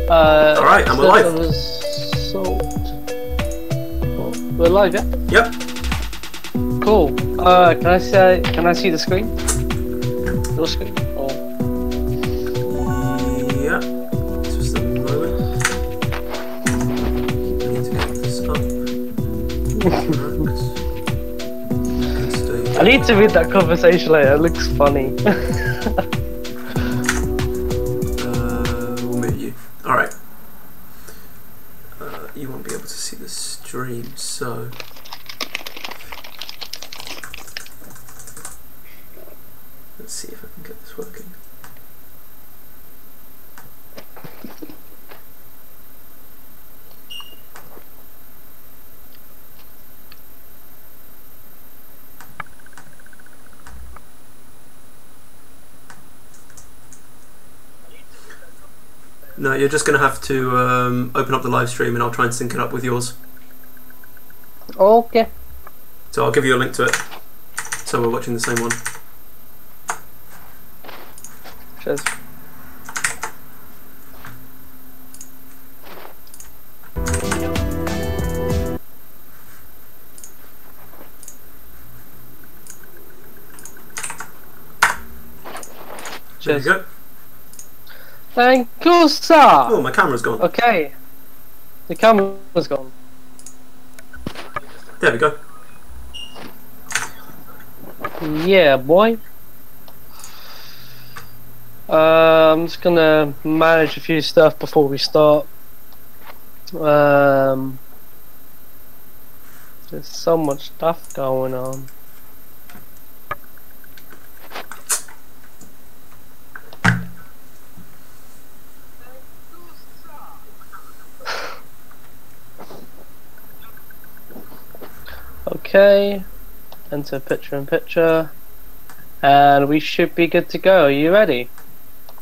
Alright, I'm alive. We're live, yeah? Yep. Cool. Can I see the screen? Your screen? Or... Yeah. Just a moment. I need to get this up. I need to read that conversation later, it looks funny. We'll mute you. Alright. You won't be able to see the stream, so... Let's see if I can get this working. No, you're just going to have to open up the live stream and I'll try and sync it up with yours. Okay. So I'll give you a link to it, so we're watching the same one. Cheers. There you go. Thank you, sir. Oh, my camera's gone. Okay. The camera's gone. There we go. Yeah, boy. I'm just gonna manage a few stuff before we start. There's so much stuff going on. Okay, enter picture in picture, and we should be good to go. Are you ready?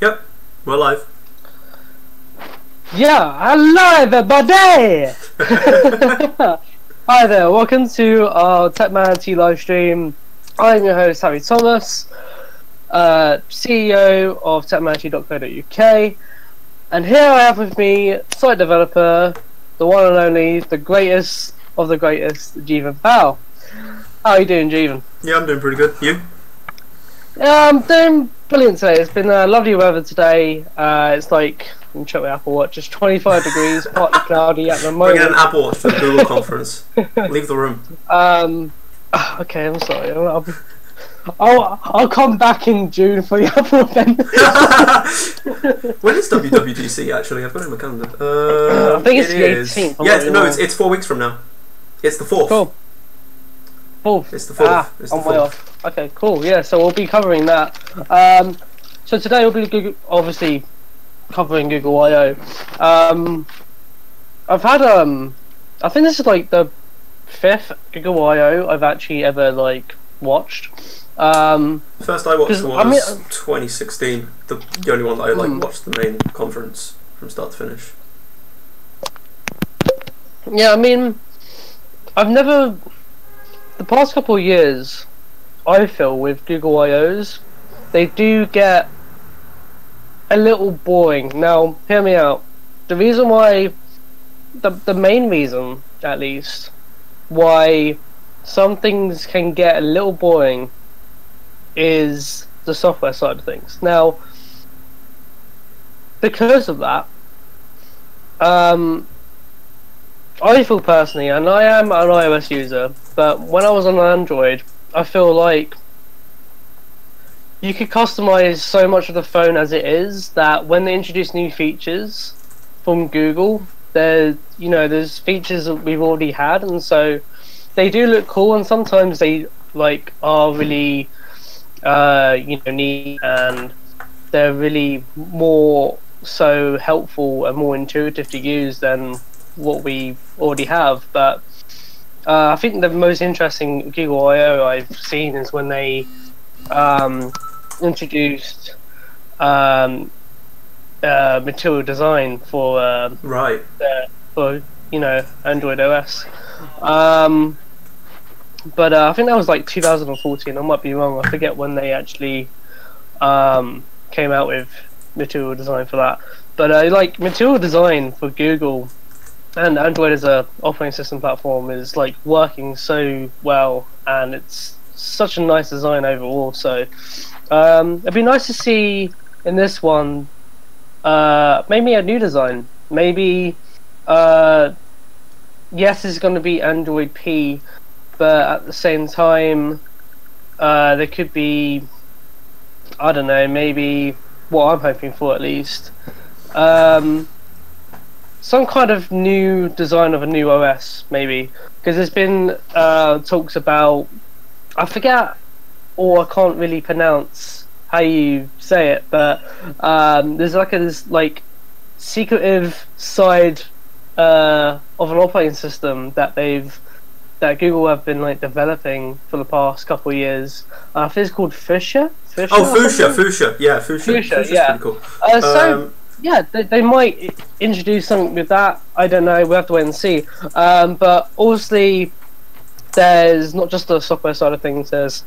Yep, we're live. Yeah, hello everybody! Hi there, welcome to our Techmanity live stream. I'm your host, Harry Thomas, CEO of Techmanity.co.uk, and here I have with me site developer, the one and only, the greatest of the greatest, Jivan Pal. How are you doing, Jivan? Yeah, I'm doing pretty good. You? Yeah, I'm doing brilliant today. It's been lovely weather today. It's like, let me check my Apple Watch, it's 25 degrees, partly cloudy at the moment. Bring in an Apple Watch for the Google conference. Leave the room. Okay, I'm sorry. I'll come back in June for the Apple event. When is WWDC actually? I've got it in my calendar. I think it's the 18th. Yeah, no, it's 4 weeks from now. It's the 4th. Cool. 4th. It's the 4th. It's the 4th. Way off. Okay, cool. Yeah, so we'll be covering that. So today we'll be obviously covering Google I/O. I've had I think this is like the 5th Google I/O I've actually ever like watched. First I watched was 2016. The only one that I watched the main conference from start to finish. Yeah, I mean, I've never. The past couple of years, I feel with Google I/Os, they do get a little boring. Now, hear me out. The reason why, the main reason, at least, why some things can get a little boring is the software side of things. Now, because of that, I feel personally, and I am an iOS user, but when I was on Android, I feel like you could customize so much of the phone as it is that when they introduce new features from Google, there's features that we've already had, and so they do look cool, and sometimes they are really neat, and they're really more so helpful and more intuitive to use than what we already have. But I think the most interesting Google I/O I've seen is when they introduced material design for Android OS. But I think that was like 2014. I might be wrong. I forget when they actually came out with material design for that. But like material design for Google and Android as a operating system platform is like working so well, and it's such a nice design overall. So it'd be nice to see in this one maybe a new design. Maybe yes, it's going to be Android P, but at the same time there could be, I don't know, maybe what I'm hoping for at least, some kind of new design of a new OS, maybe, because there's been talks about, I forget, or I can't really pronounce how you say it, but there's like this like secretive side of an operating system that Google have been like developing for the past couple of years. I think it's called Fuchsia. Fuchsia, yeah, Fuchsia's yeah. pretty cool. So yeah, they might introduce something with that. I don't know. We'll have to wait and see. But obviously, there's not just the software side of things. There's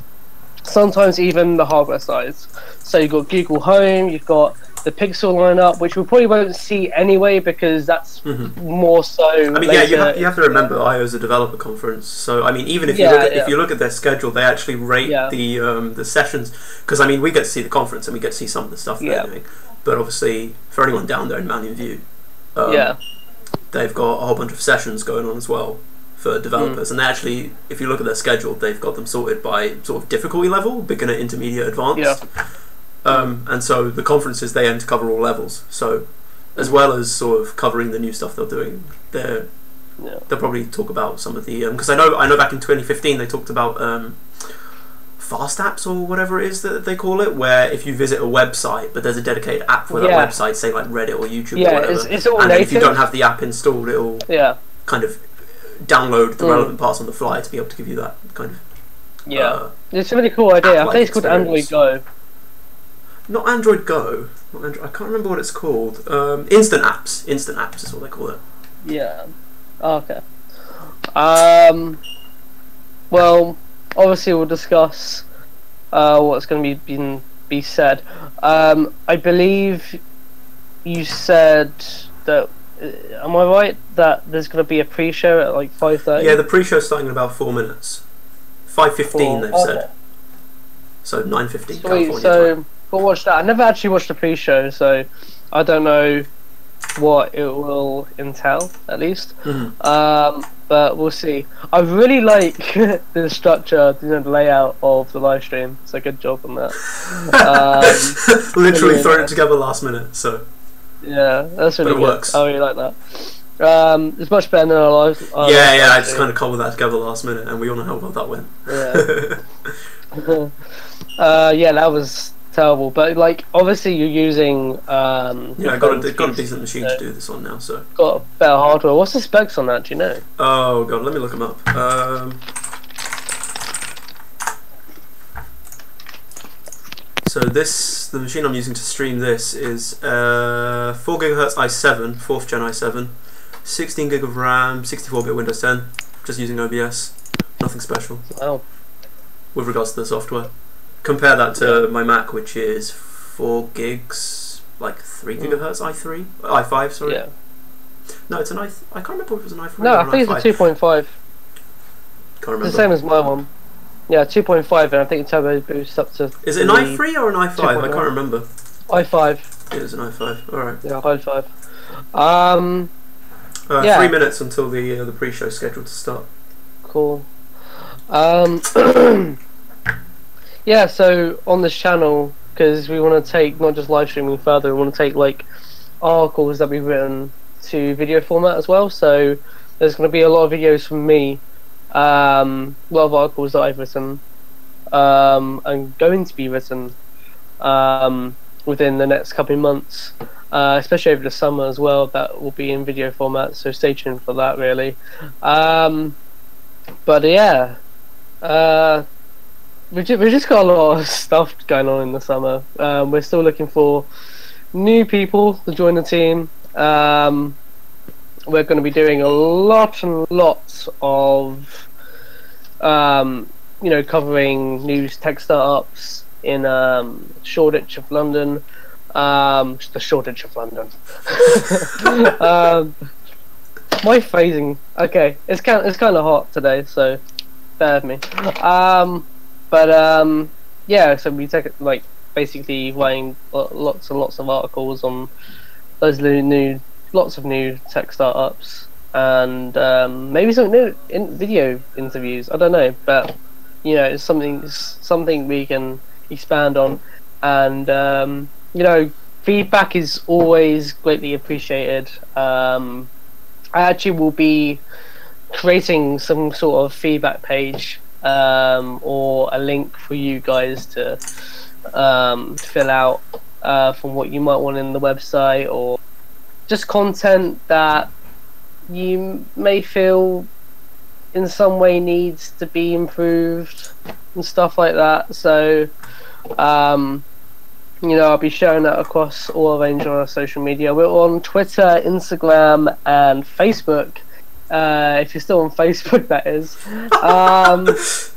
sometimes even the hardware side. So you've got Google Home. You've got the Pixel lineup, which we probably won't see anyway because that's more so. I mean, later. you have to remember I/O's a developer conference, so I mean, even if you look at their schedule, they actually rate the sessions, because I mean, we get to see the conference and we get to see some of the stuff they're doing, but obviously for anyone down there in Mountain View, they've got a whole bunch of sessions going on as well for developers, and they actually, if you look at their schedule, they've got them sorted by sort of difficulty level: beginner, intermediate, advanced. And so the conferences, they aim to cover all levels. So, as well as sort of covering the new stuff they're doing, they'll probably talk about some of the because I know back in 2015 they talked about fast apps or whatever it is that they call it, where if you visit a website, but there's a dedicated app for that website, say like Reddit or YouTube or whatever, it's all and native. if you don't have the app installed, it'll kind of download the relevant parts on the fly to be able to give you that kind of it's a really cool idea. I think it's called Android Go. Not Android Go. I can't remember what it's called. Instant apps. Instant apps is what they call it. Yeah. Okay. Well, obviously we'll discuss what's going to be said. I believe you said that. Am I right that there's going to be a pre-show at like 5:30? Yeah, the pre-show's starting in about 4 minutes. 5:15 they've said. So 9:15 California time. We'll watch that. I never actually watched the pre-show, so I don't know what it will entail, at least. But we'll see. I really like the structure, the layout of the live stream. So good job on that. Literally thrown it together last minute. So yeah, that's really good. Works. I really like that. It's much better than our live. I just kind of cobbled that together last minute, and we all know how well that went. Yeah, that was terrible, but like obviously you're using I got a decent machine to do this on now, so got better hardware. What's the specs on that, do you know? Oh god, let me look them up. So the machine I'm using to stream this is 4 GHz i7, 4th gen i7, 16 gig of RAM, 64-bit Windows 10, just using OBS, nothing special. Wow. With regards to the software. Compare that to my Mac, which is 4 gigs, like 3 gigahertz i5, sorry. Yeah. No, it's an I can't remember if it was an i3 No, or I think i5. It's a 2.5. Can't remember. It's the same as my one. Yeah, 2.5, and I think the turbo boosts up to... Is it an i3 or an i5? I can't remember. i5. It is an i5, alright. Yeah, i5. 3 minutes until the pre-show is scheduled to start. Cool. Yeah, so on this channel, because we want to take not just live streaming further, we want to take like articles that we've written to video format as well. So there's going to be a lot of videos from me, a lot of articles that I've written, and going to be written within the next couple of months, especially over the summer as well. That will be in video format, so stay tuned for that. Really, but yeah. We just got a lot of stuff going on in the summer. We're still looking for new people to join the team. We're going to be doing a lot and lots of, covering new tech startups in Shoreditch of London, The shortage of London. My phrasing. Okay, it's kind of hot today, so bear with me. Yeah. So we take it like basically writing lots and lots of articles on those lots of new tech startups, and maybe some new video interviews. I don't know, but it's something we can expand on, and feedback is always greatly appreciated. I actually will be creating some sort of feedback page or a link for you guys to fill out from what you might want in the website, or just content that you may feel in some way needs to be improved and stuff like that. So I'll be sharing that across all a range of our social media. We're on Twitter, Instagram, and Facebook. If you're still on Facebook, that is.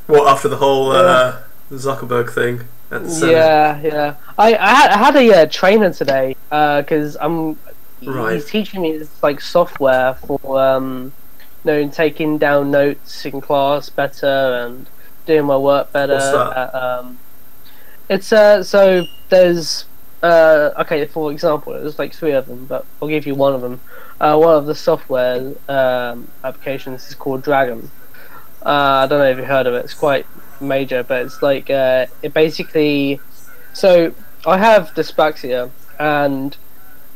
What, after the whole Zuckerberg thing at the Senate? Yeah. I had a trainer today because he's teaching me this like software for taking down notes in class better and doing my work better. What's that? It's so there's okay, for example, there's like 3 of them, but I'll give you one of them. One of the software applications is called Dragon. I don't know if you've heard of it. It's quite major, but it's like it basically. So I have dyspraxia, and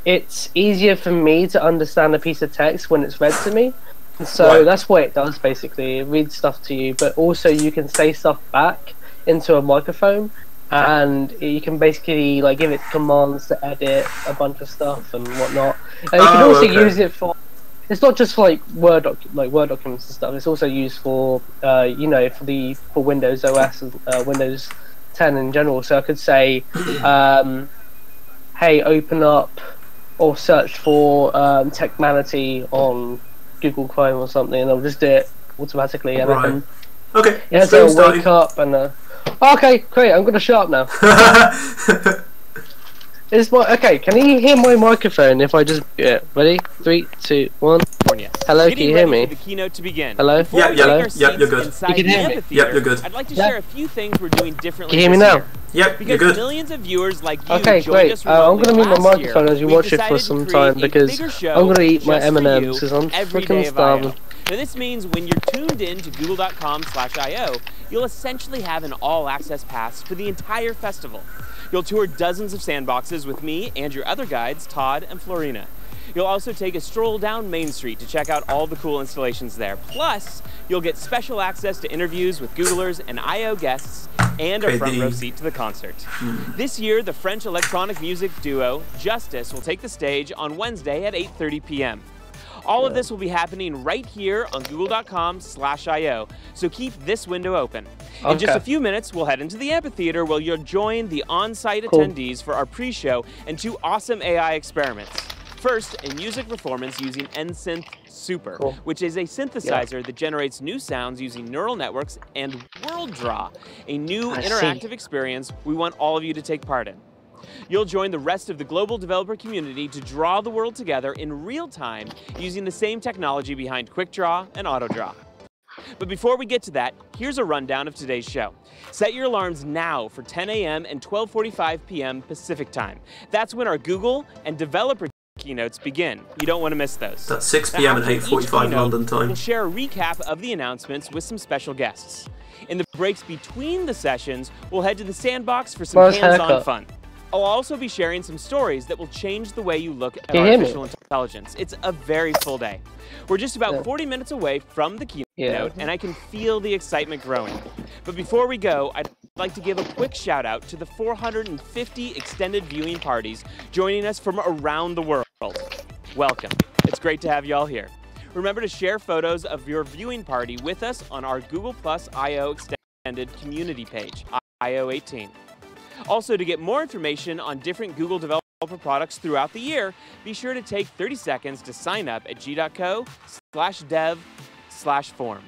it's easier for me to understand a piece of text when it's read to me. So that's what it does basically. It reads stuff to you, but also you can say stuff back into a microphone. And you can basically like give it commands to edit a bunch of stuff and whatnot. And you can also use it for. It's not just for like Word documents and stuff. It's also used for for Windows OS and Windows 10 in general. So I could say, hey, open up or search for Techmanity on Google Chrome or something, and I'll just do it automatically. And I can. Okay. Yeah, so I'll wake up and. Okay, great. I'm gonna shut up now. Okay? Can you hear my microphone? If I just ready? 3, 2, 1. Hello, can you hear me? The keynote to begin. Hello. Yeah, you're good. You can hear me. Yep, you're good. I'd like to share a few things we're doing differently. Can you hear me now? Yep, because you're good. Millions of viewers like you okay, joined great. us I'm gonna mute my last microphone year. as you watch it for some time because I'm gonna eat my M&Ms because I'm freaking starving. Now this means when you're tuned in to google.com/io, you'll essentially have an all-access pass for the entire festival. You'll tour dozens of sandboxes with me and your other guides, Todd and Florina. You'll also take a stroll down Main Street to check out all the cool installations there. Plus, you'll get special access to interviews with Googlers and I.O. guests and a front row seat to the concert. This year, the French electronic music duo Justice will take the stage on Wednesday at 8:30 p.m. All of this will be happening right here on google.com/io, so keep this window open. In just a few minutes, we'll head into the amphitheater where you'll join the on-site attendees for our pre-show and 2 awesome AI experiments. First, a music performance using NSynth Super, which is a synthesizer that generates new sounds using neural networks, and World Draw, a new interactive experience we want all of you to take part in. You'll join the rest of the global developer community to draw the world together in real time using the same technology behind Quick Draw and Auto Draw. But before we get to that, here's a rundown of today's show. Set your alarms now for 10 a.m. and 12:45 p.m. Pacific time. That's when our Google and developer keynotes begin. You don't want to miss those. That's 6 p.m. and 8:45 London time. We'll share a recap of the announcements with some special guests. In the breaks between the sessions, we'll head to the sandbox for some hands-on fun. I'll also be sharing some stories that will change the way you look at artificial intelligence. It's a very full day. We're just about 40 minutes away from the keynote, and I can feel the excitement growing. But before we go, I'd like to give a quick shout out to the 450 extended viewing parties joining us from around the world. Welcome. It's great to have you all here. Remember to share photos of your viewing party with us on our Google Plus I.O. extended community page, IO18. Also, to get more information on different Google developer products throughout the year, be sure to take 30 seconds to sign up at g.co/dev/form.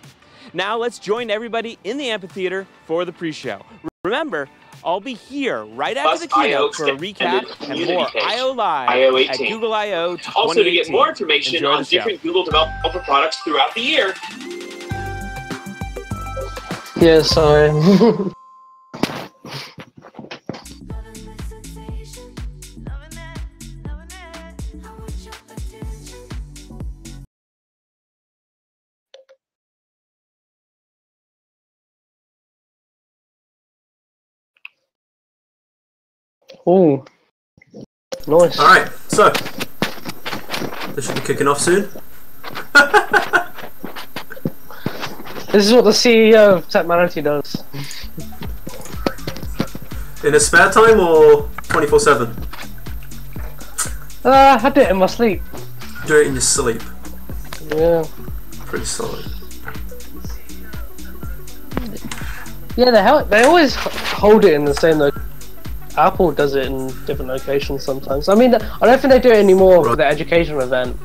Now let's join everybody in the amphitheater for the pre-show. Remember, I'll be here right after the keynote for a recap and more I/O Live at Google I/O 2018. Also, to get more information on different Google developer products throughout the year. Yeah, sorry. Oh, nice. Alright, so this should be kicking off soon. This is what the CEO of Techmanity does. In his spare time or 24/7? I do it in my sleep. Do it in your sleep. Yeah. Pretty solid. Yeah, they always hold it in the same location. Apple does it in different locations sometimes. I mean, I don't think they do it anymore for the education event,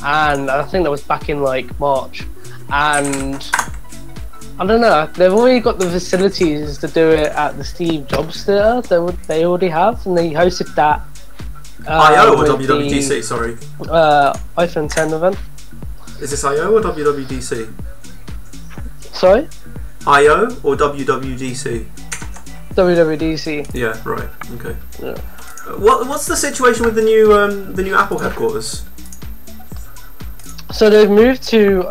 and I think that was back in like March. And I don't know, they've already got the facilities to do it at the Steve Jobs Theatre. They already have, and they hosted that. I/O or WWDC? Sorry. iPhone 10 event. Is this I/O or WWDC? Sorry. I/O or WWDC? WWDC. Yeah, right. Okay. Yeah. What's the situation with the new Apple headquarters? So they've moved to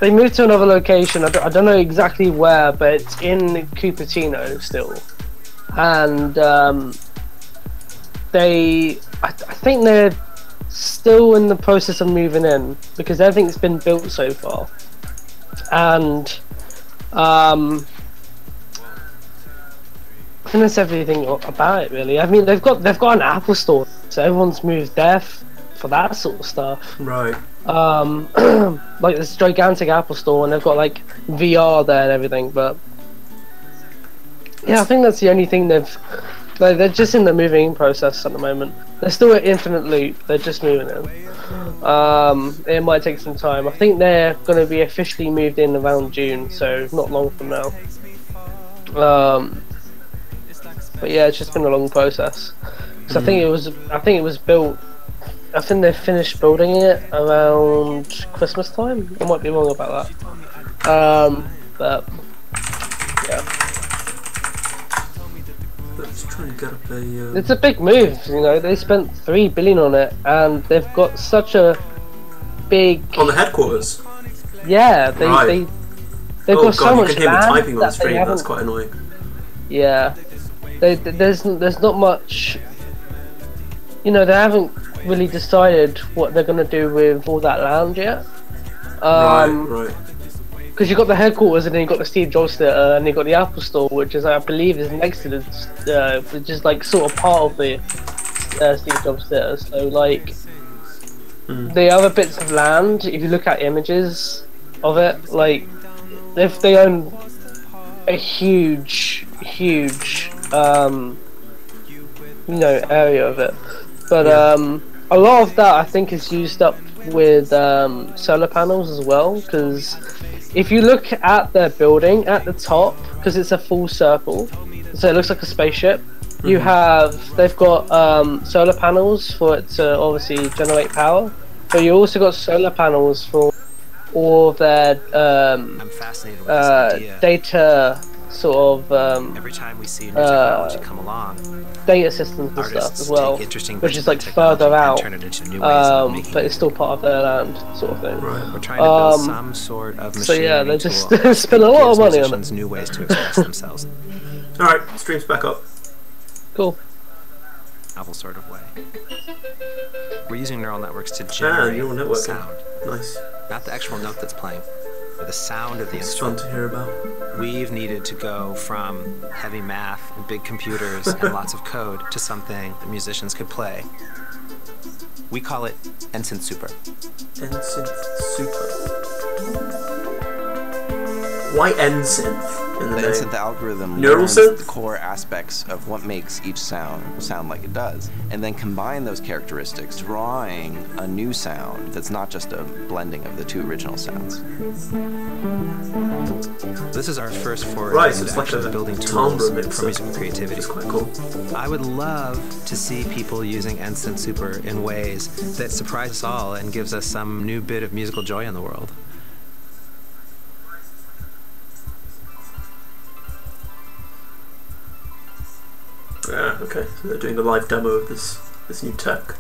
another location. I don't know exactly where, but it's in Cupertino still, and I think they're still in the process of moving in because everything's been built so far, and I think that's everything about it, really. I mean, they've got an Apple store, so everyone's moved there for that sort of stuff. Right. Like this gigantic Apple store, and they've got like VR there and everything. But yeah, I think that's the only thing they're just in the moving process at the moment. They're still at Infinite Loop. They're just moving in. It might take some time. I think they're going to be officially moved in around June, so not long from now. But yeah, it's just been a long process. So I think it was built. I think they finished building it around Christmas time. I might be wrong about that. But yeah. Let's try and get up a. It's a big move, you know. They spent $3 billion on it, and they've got such a big. On the headquarters. Yeah, they've got so much you can hear me land typing on the that stream. That's quite annoying. Yeah, there's not much. You know, they haven't really decided what they're gonna do with all that land yet. Right. Because you've got the headquarters, and then you've got the Steve Jobs Theatre, and you've got the Apple Store, which is, I believe, is next to the, which is like sort of part of the Steve Jobs Theatre. So like, the other bits of land, if you look at images of it, like, they own a huge, you know, area of it. But a lot of that I think is used up with solar panels as well, because if you look at their building at the top, because it's a full circle, so it looks like a spaceship, they've got solar panels for it to obviously generate power, but you also got solar panels for all of their data sort of every time we see new technology come along, data systems and stuff as well, which is like further out, but it's still part of their land, sort of thing. Right. We're trying to build some sort of machine. So yeah, they just spend a lot of money on it. New ways to express themselves. All right, stream's back up. Cool. Novel sort of way. We're using neural networks to generate sound. Nice. Not the actual note that's playing, but the sound of the instrument. It's fun to hear about. We've needed to go from heavy math and big computers and lots of code to something that musicians could play. We call it N-Synth Super. N-Synth Super. Why N-Synth? in the The name. synth algorithm Neural learns synth? the core aspects of what makes each sound like it does, and then combine those characteristics, drawing a new sound that's not just a blending of the two original sounds. This is our first foray Right, so into it's like actually a building timbre tools mixer, for musical creativity. which is quite cool. I would love to see people using Instant Super in ways that surprise us all and gives us some new bit of musical joy in the world. Yeah, okay. So they're doing the live demo of this new tech.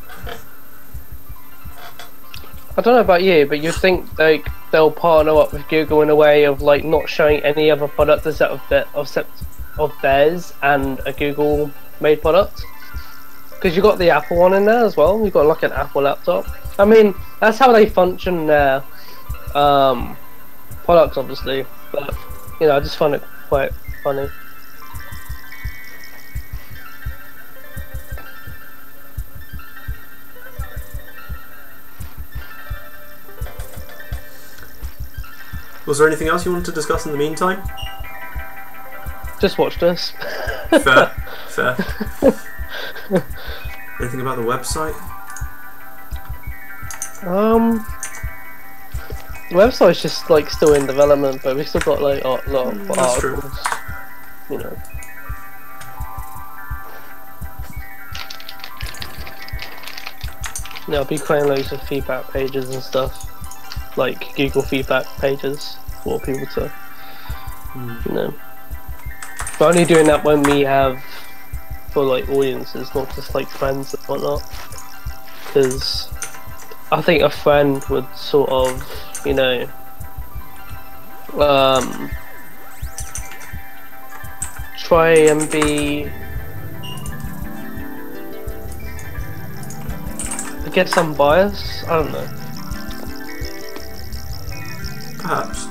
I don't know about you, but you think like they'll partner up with Google in a way of like not showing any other product except of theirs and a Google made product? Because you got the Apple one in there as well. You got like an Apple laptop. I mean, that's how they function their products, obviously. But you know, I just find it quite funny. Was there anything else you wanted to discuss in the meantime? Just watch this. Fair. Anything about the website? The website's just like still in development, but we've still got like a lot of That's true. articles. You know. Yeah, I'll be creating loads of feedback pages and stuff, like Google feedback pages for people to, you know. But only doing that when we have for like audiences, not just like friends and whatnot. Because I think a friend would sort of, you know, try and be, get some bias. I don't know. Perhaps.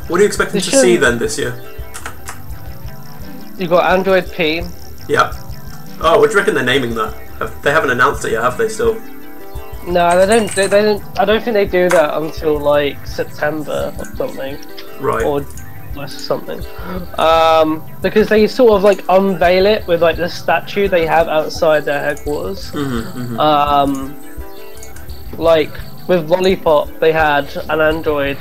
What are you expecting to see then this year? You got Android P. Yeah. Oh, what do you reckon they're naming that? They haven't announced it yet, have they? Still? No, they don't. They don't. I don't think they do that until like September or something. Right. Or something. Because they sort of like unveil it with like the statue they have outside their headquarters. Like with Lollipop, they had an Android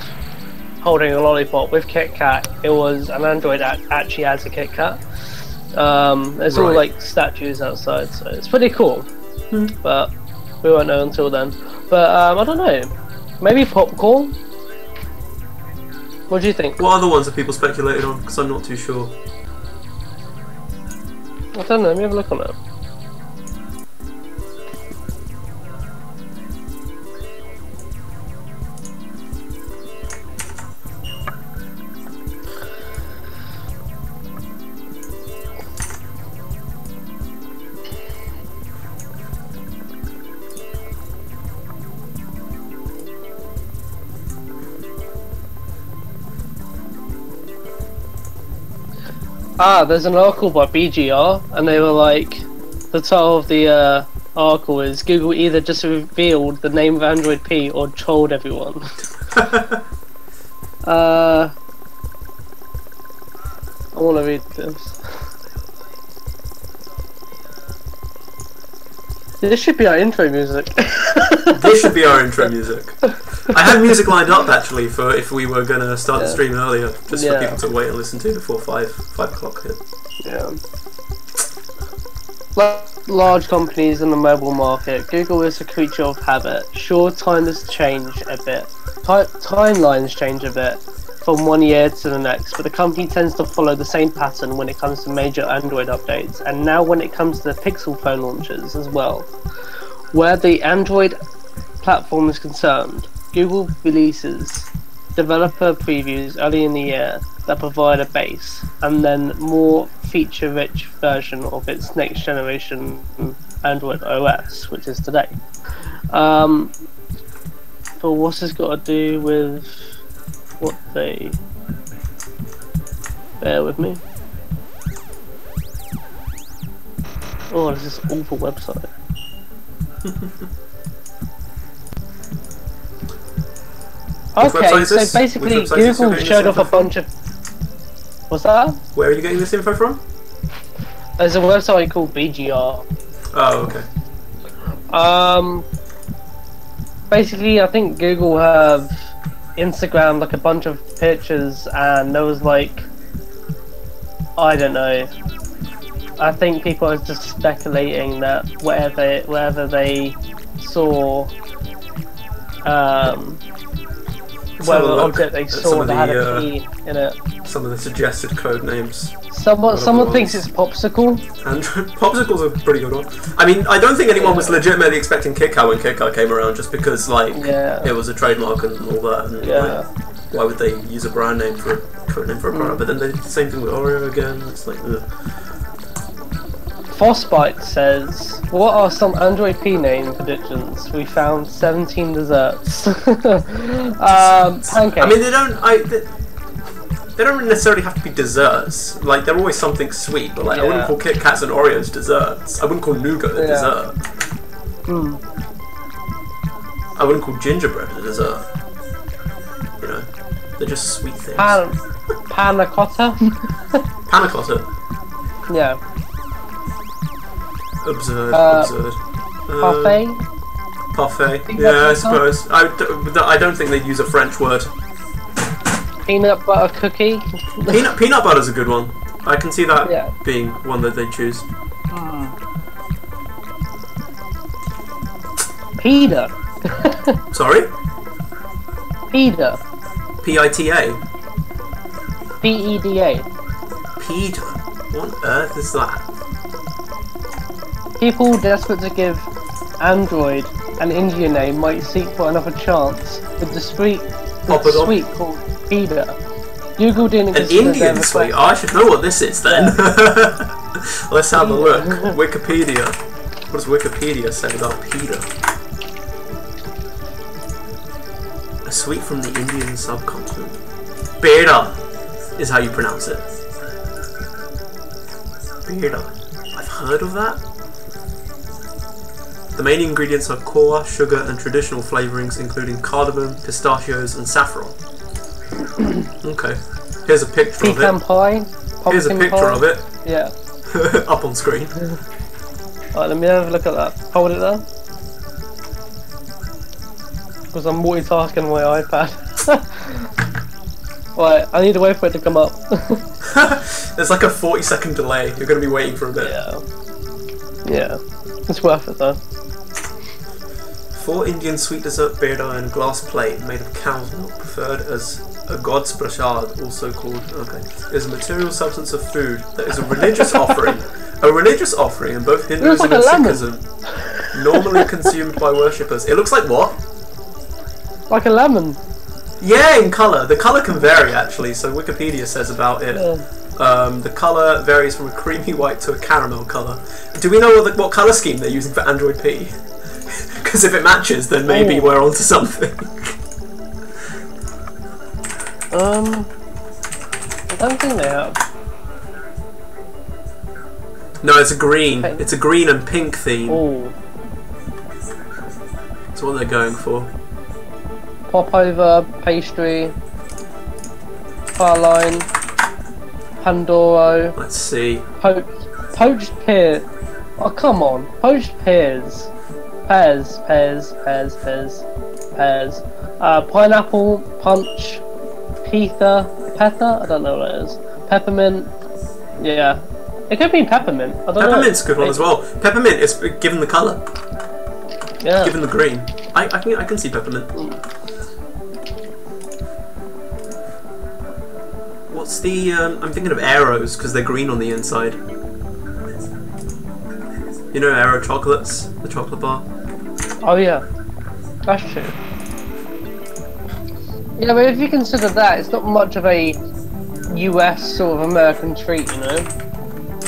holding a lollipop. With Kit Kat, it was an Android actually has a Kit Kat. There's all like statues outside, so it's pretty cool. But we won't know until then. But I don't know. Maybe popcorn. What do you think? What other ones have people speculated on? Because I'm not too sure. I don't know. Let me have a look on that. There's an article by BGR, and they were like, the title of the article is Google either just revealed the name of Android P or trolled everyone. I want to read this. This should be our intro music. This should be our intro music. I had music lined up actually for if we were going to start the stream earlier, just for people to wait and listen to before 5 o'clock hit. Yeah. Like large companies in the mobile market, Google is a creature of habit. Sure, timelines change a bit from one year to the next, but the company tends to follow the same pattern when it comes to major Android updates, and now when it comes to the Pixel phone launches as well. Where the Android platform is concerned, Google releases developer previews early in the year that provide a base, and then more feature-rich version of its next generation Android OS, which is today. But what's this got to do with what they... Bear with me. Oh, this is an awful website. Okay, so basically Google showed off a bunch of... What's that? Where are you getting this info from? There's a website called BGR. Oh, okay. Basically, I think Google have Instagrammed like a bunch of pictures, and there was like, I don't know. I think people are just speculating that wherever they saw, whatever object they saw that had a key in it. Some of the suggested code names. Someone thinks it's Popsicle. And Popsicle's a pretty good one. I mean, I don't think anyone was legitimately expecting KitKat when KitKat came around, just because like it was a trademark and all that. And, like, why would they use a brand name for a code name for a product? But then they did the same thing with Oreo again. It's like, ugh. Frostbite says, "What are some Android P name predictions? We found 17 desserts." Pancakes. I mean, they don't necessarily have to be desserts. Like, they're always something sweet, but like I wouldn't call Kit Kats and Oreos desserts. I wouldn't call nougat a dessert. I wouldn't call gingerbread a dessert. You know, they're just sweet things. Panna cotta. Panna cotta. Yeah. Absurd. Parfait. Parfait. Yeah, I suppose. I don't think they'd use a French word. Peanut butter cookie. Peanut butter's a good one. I can see that being one that they choose. Pita. Sorry? Pita. P-I-T-A? P-E-D-A. Pita? What on earth is that? People desperate to give Android an Indian name might seek for another chance with the sweet called Pita. Google didn't an Indian sweet? Oh, I should know what this is then. Let's have a look. Wikipedia. What does Wikipedia say about Pita? A sweet from the Indian subcontinent. Pita is how you pronounce it. Pita. I've heard of that. The main ingredients are cocoa, sugar, and traditional flavourings, including cardamom, pistachios, and saffron. Okay. Here's a picture of it. Pecan pie. Here's a picture of it. Yeah. Up on screen. Alright, let me have a look at that. Hold it there. Because I'm multitasking on my iPad. Right, I need to wait for it to come up. There's like a 40-second delay. You're going to be waiting for a bit. Yeah. It's worth it though. 4 Indian sweet dessert pita in a glass plate made of cow's milk, preferred as a god's prasad, also called, is a material substance of food that is a religious offering. A religious offering in both Hinduism and Sikhism, normally consumed by worshippers. It looks like what? Like a lemon. Yeah, in colour. The colour can vary actually, so Wikipedia says about it. The colour varies from a creamy white to a caramel colour. Do we know what colour scheme they're using for Android P? Because if it matches, then maybe we're onto something. I don't think they have. No, it's a green. It's a green and pink theme. That's what they're going for. Popover, pastry, praline, Pandoro. Let's see. Poached pear. Oh, come on. Poached pears. Pears. Pineapple, punch, peta. I don't know what it is. Peppermint. Yeah. It could be peppermint. I don't know. Peppermint's a good one as well. Peppermint is given the colour. Yeah. Given the green. I can see peppermint. What's the... I'm thinking of Aeros, because they're green on the inside. You know Aero chocolates? The chocolate bar? Oh yeah. That's true. Yeah, but if you consider that, it's not much of a US sort of American treat, you know?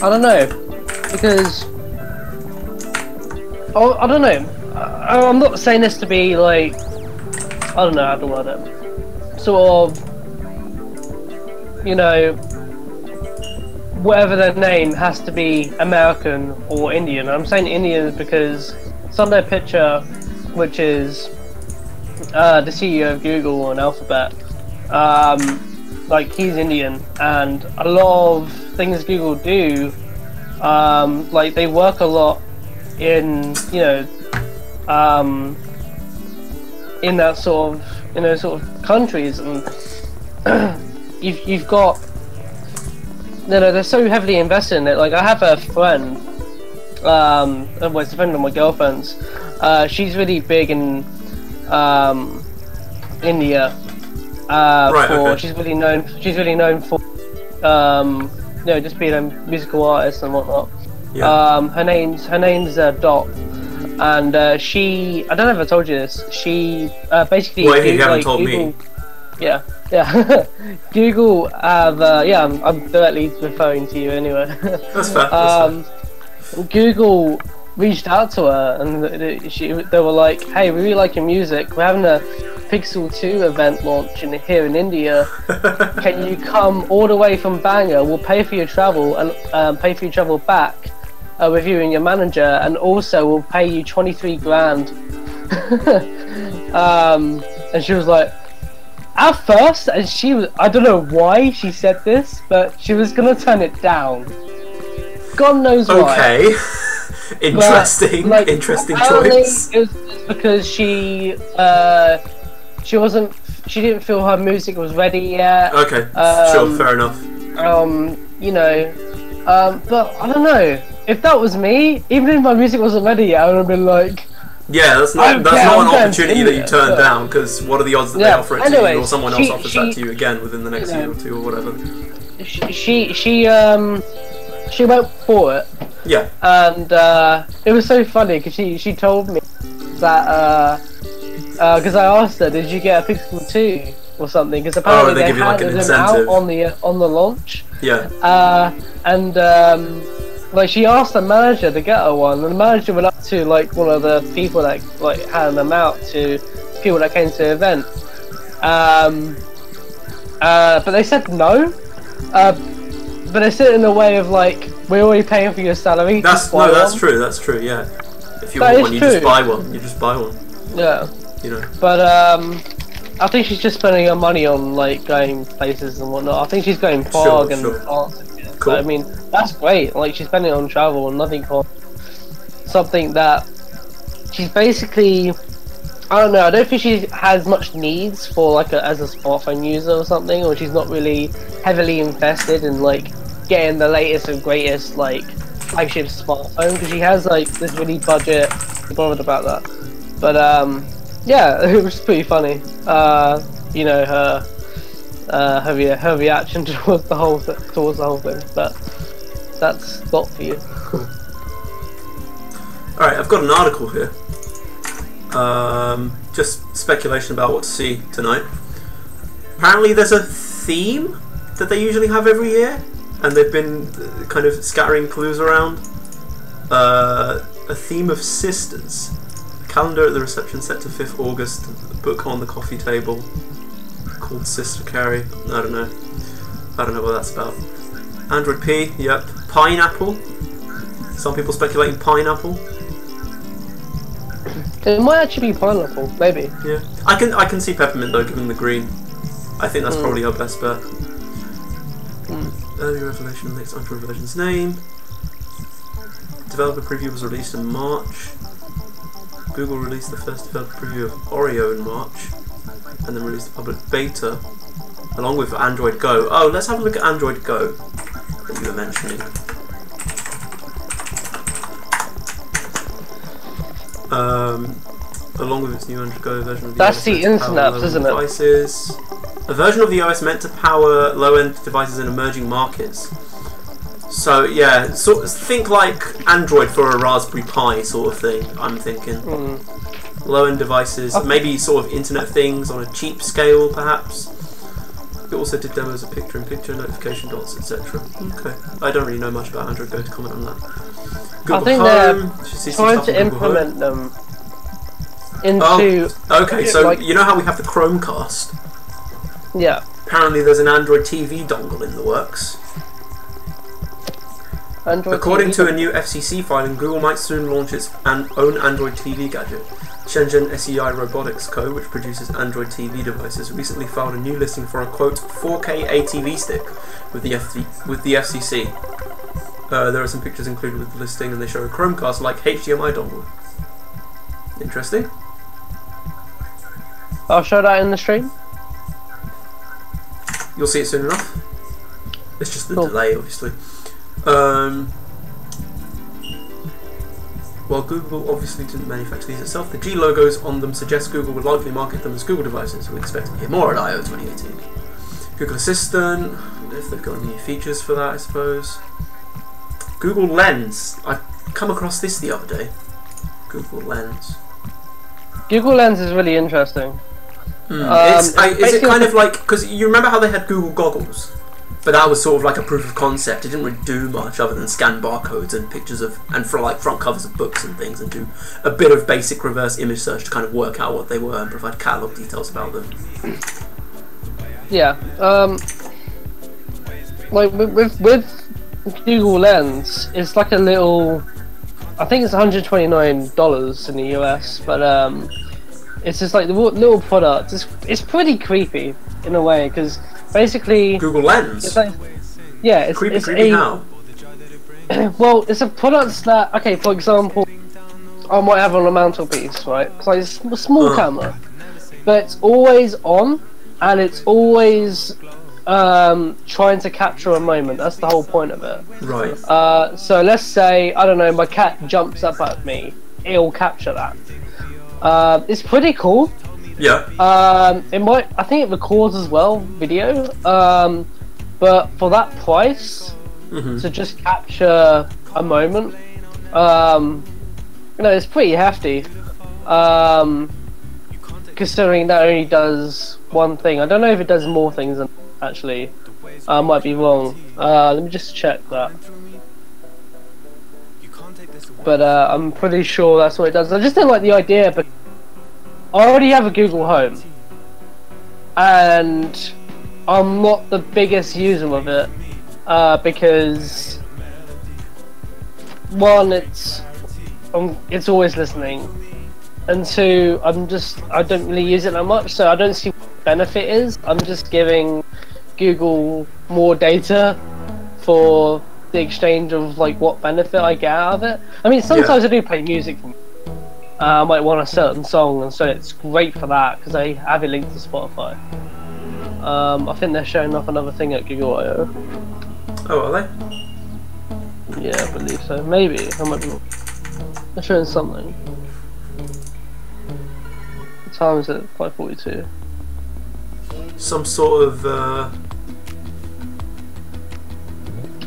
I don't know, because I don't know. I'm not saying this to be like, I don't know how to word it. Sort of, you know, whatever their name has to be American or Indian. I'm saying Indian because Sundar Pichai, which is the CEO of Google and Alphabet, like he's Indian, and a lot of things Google do, like they work a lot in, you know, in that sort of, you know, sort of countries, and you've got, you know, they're so heavily invested in it. Like I have a friend, well, it's a friend of my girlfriend's. She's really big in India. Right, okay. She's really known for, you know, just being a musical artist and whatnot. Yeah. Her name's Dot, and she, I don't know if I told you this. She basically. Well, you haven't told Google, me. Yeah. Google have. Yeah, I'm directly referring to you anyway. That's fair. Google reached out to her and they were like, "Hey, we really like your music. We're having a Pixel 2 event launch here in India. Can you come all the way from Bangor? We'll pay for your travel and pay for your travel back with you and your manager, and also we'll pay you 23 grand." And she was like, at first, and she was, I don't know why she said this, but she was gonna turn it down. God knows why. Okay. Interesting. But, like, interesting choice. It was because she didn't feel her music was ready yet. Okay, sure, fair enough. You know, but I don't know. If that was me, even if my music wasn't ready yet, I would have been like, yeah, that's not an opportunity that you turn down, because what are the odds that they offer it to you, or someone else offers that to you again within the next year or two, or whatever. She went for it. Yeah. And it was so funny because she told me that because I asked her, did you get a Pixel 2 or something? Because apparently they give you like an incentive out on the launch. Yeah. And like she asked the manager to get her one, and the manager went up to like one of the people that like handed them out to people that came to the event. But they said no. But they said it in a way of like, we're already paying for your salary. That's true. That's true. Yeah. If you want one, you just buy one. You just buy one. Yeah. You know. But I think she's just spending her money on like going places and whatnot. I think she's going Prague and France. Cool. So, I mean, that's great. Like she's spending it on travel and nothing for something that she's basically. I don't know. I don't think she has much needs for like as a smartphone user or something, or she's not really heavily invested in like getting the latest and greatest like flagship smartphone, because she has like this really budget. I'm bothered about that, but yeah, it was pretty funny. You know, her reaction towards the whole thing, but that's not for you. All right, I've got an article here. Just speculation about what to see tonight. Apparently there's a theme that they usually have every year, and they've been kind of scattering clues around. A theme of sisters. Calendar at the reception set to 5th August. A book on the coffee table called Sister Carrie. I don't know what that's about. Android P, yep. Pineapple. Some people speculating pineapple. It might actually be pineapple, maybe. Yeah, I can see peppermint though, given the green. I think that's probably our best bet. Early revelation of next Android version's name. Developer preview was released in March. Google released the first developer preview of Oreo in March, and then released the public beta along with Android Go. Oh, let's have a look at Android Go that you were mentioning. Along with its new Android Go version of the OS the internet, isn't it? Devices. A version of the OS meant to power low-end devices in emerging markets. So yeah, think like Android for a Raspberry Pi sort of thing. I'm thinking. Low-end devices, maybe sort of Internet of Things on a cheap scale, perhaps. It also did demos of picture-in-picture, notification dots, etc. Okay, I don't really know much about Android Go to comment on that. Google I think Home, they're trying to implement them into... Oh, okay, so like, you know how we have the Chromecast? Yeah. Apparently there's an Android TV dongle in the works. According to a new FCC filing, Google might soon launch its own Android TV gadget. Shenzhen SEI Robotics Co., which produces Android TV devices, recently filed a new listing for a, quote, 4K ATV stick with the FCC. There are some pictures included with the listing, and they show a Chromecast-like HDMI dongle. Interesting. I'll show that in the stream. You'll see it soon enough. It's just the delay, obviously. While Google obviously didn't manufacture these itself, the G logos on them suggest Google would likely market them as Google devices. We expect to hear more at I/O 2018. Google Assistant, if they've got any features for that, I suppose. Google Lens. I come across this the other day. Google Lens. Google Lens is really interesting. Is it kind of like, because you remember how they had Google Goggles? But that was sort of like a proof of concept. It didn't really do much other than scan barcodes and pictures of, and for like front covers of books and things, and do a bit of basic reverse image search to kind of work out what they were and provide catalog details about them. Yeah. Like with Google Lens, it's like a little. I think it's $129 in the US, but it's just like the little product. It's pretty creepy in a way, because basically Google Lens. It's like, yeah, it's creepy how? Well, it's a product that, okay, for example, I might have on a mantelpiece, right? It's like a small camera, but it's always on, and it's always trying to capture a moment. That's the whole point of it. Right. So let's say, I don't know, my cat jumps up at me, it'll capture that. It's pretty cool. Yeah. I think it records as well, video. But for that price, to just capture a moment, it's pretty hefty. Considering that only does one thing. I don't know if it does more things than actually. I might be wrong. Let me just check that. But I'm pretty sure that's what it does. I just don't like the idea, but I already have a Google Home, and I'm not the biggest user of it, because one, it's always listening, and two, I don't really use it that much, so I don't see what the benefit is. I'm just giving Google more data for the exchange of like what benefit I get out of it. I mean, sometimes I do play music. I might want a certain song, and so it's great for that because I have it linked to Spotify. I think they're showing off another thing at Google I/O. Oh, are they? Yeah, I believe so. Maybe I might be. They're showing something. What time is it? 5:42. Some sort of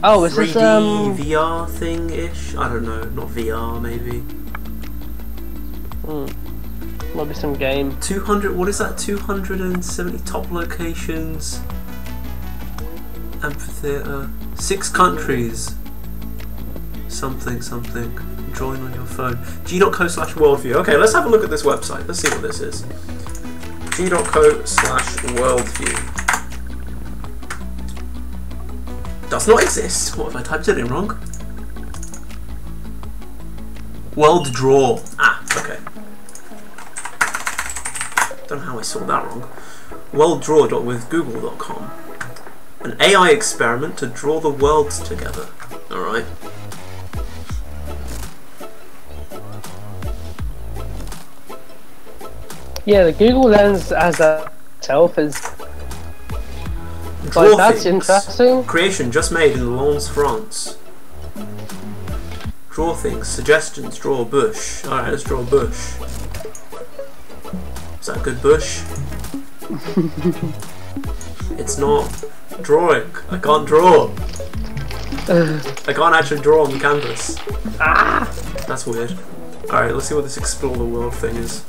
oh, is 3D this VR thing-ish? I don't know. Not VR, maybe. Might be some game. 200. What is that? 270 top locations. Amphitheater. 6 countries. Something. Join on your phone. g.co/worldview. Okay, let's have a look at this website. Let's see what this is. g.co/worldview. Does not exist. What if I typed it in wrong? World Draw. Ah, okay. Don't know how I saw that wrong. WorldDraw.withgoogle.com. An AI experiment to draw the worlds together. Alright. Yeah, the Google Lens as a itself is. Draw that's things. interesting. Creation just made in Lens, France. Draw things. Suggestions. Draw a bush. Alright, let's draw a bush. Is that a good bush? It's not drawing. I can't draw. I can't actually draw on the canvas. Ah! That's weird. Alright, let's see what this explore the world thing is.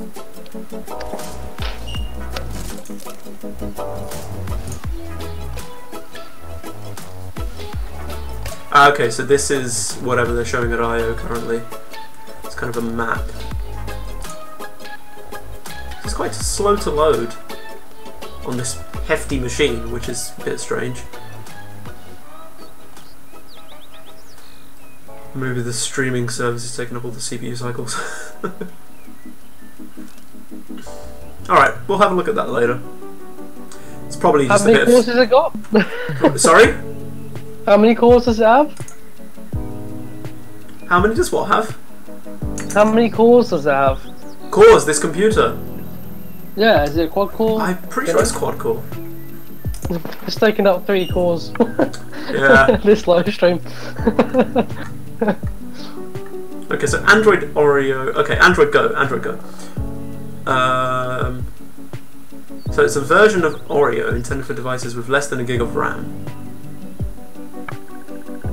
Okay, so this is whatever they're showing at I/O currently. It's kind of a map. It's quite slow to load on this hefty machine, which is a bit strange. Maybe the streaming service is taking up all the CPU cycles. Alright, we'll have a look at that later. It's probably just a bit. How many cores has it got? Sorry? How many cores does it have? How many does what have? How many cores does it have? Cores, this computer? Yeah, is it quad core? I'm pretty sure it's quad core. It's taking up 3 cores. Yeah. This live stream. Okay, so Android Oreo. Okay, Android Go. So it's a version of Oreo intended for devices with less than a gig of RAM.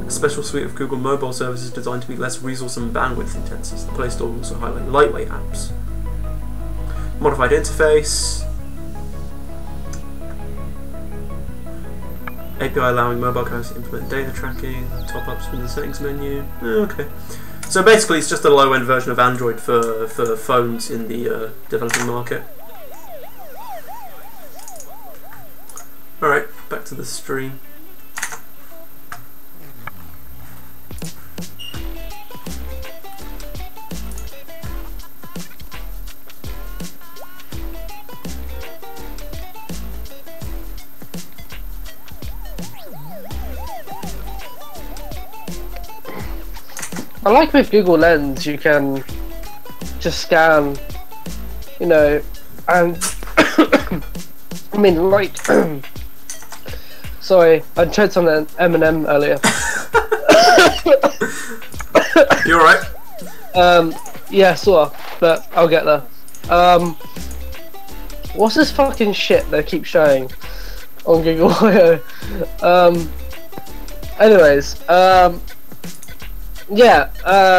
A special suite of Google mobile services designed to be less resource and bandwidth intensive. The Play Store will also highlight lightweight apps. Modified interface. API allowing mobile carriers to implement data tracking, top-ups from the settings menu. Okay. So basically it's just a low-end version of Android for phones in the developing market. Alright, back to the stream. I like with Google Lens you can just scan, you know, and I mean like sorry, I tried some M&M earlier. You alright? Yeah, sort of, but I'll get there. What's this fucking shit they keep showing on Google I/O? Anyways, yeah,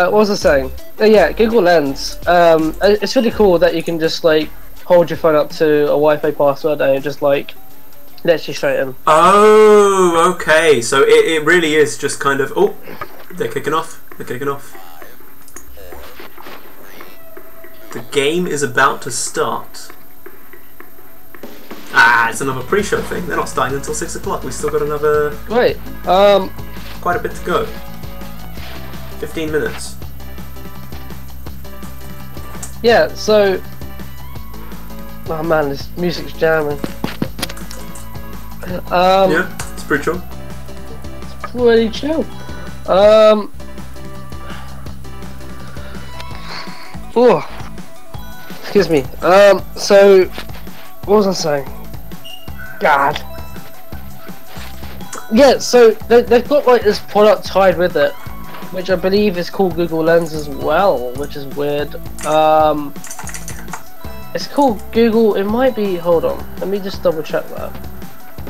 what was I saying? Yeah, Google Lens. It's really cool that you can just like hold your phone up to a Wi-Fi password and it just like lets you straight in. Oh, okay. So it really is just kind of. Oh, they're kicking off. The game is about to start. Ah, it's another pre-show thing. They're not starting until 6 o'clock. We've still got another. Wait. Quite a bit to go. 15 minutes. Yeah, so... Oh man, this music's jamming. Yeah, it's pretty chill. It's pretty chill. Oh, excuse me. So... What was I saying? God. Yeah, so they've got like this product tied with it, which I believe is called Google Lens as well, which is weird. It's called Google, it might be, hold on, let me just double check that.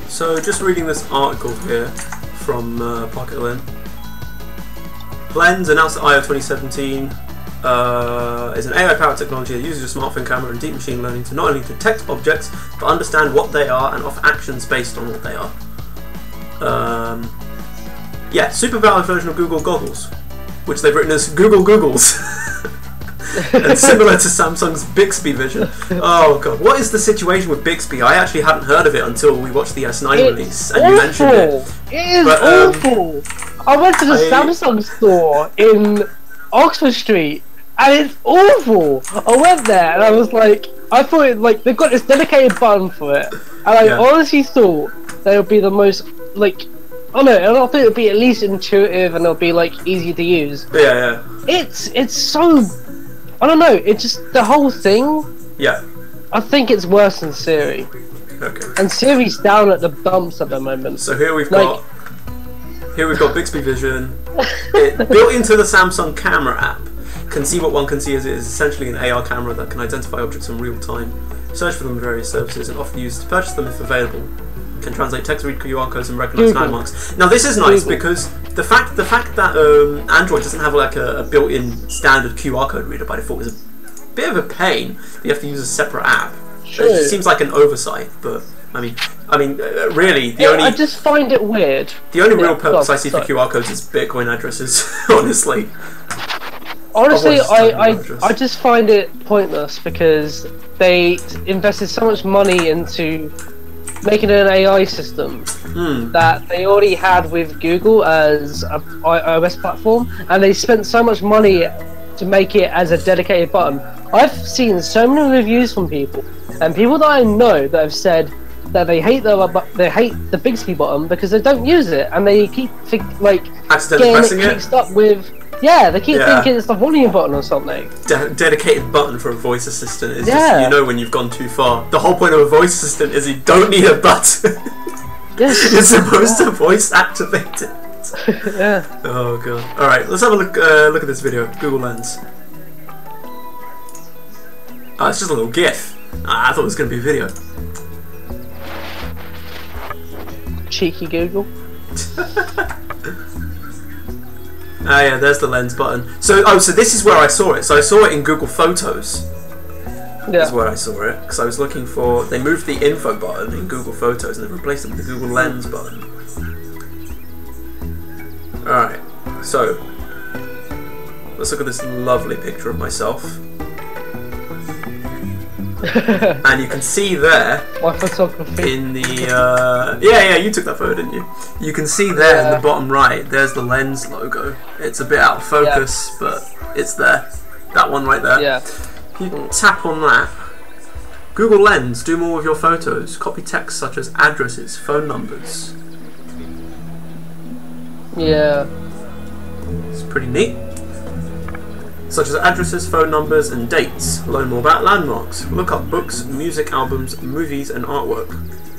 So just reading this article here from Pocket Lens. Lens announced at I/O 2017 is an AI-powered technology that uses a smartphone camera and deep machine learning to not only detect objects, but understand what they are and offer actions based on what they are. Yeah, super valid version of Google Goggles, which they've written as Google Googles. And similar to Samsung's Bixby Vision. Oh god, what is the situation with Bixby? I actually hadn't heard of it until we watched the S9 release, and you mentioned it. It is awful! I went to the Samsung store in Oxford Street, and it's awful! I went there, and I was like, I thought it, like, they've got this dedicated button for it, and I honestly thought they would be the most, like, I don't know, I think it would be at least intuitive, and it'll be, like, easy to use. Yeah. It's so... I don't know, it's just the whole thing. Yeah. I think it's worse than Siri. Okay. And Siri's down at the dumps at the moment. So here we've got Bixby Vision. It, built into the Samsung camera app, can see what one can see as it is essentially an AR camera that can identify objects in real time, search for them in various services, and offer the user to purchase them if available. Can translate text, read QR codes, and recognise landmarks. Now this is nice because the fact that Android doesn't have like a built-in standard QR code reader by default is a bit of a pain. You have to use a separate app. Sure. It seems like an oversight, but I mean, really, I just find it weird. The only real purpose I see for QR codes is Bitcoin addresses. Honestly, I just find it pointless because they invested so much money into making an AI system that they already had with Google as an iOS platform, and they spent so much money to make it as a dedicated button. I've seen so many reviews from people, and people that I know that have said that they hate the Bixby button because they don't use it, and they keep accidentally pressing it mixed up with. Yeah, they keep thinking it's the volume button or something. Dedicated button for a voice assistant is just, you know when you've gone too far. The whole point of a voice assistant is you don't need a button. Yes. You're supposed to voice activate it. Yeah. Oh god. Alright, let's have a look at this video. Google Lens. Oh, it's just a little GIF. I thought it was going to be a video. Cheeky Google. Ah yeah, there's the lens button. So this is where I saw it. So I saw it in Google Photos. Yeah. That's where I saw it, because I was looking for. They moved the info button in Google Photos and they replaced it with the Google Lens button. All right, so let's look at this lovely picture of myself. And you can see there my photography in the yeah, you took that photo, didn't you? You can see there in the bottom right, there's the Lens logo. It's a bit out of focus, but it's there. That one right there. Yeah. You tap on that. Google Lens, do more with your photos. Copy text such as addresses, phone numbers. Yeah. It's pretty neat. Such as addresses, phone numbers, and dates. Learn more about landmarks. Look up books, music, albums, movies, and artwork.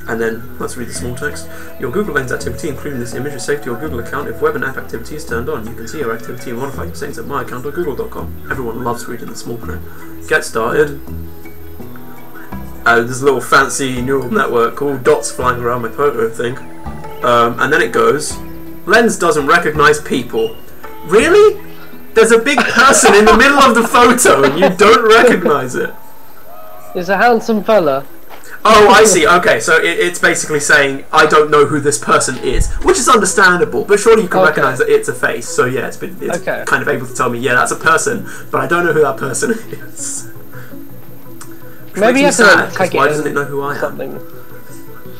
And then, let's read the small text. Your Google Lens activity, including this image, is saved to your Google account. If web and app activity is turned on, you can see your activity and modify your settings at myaccount.google.com. Everyone loves reading the small print. Get started. There's a little fancy neural network, all dots flying around my photo thing. And then it goes, Lens doesn't recognize people. Really? There's a big person in the middle of the photo and you don't recognize it. It's a handsome fella. Oh, I see. Okay, so it's basically saying, I don't know who this person is, which is understandable, but surely you can recognize that it's a face. So yeah, it's kind of able to tell me, yeah, that's a person, but I don't know who that person is. Maybe you have to take it. Why doesn't it know who I am?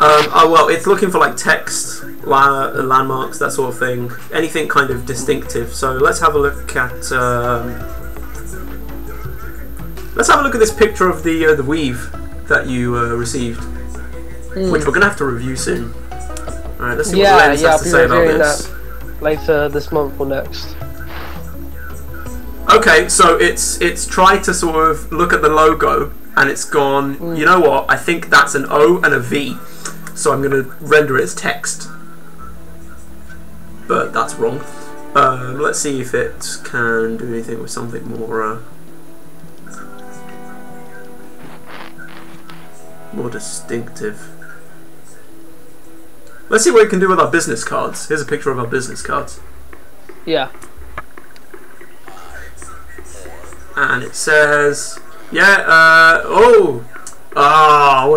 Oh well, it's looking for like text, landmarks, that sort of thing, anything kind of distinctive. So let's have a look at this picture of the weave that you received, which we're gonna have to review soon. All right, let's see what Lens has to say about this. That later this month or next. Okay, so it's tried to sort of look at the logo, and it's gone. You know what? I think that's an O and a V. So I'm going to render it as text, but that's wrong. Let's see if it can do anything with something more distinctive. Let's see what it can do with our business cards. Here's a picture of our business cards. Yeah. And it says, what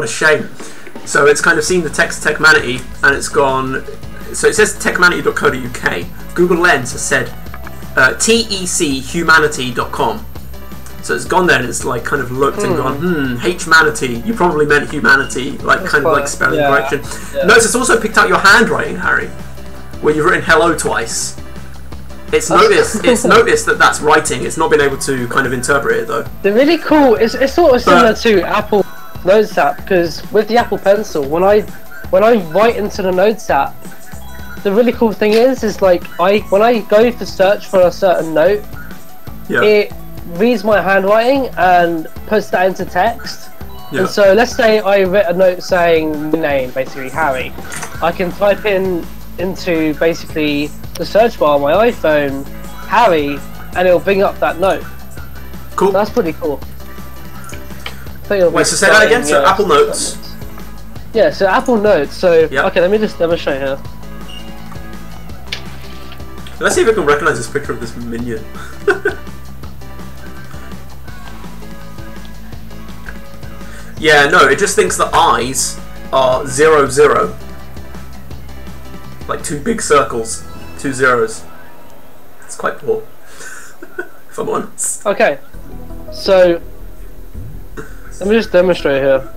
a shame. So it's kind of seen the text Techmanity, and it's gone. So it says techmanity.co.uk. Google Lens has said techumanity.com. So it's gone there and it's like kind of looked and gone, H-manity. You probably meant humanity, like that's kind of like spelling correction. Yeah. Notice it's also picked out your handwriting, Harry, where you've written hello twice. It's noticed that that's writing. It's not been able to kind of interpret it though. They're really cool. It's sort of similar to Apple Notes app, because with the Apple Pencil, when I write into the Notes app, the really cool thing is like when I go to search for a certain note, it reads my handwriting and puts that into text. And so let's say I wrote a note saying my name, basically Harry. I can type into basically the search bar on my iPhone Harry, and it'll bring up that note. Cool. So that's pretty cool. Wait, so say that again? So Apple Notes. Yeah, so Apple Notes. So okay, let me just demonstrate here. Let's see if I can recognize this picture of this minion. Yeah, no, it just thinks the eyes are 0, 0. Like 2 big circles, 2 zeros. It's quite poor, if I'm honest. Okay, so let me just demonstrate here.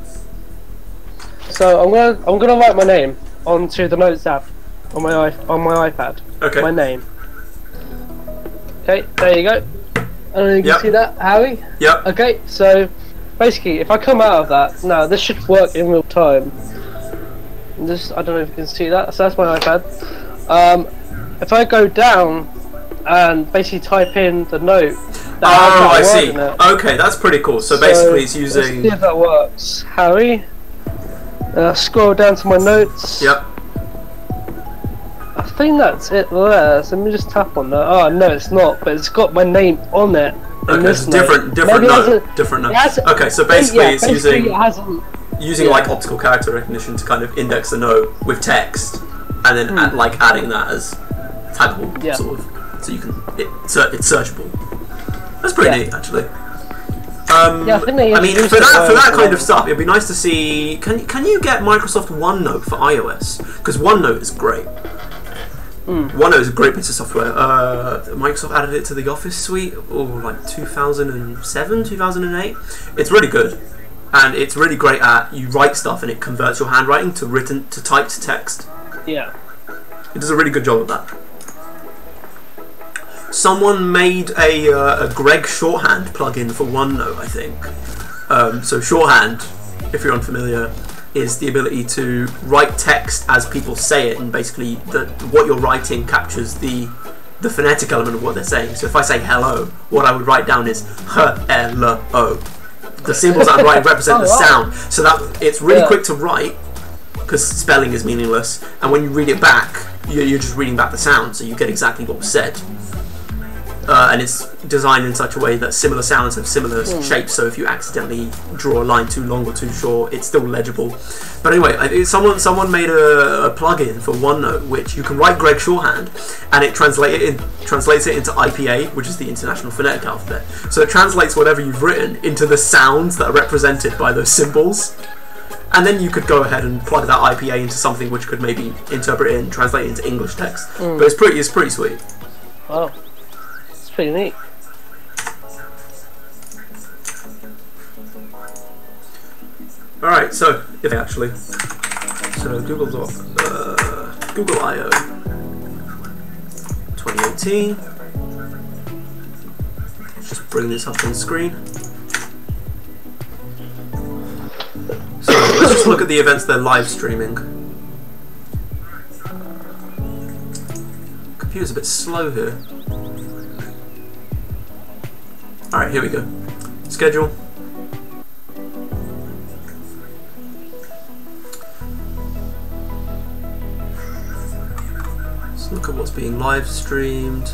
So I'm gonna write my name onto the Notes app on my iPad. Okay. My name. Okay, there you go. And you can see that, Harry. Yep. Okay, so basically, if I come out of that, now this should work in real time. This, I don't know if you can see that. So that's my iPad. If I go down and basically type in the note. Oh, I see. Okay, that's pretty cool. So basically, it's using. Let's see if that works, Harry. Scroll down to my notes. Yep. I think that's it there. So let me just tap on that. Oh no, it's not. But it's got my name on it. Okay, it's different note. Different note. Okay, so basically, it's using like optical character recognition to kind of index the note with text, and then like adding that as taggable, sort of, so you can it's searchable. That's pretty neat, actually. I mean, for that kind of stuff, it'd be nice to see. Can you get Microsoft OneNote for iOS? Because OneNote is great. OneNote is a great piece of software. Microsoft added it to the Office suite, like 2007, 2008. It's really good, and it's really great at you write stuff and it converts your handwriting to typed text. Yeah. It does a really good job of that. Someone made a Greg shorthand plugin for OneNote, I think. So shorthand, if you're unfamiliar, is the ability to write text as people say it, and basically what you're writing captures the phonetic element of what they're saying. So if I say hello, what I would write down is H-L-O. The symbols that I'm writing represent the sound, so that it's really quick to write, because spelling is meaningless, and when you read it back, you're just reading back the sound, so you get exactly what was said. And it's designed in such a way that similar sounds have similar shapes, so if you accidentally draw a line too long or too short, it's still legible. But anyway, someone made a plugin for OneNote which you can write Greg shorthand, and it translates it into IPA, which is the International Phonetic Alphabet. So it translates whatever you've written into the sounds that are represented by those symbols. And then you could go ahead and plug that IPA into something which could maybe interpret it and translate it into English text. But it's pretty sweet. Wow. Pretty neat. Alright, so Google I/O 2018. Just bring this up on screen. So let's just look at the events they're live streaming. Computer's a bit slow here. Alright, here we go. Schedule. Let's look at what's being live streamed.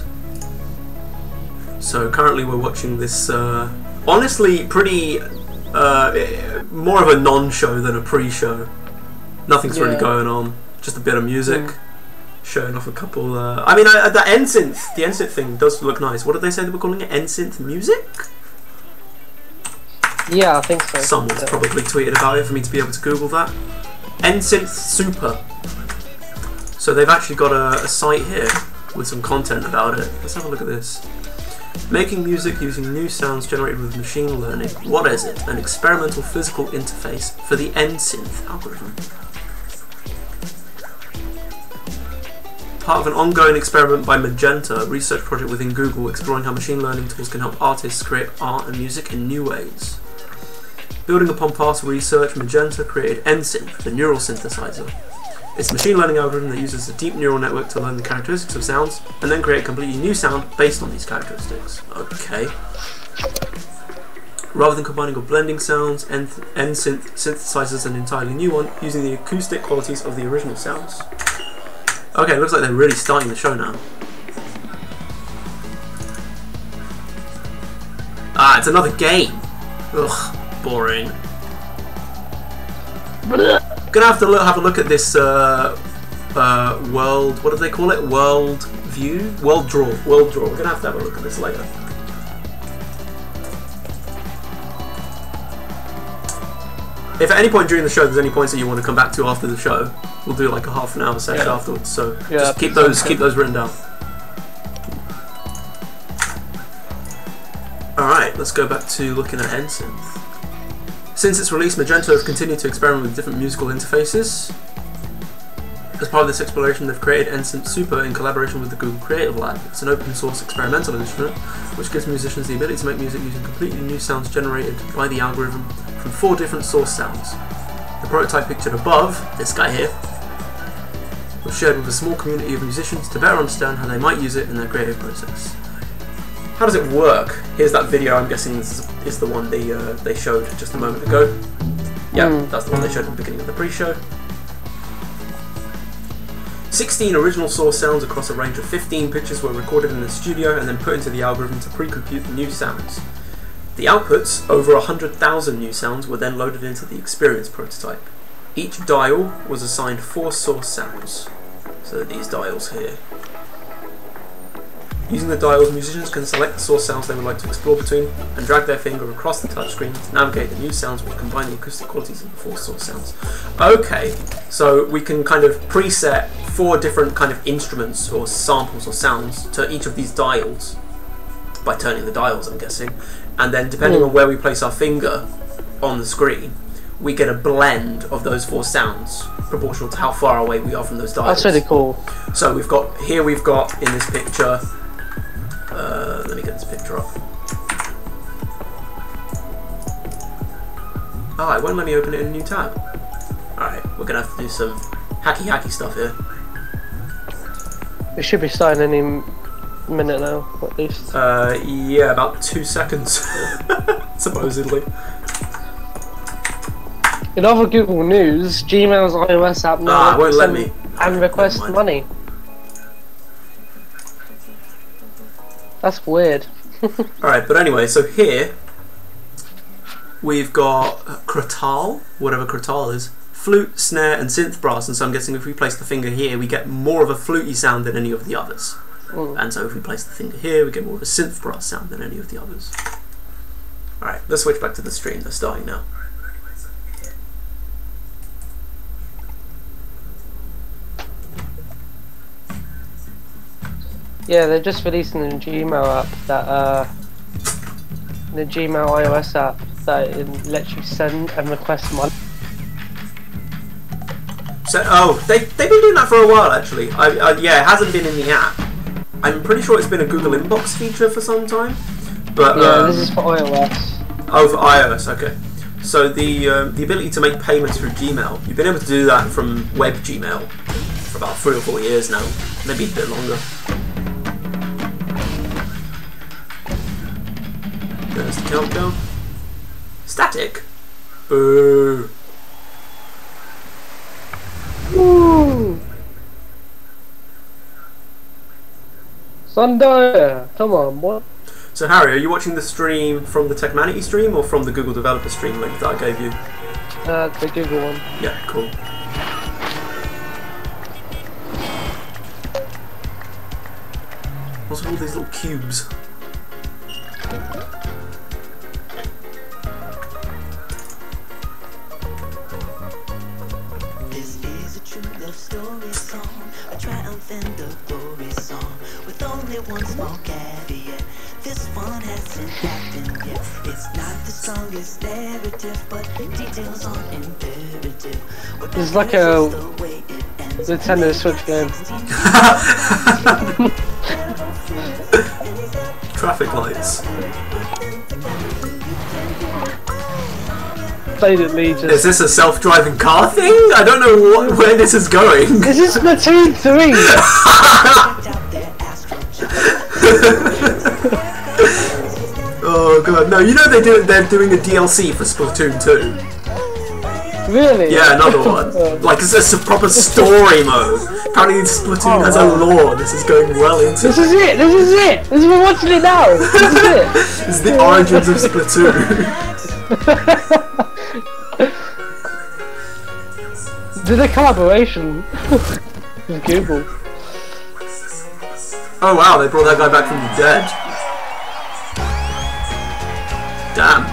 So currently we're watching this, honestly pretty, more of a non-show than a pre-show. Nothing's really going on, just a bit of music. Showing off a couple. I mean, the NSynth thing does look nice. What did they say they were calling it? NSynth music? Yeah, I think so. Someone's probably tweeted about it for me to be able to Google that. NSynth Super. So they've actually got a site here with some content about it. Let's have a look at this. Making music using new sounds generated with machine learning. What is it? An experimental physical interface for the NSynth algorithm. Part of an ongoing experiment by Magenta, a research project within Google exploring how machine learning tools can help artists create art and music in new ways. Building upon past research, Magenta created NSynth, the neural synthesizer. It's a machine learning algorithm that uses a deep neural network to learn the characteristics of sounds and then create a completely new sound based on these characteristics. Okay. Rather than combining or blending sounds, NSynth synthesizes an entirely new one using the acoustic qualities of the original sounds. Okay, looks like they're really starting the show now. Ah, it's another game. Ugh, boring. Gonna have to have a look at this world. What do they call it? World view? World draw. World draw. We're going to have a look at this later. If at any point during the show there's any points that you want to come back to after the show, we'll do like a half an hour session afterwards. So just keep those written down. Alright, let's go back to looking at NSynth. Since its release, Magento have continued to experiment with different musical interfaces. As part of this exploration, they've created NSynth Super in collaboration with the Google Creative Lab. It's an open source experimental instrument which gives musicians the ability to make music using completely new sounds generated by the algorithm from 4 different source sounds. The prototype pictured above, this guy here, was shared with a small community of musicians to better understand how they might use it in their creative process. How does it work? Here's that video. I'm guessing this is the one they showed just a moment ago. Yeah, that's the one they showed at the beginning of the pre-show. 16 original source sounds across a range of 15 pitches were recorded in the studio and then put into the algorithm to pre-compute the new sounds. The outputs, over 100,000 new sounds, were then loaded into the experience prototype. Each dial was assigned 4 source sounds. So these dials here. Using the dials, musicians can select the source sounds they would like to explore between and drag their finger across the touchscreen to navigate the new sounds which combine the acoustic qualities of the 4 source sounds. Okay, so we can kind of preset 4 different kind of instruments or samples or sounds to each of these dials by turning the dials, I'm guessing, and then depending on where we place our finger on the screen, we get a blend of those 4 sounds proportional to how far away we are from those dials. That's really cool. So we've got in this picture. Let me get this picture up. Oh, it won't let me open it in a new tab. Alright, we're gonna have to do some hacky stuff here. It should be starting any minute now, at least. Yeah, about 2 seconds, supposedly. In other Google News, Gmail's iOS app now won't let me. And request money. That's weird. Alright, but anyway, so here we've got kratal, whatever kratal is, flute, snare, and synth brass, and so I'm guessing if we place the finger here, we get more of a flutey sound than any of the others. And so if we place the finger here, we get more of a synth brass sound than any of the others. Alright, let's switch back to the stream. They're starting now. Yeah, they're just releasing the Gmail app that the Gmail iOS app that it lets you send and request money. So, they've been doing that for a while actually. Yeah, it hasn't been in the app. I'm pretty sure it's been a Google Inbox feature for some time. But yeah, this is for iOS. Oh, for iOS, okay. So the ability to make payments through Gmail, you've been able to do that from web Gmail for about 3 or 4 years now, maybe a bit longer. There's the countdown. Static. Boo. Woo. Sunday. Come on, what? So Harry, are you watching the stream from the Techmanity stream or from the Google Developer stream link that I gave you? The Google one. Yeah, cool. What's with all these little cubes? This is a true love story song, a triumph and a glory song, with only one small caveat. This one hasn't happened yet. It's not the strongest narrative, but details aren't imperative. It's like a Nintendo Switch game. Traffic lights. Played it, Legion. Is this a self-driving car thing? I don't know where this is going. This is Splatoon 3! Oh god, no, you know they're doing a DLC for Splatoon 2. Really? Yeah, another one. Like, it's a proper story mode. Apparently Splatoon has a lore. This is going well into This is it! This is it! We're watching it now! This is it! This is the origins of Splatoon. Did a collaboration with Google. Oh wow, they brought that guy back from the dead. Damn.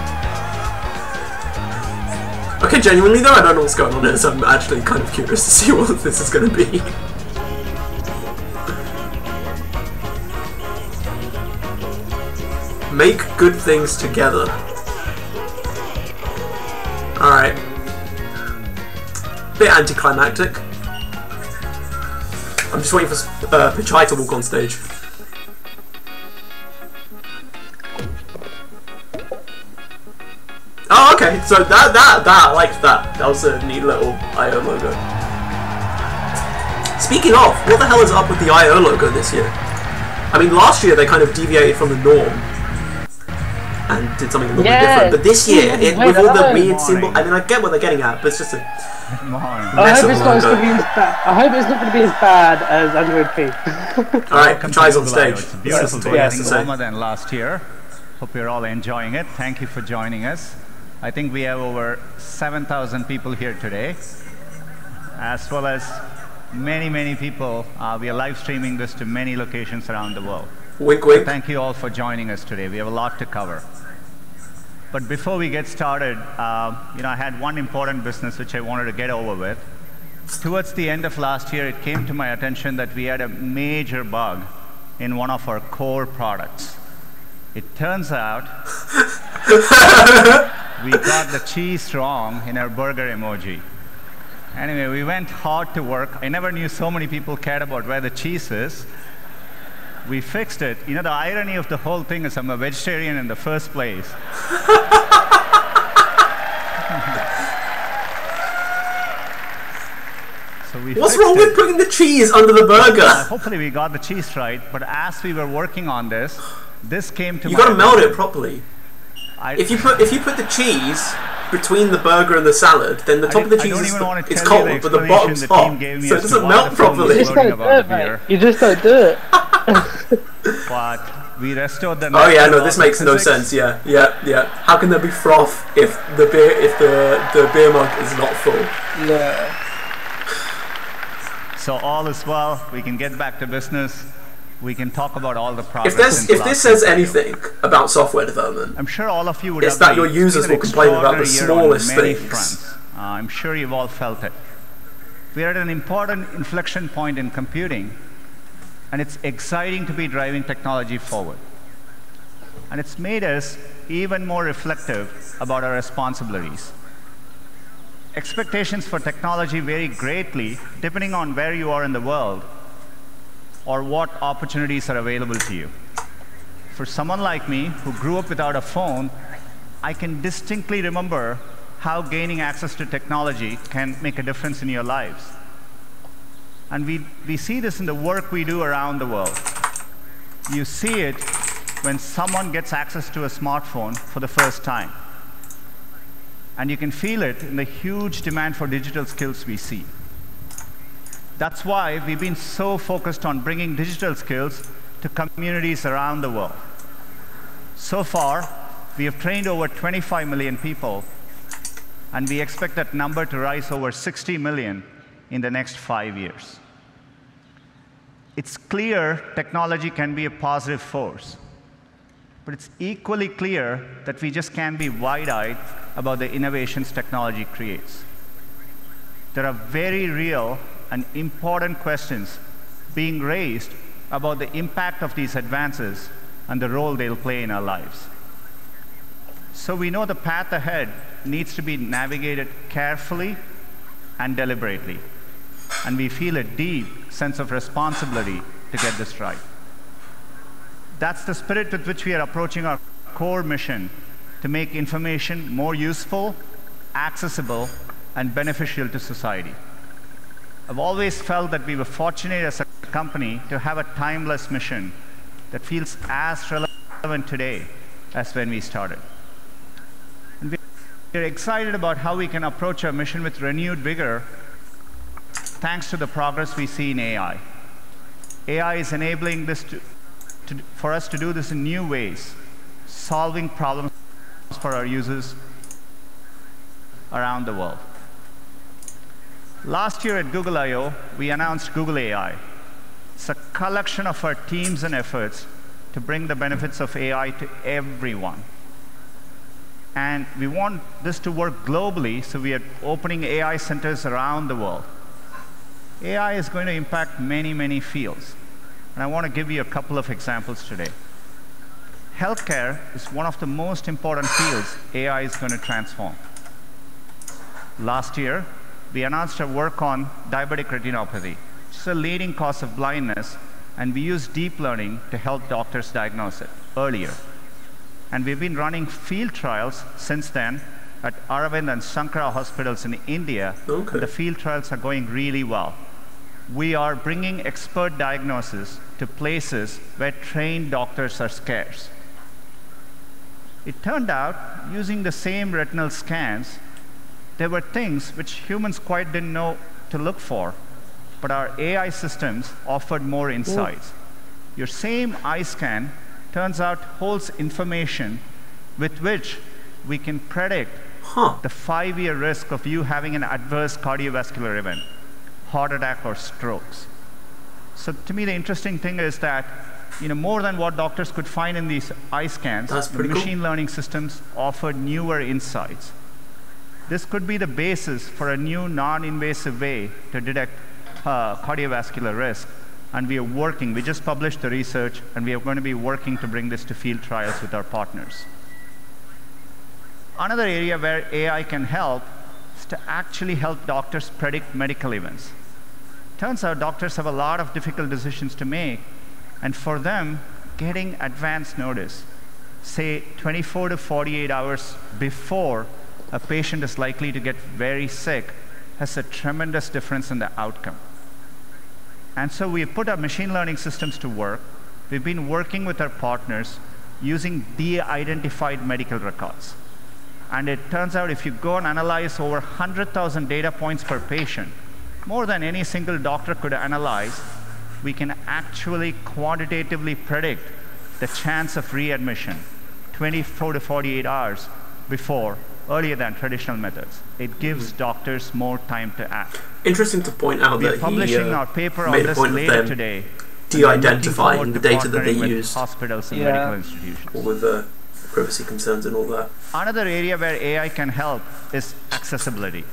Okay, genuinely though, I don't know what's going on here, so I'm actually kind of curious to see what this is going to be. Make good things together. Alright. Bit anticlimactic. I'm just waiting for Pichai to walk on stage. Oh, okay. So that I liked that. That was a neat little IO logo. Speaking of, what the hell is up with the IO logo this year? I mean, last year they kind of deviated from the norm and did something a little bit different. But this year, with all the weird symbol, I mean, I get what they're getting at, but it's just a I hope it's not going to be as bad as Android P. Alright, Pichai's on stage. It's a beautiful day. I think warmer than last year. Hope you're all enjoying it. Thank you for joining us. I think we have over 7,000 people here today, as well as many people. We are live streaming this to many locations around the world. Wink, wink. So thank you all for joining us today. We have a lot to cover. But before we get started, I had one important business which I wanted to get over with. Towards the end of last year, it came to my attention that we had a major bug in one of our core products. It turns out we got the cheese wrong in our burger emoji. Anyway, we went hard to work. I never knew so many people cared about where the cheese is. We fixed it. You know, the irony of the whole thing is I'm a vegetarian in the first place. So what's wrong with putting the cheese under the burger? Hopefully we got the cheese right, but as we were working on this came to you got to melt it properly. If you put the cheese between the burger and the salad, then the top of the cheese is cold, but the bottom's hot, so it doesn't melt properly. You just don't do it, mate. You just don't do it. But we restored the. Oh yeah, no, this makes no sense. Yeah. How can there be froth if the beer mug is not full? Yeah. So all is well. We can get back to business. We can talk about all the progress. If this says anything about software development, I'm sure all of you would. It's that your users will complain about the smallest things. I'm sure you've all felt it. We're at an important inflection point in computing, and it's exciting to be driving technology forward. And it's made us even more reflective about our responsibilities. Expectations for technology vary greatly depending on where you are in the world or what opportunities are available to you. For someone like me who grew up without a phone, I can distinctly remember how gaining access to technology can make a difference in your lives. And we see this in the work we do around the world. You see it when someone gets access to a smartphone for the first time. And you can feel it in the huge demand for digital skills we see. That's why we've been so focused on bringing digital skills to communities around the world. So far, we have trained over 25 million people, and we expect that number to rise over 60 million in the next 5 years. It's clear technology can be a positive force, but it's equally clear that we just can't be wide-eyed about the innovations technology creates. There are very real and important questions being raised about the impact of these advances and the role they'll play in our lives. So we know the path ahead needs to be navigated carefully and deliberately, and we feel a deep sense of responsibility to get this right. That's the spirit with which we are approaching our core mission to make information more useful, accessible, and beneficial to society. I've always felt that we were fortunate as a company to have a timeless mission that feels as relevant today as when we started. And we're excited about how we can approach our mission with renewed vigor thanks to the progress we see in AI. AI is enabling this for us to do this in new ways, solving problems for our users around the world. Last year at Google I/O, we announced Google AI. It's a collection of our teams and efforts to bring the benefits of AI to everyone. And we want this to work globally, so we are opening AI centers around the world. AI is going to impact many, many fields. And I want to give you a couple of examples today. Healthcare is one of the most important fields AI is going to transform. Last year, we announced our work on diabetic retinopathy, which is a leading cause of blindness, and we use deep learning to help doctors diagnose it earlier. And we've been running field trials since then at Aravind and Sankara hospitals in India. Okay. The field trials are going really well. We are bringing expert diagnosis to places where trained doctors are scarce. It turned out, using the same retinal scans, there were things which humans quite didn't know to look for, but our AI systems offered more insights. Your same eye scan turns out holds information with which we can predict the 5-year risk of you having an adverse cardiovascular event, heart attack or strokes. So to me, the interesting thing is that, more than what doctors could find in these eye scans, the machine learning systems offered newer insights. This could be the basis for a new non-invasive way to detect cardiovascular risk. And we are working, we just published the research, and we are going to be working to bring this to field trials with our partners. Another area where AI can help is to actually help doctors predict medical events. Turns out doctors have a lot of difficult decisions to make, and for them, getting advance notice, say 24 to 48 hours before a patient is likely to get very sick, has a tremendous difference in the outcome. And so we put our machine learning systems to work. We've been working with our partners using de-identified medical records. And it turns out if you go and analyze over 100,000 data points per patient, more than any single doctor could analyze, we can actually quantitatively predict the chance of readmission 24 to 48 hours before, earlier than traditional methods. It gives doctors more time to act. Interesting to point out that publishing our paper on this later today, de-identifying the data that they used, hospitals and medical institutions. All with the privacy concerns and all that. Another area where AI can help is accessibility.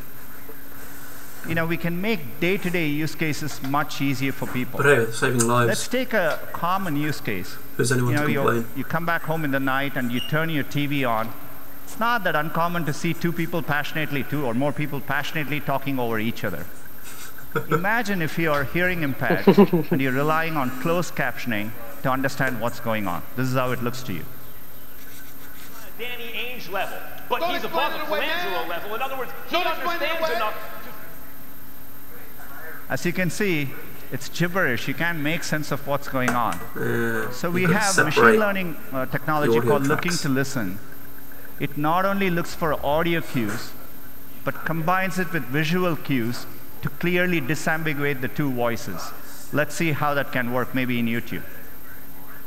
We can make day-to-day use cases much easier for people. But hey, saving lives. Let's take a common use case. Does anyone complain? You come back home in the night and you turn your TV on. It's not that uncommon to see two or more people passionately talking over each other. Imagine if you are hearing impaired and you're relying on closed captioning to understand what's going on. This is how it looks to you. Danny Ainge level, but he's above the Colangelo level. In other words, he understands enough. As you can see, it's gibberish. You can't make sense of what's going on. So we have machine learning technology called Looking to Listen. It not only looks for audio cues, but combines it with visual cues to clearly disambiguate the two voices. Let's see how that can work, maybe in YouTube.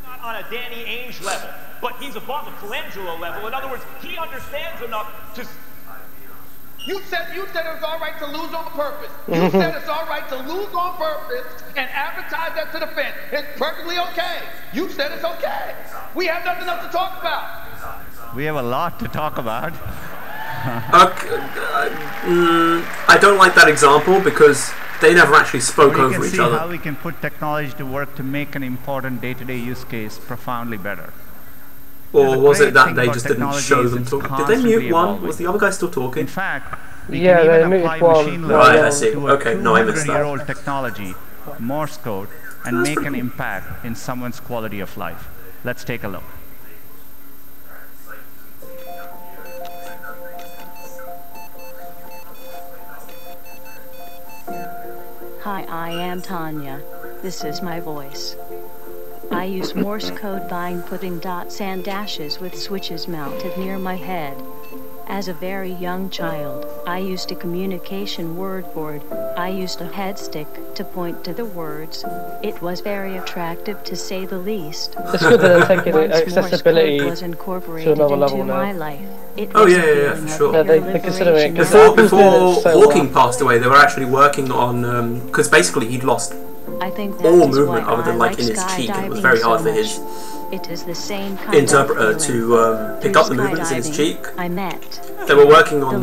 Not on a Danny Ainge level, but he's above the Colangelo level. In other words, he understands enough to... You said it was all right to lose on purpose. You said it's all right to lose on purpose and advertise that to the fans. It's perfectly okay. You said it's okay. We have nothing else to talk about. We have a lot to talk about. I don't like that example because they never actually spoke over each other. You can see how we can put technology to work to make an important day-to-day use case profoundly better. Or was it that they just didn't show them talking? Did they mute one? Was the other guy still talking? In fact, we can even apply machine learning to a 200-year-old technology, Morse code, and make an impact in someone's quality of life. Let's take a look. Hi, I am Tanya. This is my voice. I use Morse code by putting dots and dashes with switches mounted near my head. As a very young child, I used a communication word board. I used a head stick to point to the words. It was very attractive to say the least. It's good that they're taking accessibility was incorporated to another level into now. my life. Yeah, for sure. Yeah, they're considering it. Before Hawking passed away, they were actually working on because basically he'd lost all movement other than like in his cheek. It was very hard for his interpreter to pick up the movements in his cheek. They were working on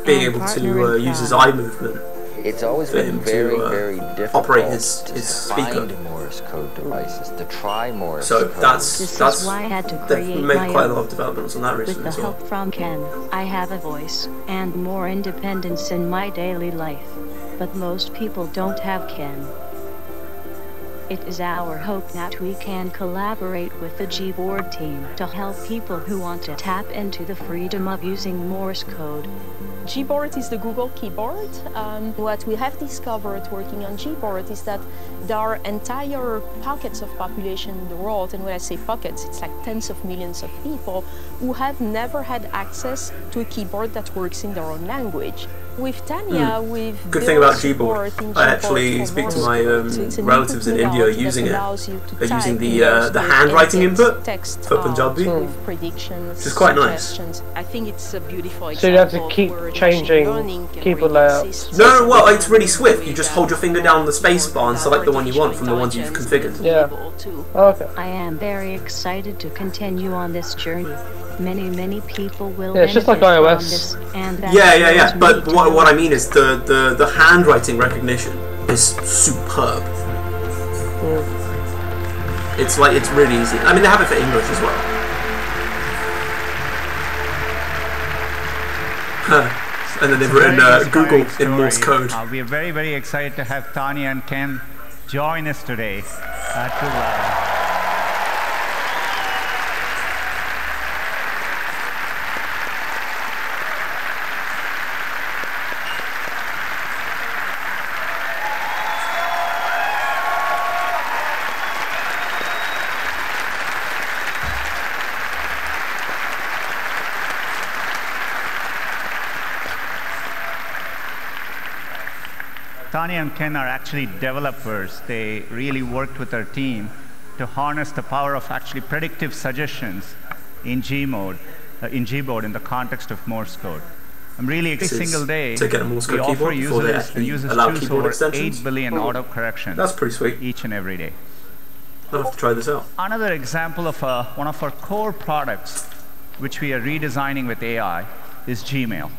being able to use his eye movement. It's always been very difficult operate his speaker. Find Morse code devices, to try Morse so code. That's why I had to they've made quite a lot of developments on that recently as well. With the help from Ken, I have a voice and more independence in my daily life. But most people don't have Ken. It is our hope that we can collaborate with the Gboard team to help people who want to tap into the freedom of using Morse code. Gboard is the Google keyboard. What we have discovered working on Gboard is that there are entire pockets of population in the world, and when I say pockets, it's like tens of millions of people who have never had access to a keyboard that works in their own language. With Tanya, we've good thing about Gboard. I actually speak to my relatives in India using it. They're using the handwriting input for Punjabi, which is quite nice. I think it's a beautiful example. So you have to keep changing keyboard layouts. No, well, it's really swift. You just hold your finger down the space bar and select the one you want from the ones you've configured. Yeah. Okay. I am very excited to continue on this journey. Many people will it's just like iOS. Yeah. But what I mean is the handwriting recognition is superb. It's really easy. I mean, they have it for English as well. And then they've written Google in Morse code. We are very excited to have Tanya and Ken join us today at Google. Tanya and Ken are actually developers. They really worked with our team to harness the power of actually predictive suggestions in Gboard in the context of Morse code. I'm really every single day to get a Morse code we offer users to choose over 8 billion auto corrections. That's pretty sweet. Each and every day. I'll have to try this out. Another example of one of our core products, which we are redesigning with AI, is Gmail.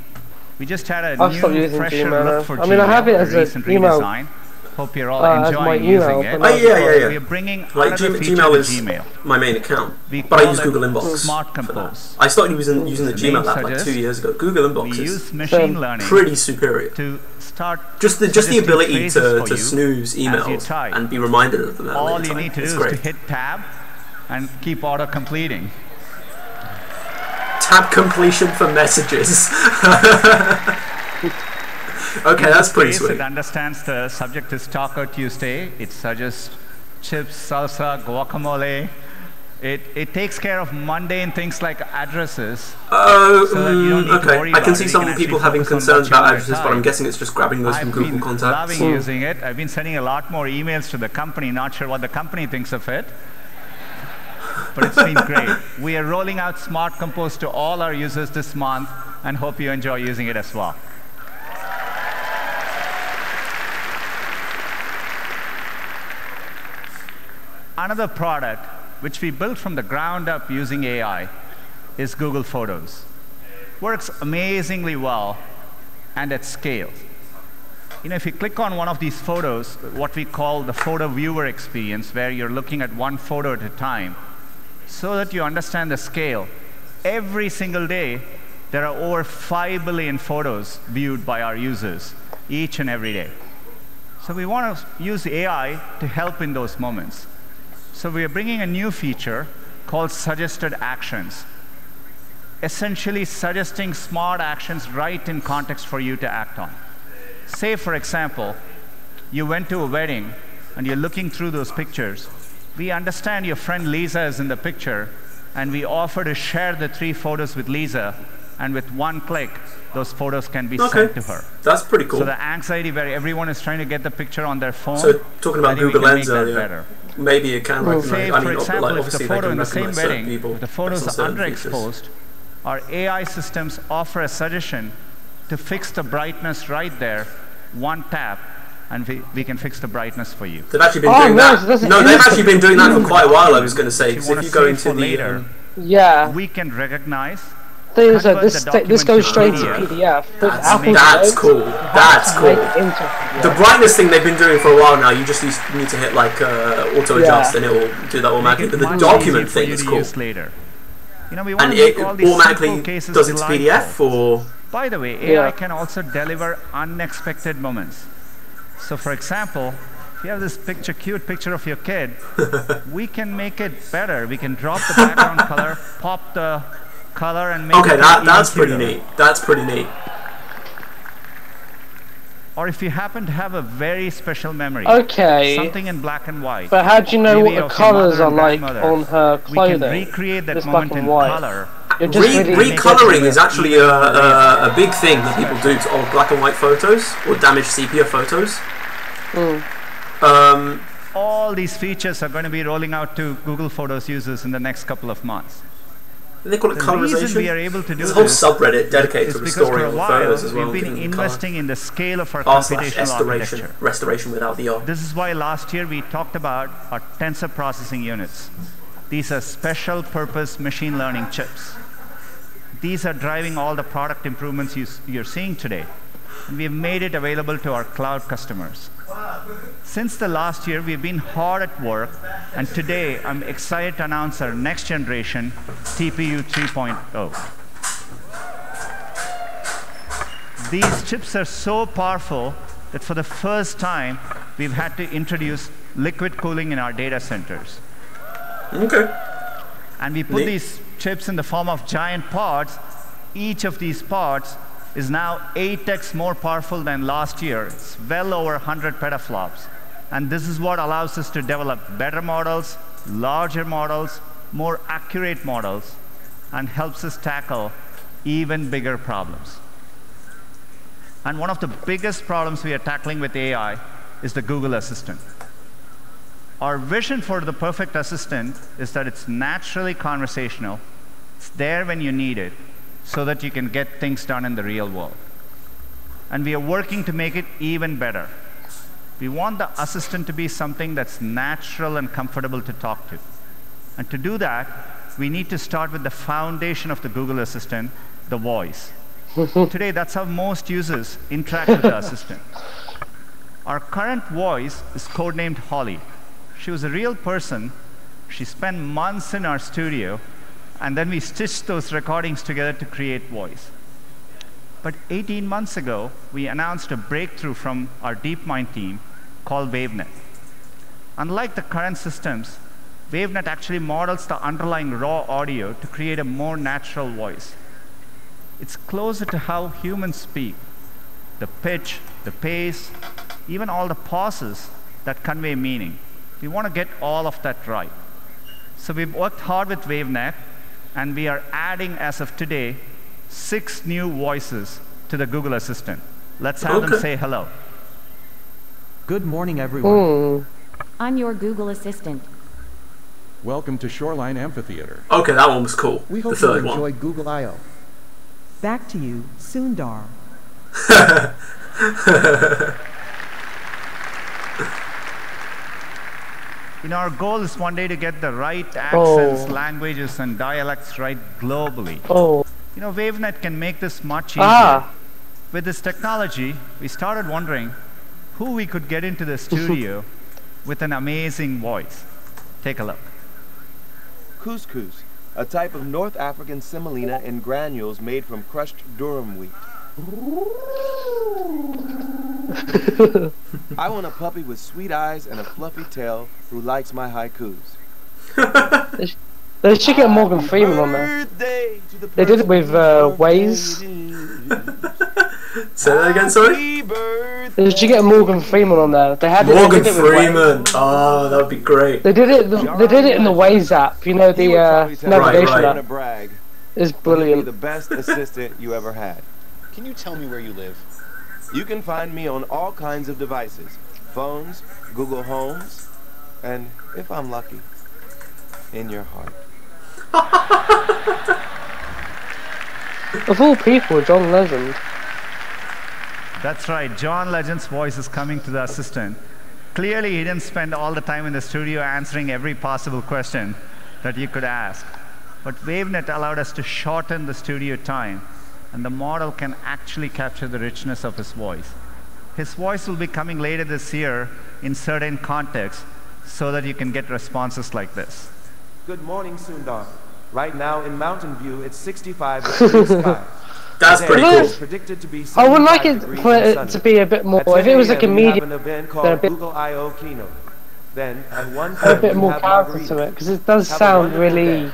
We just had a new, fresher look for Gmail. I mean, I have it as an email. Redesign. Hope you're all enjoying using it. Yeah. We're bringing like Gmail is my main account, but I use Google Inbox. Smart Compose. I started using the Gmail app like 2 years ago. Google Inbox is machine learning pretty superior. To start just the ability to snooze emails and be reminded of them. All you need to do is to hit tab and keep auto completing. Tab completion for messages. Okay, that's pretty sweet. It understands the subject is Taco Tuesday. It suggests chips, salsa, guacamole. It takes care of mundane things like addresses. Okay. I can see some people having concerns about addresses, but I'm guessing it's just grabbing those from Google Contacts. I've been loving using it. I've been sending a lot more emails to the company. Not sure what the company thinks of it. But it's been great. We are rolling out Smart Compose to all our users this month and hope you enjoy using it as well. Another product which we built from the ground up using AI is Google Photos. Works amazingly well and at scale. If you click on one of these photos, what we call the photo viewer experience, where you're looking at one photo at a time, so that you understand the scale, every single day there are over 5 billion photos viewed by our users each and every day. So we want to use AI to help in those moments. So we are bringing a new feature called Suggested Actions, essentially suggesting smart actions right in context for you to act on. Say, for example, you went to a wedding and you're looking through those pictures. We understand your friend Lisa is in the picture, and we offer to share the 3 photos with Lisa, and with one click, those photos can be sent to her. That's pretty cool. So the anxiety where everyone is trying to get the picture on their phone. So talking about Google Lens earlier, maybe it can recognize. Say, for example, if the photo in the same wedding, if the photos are underexposed, our AI systems offer a suggestion to fix the brightness right there, one tap, and we can fix the brightness for you. They've actually been doing that. No, they've actually been doing that for quite a while, I was going to say. Because if you go into the... we can recognize... This goes straight to PDF. That's cool. That's cool. The brightness thing they've been doing for a while now, you just need to hit like auto adjust and it will do that automatically. But the document thing is cool. And it automatically does its PDF or... By the way, AI can also deliver unexpected moments. So for example, if you have this cute picture of your kid, we can make it better. We can drop the background color, pop the color and make it that's pretty neat. That's pretty neat. Or if you happen to have a very special memory, something in black and white. But how do you know what the colors are like on her clothing? We can recreate that moment in color. Recoloring is actually a big thing that people do to old black and white photos or damaged sepia photos. All these features are going to be rolling out to Google Photos users in the next couple of months. They call it colorization. We are able to do There's a whole subreddit dedicated to restoring old photos as well. We've been investing in the scale of our computational architecture. Restoration without the R. This is why last year we talked about our tensor processing units. These are special purpose machine learning chips. These are driving all the product improvements you're seeing today. And we've made it available to our cloud customers. Since the last year, we've been hard at work, and today I'm excited to announce our next generation TPU 3.0. These chips are so powerful that for the first time, we've had to introduce liquid cooling in our data centers. And we put these chips in the form of giant pods. Each of these pods is now 8x more powerful than last year. It's well over 100 petaflops. And this is what allows us to develop better models, larger models, more accurate models, and helps us tackle even bigger problems. And one of the biggest problems we are tackling with AI is the Google Assistant. Our vision for the perfect assistant is that it's naturally conversational, it's there when you need it, so that you can get things done in the real world. And we are working to make it even better. We want the assistant to be something that's natural and comfortable to talk to. And to do that, we need to start with the foundation of the Google Assistant, the voice. Today, that's how most users interact with the assistant. Our current voice is codenamed Holly. She was a real person. She spent months in our studio, and then we stitched those recordings together to create voice. But 18 months ago, we announced a breakthrough from our DeepMind team called WaveNet. Unlike the current systems, WaveNet actually models the underlying raw audio to create a more natural voice. It's closer to how humans speak. The pitch, the pace, even all the pauses that convey meaning. We want to get all of that right. So we've worked hard with WaveNet, and we are adding, as of today, 6 new voices to the Google Assistant. Let's have them say hello. Good morning, everyone. I'm your Google Assistant. Welcome to Shoreline Amphitheater. Okay, that one was cool. We hope you enjoy Google I/O. Back to you, Sundar. Our goal is one day to get the right accents, languages, and dialects right globally. WaveNet can make this much easier. With this technology, we started wondering who we could get into the studio with an amazing voice. Take a look. Couscous, a type of North African semolina in granules made from crushed durum wheat. I want a puppy with sweet eyes and a fluffy tail who likes my haikus. They should get Morgan Freeman on there. They did it with Waze. Say that again, sorry? They should get Morgan Freeman on there. They had Morgan Freeman. Oh, that would be great. They did it. They did it in the Waze app. You know, the navigation app. Brag. It's brilliant. The best assistant you ever had. Can you tell me where you live? You can find me on all kinds of devices. Phones, Google Homes, and if I'm lucky, in your heart. Of all people, John Legend. That's right. John Legend's voice is coming to the assistant. Clearly, he didn't spend all the time in the studio answering every possible question that you could ask. But WaveNet allowed us to shorten the studio time, and the model can actually capture the richness of his voice. His voice will be coming later this year in certain contexts so that you can get responses like this. Good morning, Sundar. Right now in Mountain View, it's 65 with blue sky. That's pretty cool. Predicted to be I would like it for it to be a bit more. If it was like a medium, an event called Google I/O keynote. Then at 1 a bit more character to it, because it does sound really.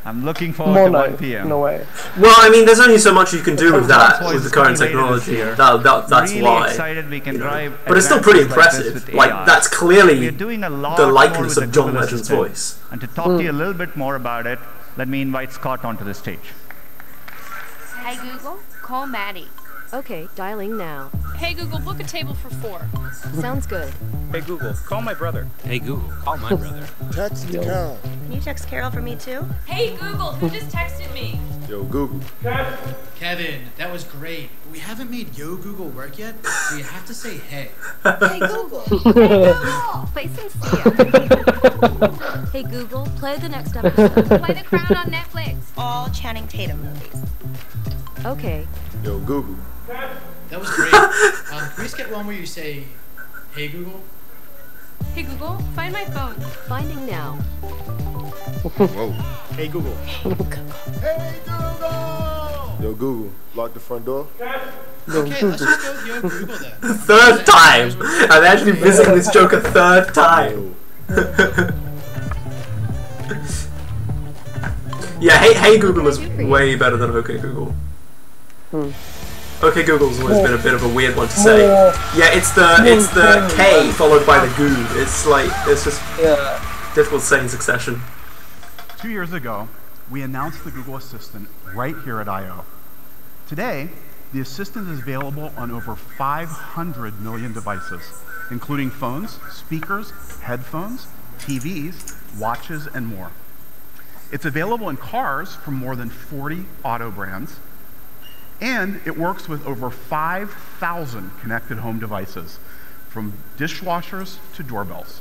I'm looking forward to 1 p.m. in a way. Well, I mean, there's only so much you can do with that, with the current technology. That's really why. Excited we can drive but it's still pretty impressive. Like that's clearly the likeness of John Legend's voice. And to talk to you a little bit more about it, let me invite Scott onto the stage. Hey Google, call Maddie. Okay, dialing now. Hey Google, book a table for 4. Sounds good. Hey Google, call my brother. Hey Google, call my brother. Text Carol. Can you text Carol for me too? Hey Google, who just texted me? Yo, Google. Kevin, that was great. But we haven't made Yo Google work yet, so you have to say hey. Hey Google. Hey Google. Play some Sia. Hey Google, play the next episode. Play The Crown on Netflix. All Channing Tatum movies. Okay. Yo, Google. That was great. Can we just get one where you say, hey Google? Hey Google, find my phone. Finding now. Whoa. Hey Google. Hey Google! Yo, Google, lock the front door. Okay, let's just go Yo Google then. Third time! I'm actually visiting this joke a third time. Yeah, hey Google is way better than OK Google. OK Google's always been a bit of a weird one to say. Yeah, it's the K followed by the goo. It's like it's just difficult to say in succession. 2 years ago, we announced the Google Assistant right here at I/O. Today, the Assistant is available on over 500 million devices, including phones, speakers, headphones, TVs, watches, and more. It's available in cars from more than 40 auto brands, and it works with over 5,000 connected home devices, from dishwashers to doorbells.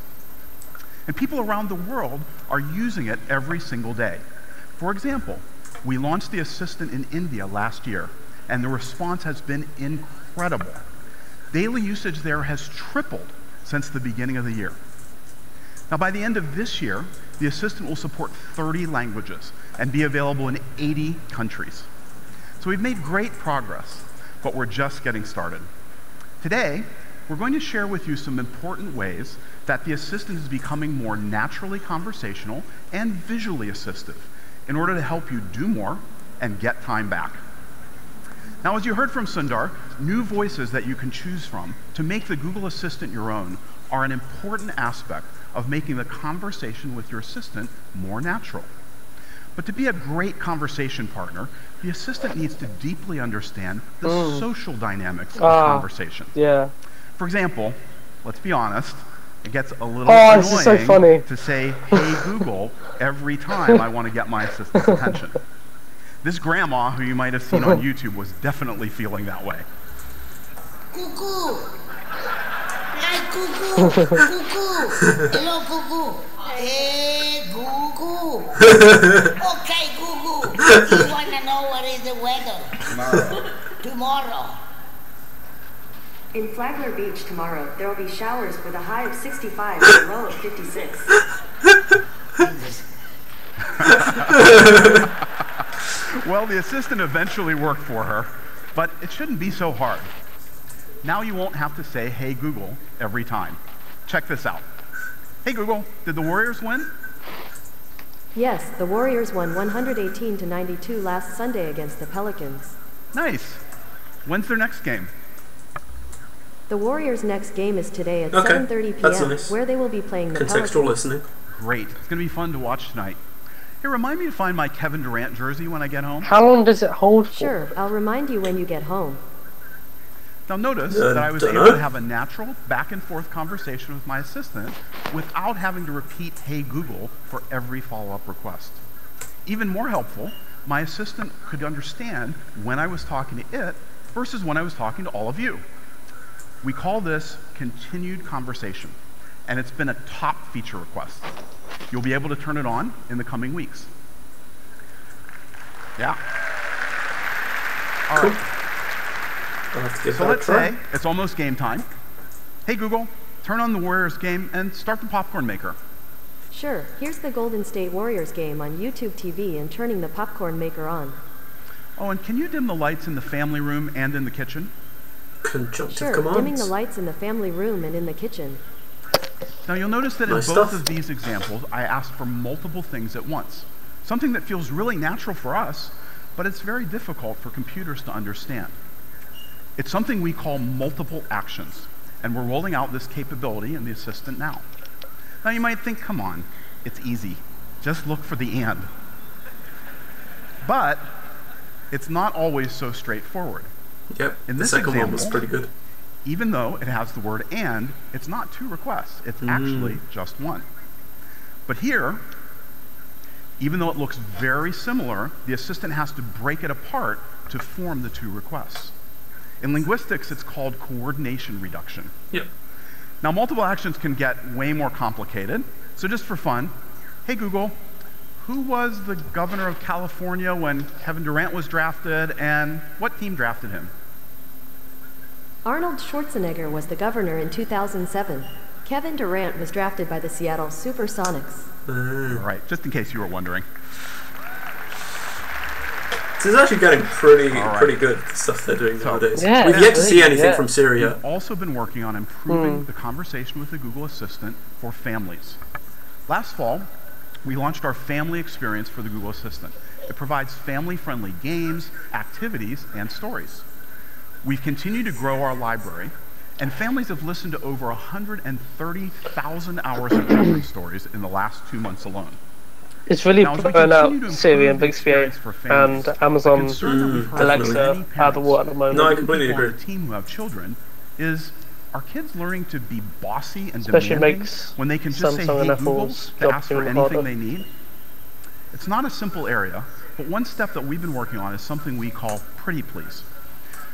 And people around the world are using it every single day. For example, we launched the Assistant in India last year, and the response has been incredible. Daily usage there has tripled since the beginning of the year. Now, by the end of this year, the Assistant will support 30 languages and be available in 80 countries. So we've made great progress, but we're just getting started. Today, we're going to share with you some important ways that the Assistant is becoming more naturally conversational and visually assistive in order to help you do more and get time back. Now, as you heard from Sundar, new voices that you can choose from to make the Google Assistant your own are an important aspect of making the conversation with your assistant more natural. But to be a great conversation partner, the assistant needs to deeply understand the social dynamics of conversation. Yeah. For example, let's be honest, it gets a little annoying this is so funny. to say, hey Google, every time I want to get my assistant's attention. This grandma, who you might have seen on YouTube, was definitely feeling that way. Cuckoo! Hey, Cuckoo! Cuckoo! Hello, Cuckoo! Hey, Google! Okay, Google! You want to know what is the weather? Tomorrow. Tomorrow. In Flagler Beach tomorrow, there will be showers with a high of 65 and a low of 56. Well, the assistant eventually worked for her, but it shouldn't be so hard. Now you won't have to say, hey Google, every time. Check this out. Hey Google, did the Warriors win? Yes, the Warriors won 118-92 last Sunday against the Pelicans. Nice. When's their next game? The Warriors' next game is today at 7:30 p.m., nice. where they will be playing the Contextual Pelicans. listening. Great. It's going to be fun to watch tonight. Hey, remind me to find my Kevin Durant jersey when I get home. How long does it hold for? Sure, I'll remind you when you get home. Now notice that I was able to have a natural back and forth conversation with my assistant without having to repeat hey Google for every follow-up request. Even more helpful, my assistant could understand when I was talking to it First is when I was talking to all of you. We call this continued conversation, and it's been a top feature request. You'll be able to turn it on in the coming weeks. Yeah. All right. So let's say it's almost game time. Hey Google, turn on the Warriors game and start the popcorn maker. Sure, here's the Golden State Warriors game on YouTube TV and turning the popcorn maker on. Oh, and can you dim the lights in the family room and in the kitchen? Conjunctive commands. Dimming the lights in the family room and in the kitchen. Now you'll notice that in both of these examples, I asked for multiple things at once. Something that feels really natural for us, but it's very difficult for computers to understand. It's something we call multiple actions, and we're rolling out this capability in the Assistant now. Now you might think, come on, it's easy. Just look for the and. But it's not always so straightforward. Yep, in this the second example, one was pretty good. Even though it has the word and, it's not 2 requests. It's actually just 1. But here, even though it looks very similar, the Assistant has to break it apart to form the 2 requests. In linguistics, it's called coordination reduction. Yep. Now, multiple actions can get way more complicated. So just for fun, hey Google, who was the governor of California when Kevin Durant was drafted, and what team drafted him? Arnold Schwarzenegger was the governor in 2007. Kevin Durant was drafted by the Seattle Supersonics. Right, just in case you were wondering. This is actually getting pretty good, the stuff they're doing nowadays. Yeah, we've yet to see anything from Syria. We've also been working on improving the conversation with the Google Assistant for families. Last fall, we launched our family experience for the Google Assistant. It provides family-friendly games, activities, and stories. We've continued to grow our library, and families have listened to over 130,000 hours of children's stories in the last 2 months alone. It's really putting out Siri and Bixby and Amazon Alexa out of the water at the moment. No, I completely agree. The team who have children is, are kids learning to be bossy and demanding when they can just say, hey Google, to ask for anything they need? It's not a simple area, but one step that we've been working on is something we call Pretty Please.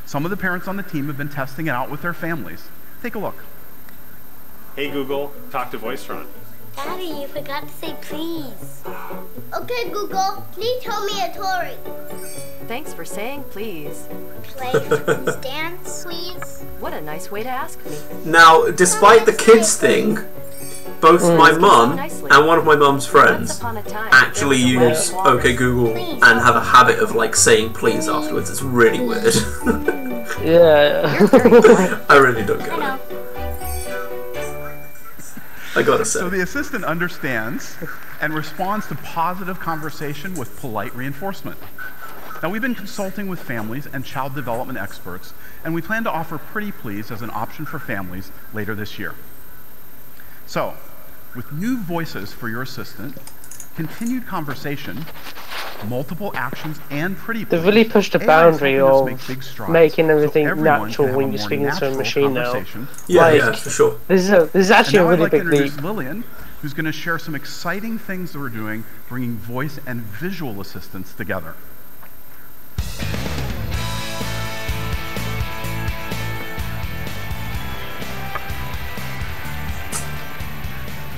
Some of the parents on the team have been testing it out with their families. Take a look. Hey Google, talk to Voicetron. Daddy, you forgot to say please. Okay, Google, please tell me a story. Thanks for saying please. Play please dance, please. What a nice way to ask me. Now, despite the kids thing, both my mum and one of my mum's friends actually use OK Google and have a habit of like saying please afterwards. It's really weird. Yeah. I really don't get it. I gotta say. So the Assistant understands and responds to positive conversation with polite reinforcement. Now we've been consulting with families and child development experts, and we plan to offer Pretty Please as an option for families later this year. So, with new voices for your Assistant, continued conversation, multiple actions, and Pretty Please, they've really pushed the boundary of making everything natural when you're speaking to a machine now. Yeah, for sure. This is actually a really big leap. Lillian, who's going to share some exciting things that we're doing, bringing voice and visual assistants together.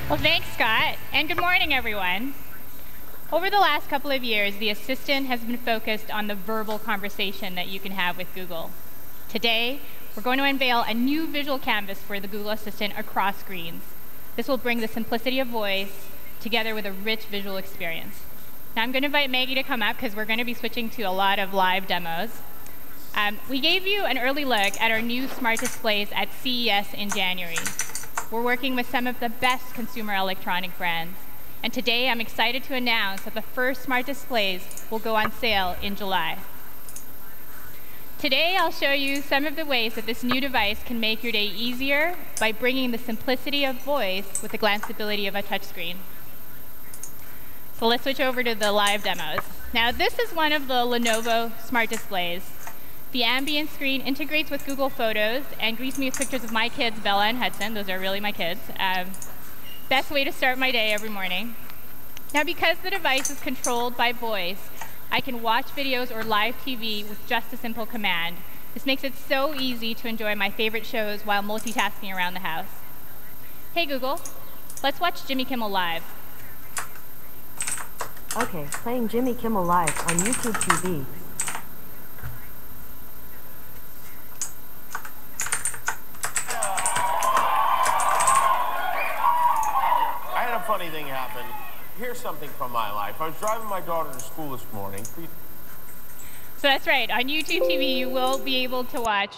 Well, thanks, Scott, and good morning, everyone. Over the last couple of years, the Assistant has been focused on the verbal conversation that you can have with Google. Today, we're going to unveil a new visual canvas for the Google Assistant across screens. This will bring the simplicity of voice together with a rich visual experience. Now I'm going to invite Maggie to come up because we're going to be switching to a lot of live demos. We gave you an early look at our new smart displays at CES in January. We're working with some of the best consumer electronic brands. And today I'm excited to announce that the first smart displays will go on sale in July. Today I'll show you some of the ways that this new device can make your day easier by bringing the simplicity of voice with the glanceability of a touchscreen. So let's switch over to the live demos. Now this is one of the Lenovo smart displays. The ambient screen integrates with Google Photos and greets me with pictures of my kids, Bella and Hudson. Those are really my kids. Best way to start my day every morning. Now because the device is controlled by voice, I can watch videos or live TV with just a simple command. This makes it so easy to enjoy my favorite shows while multitasking around the house. Hey Google, let's watch Jimmy Kimmel Live. Okay, playing Jimmy Kimmel Live on YouTube TV. I had a funny thing happen. Here's something from my life. I was driving my daughter to school this morning. So that's right, on YouTube TV you will be able to watch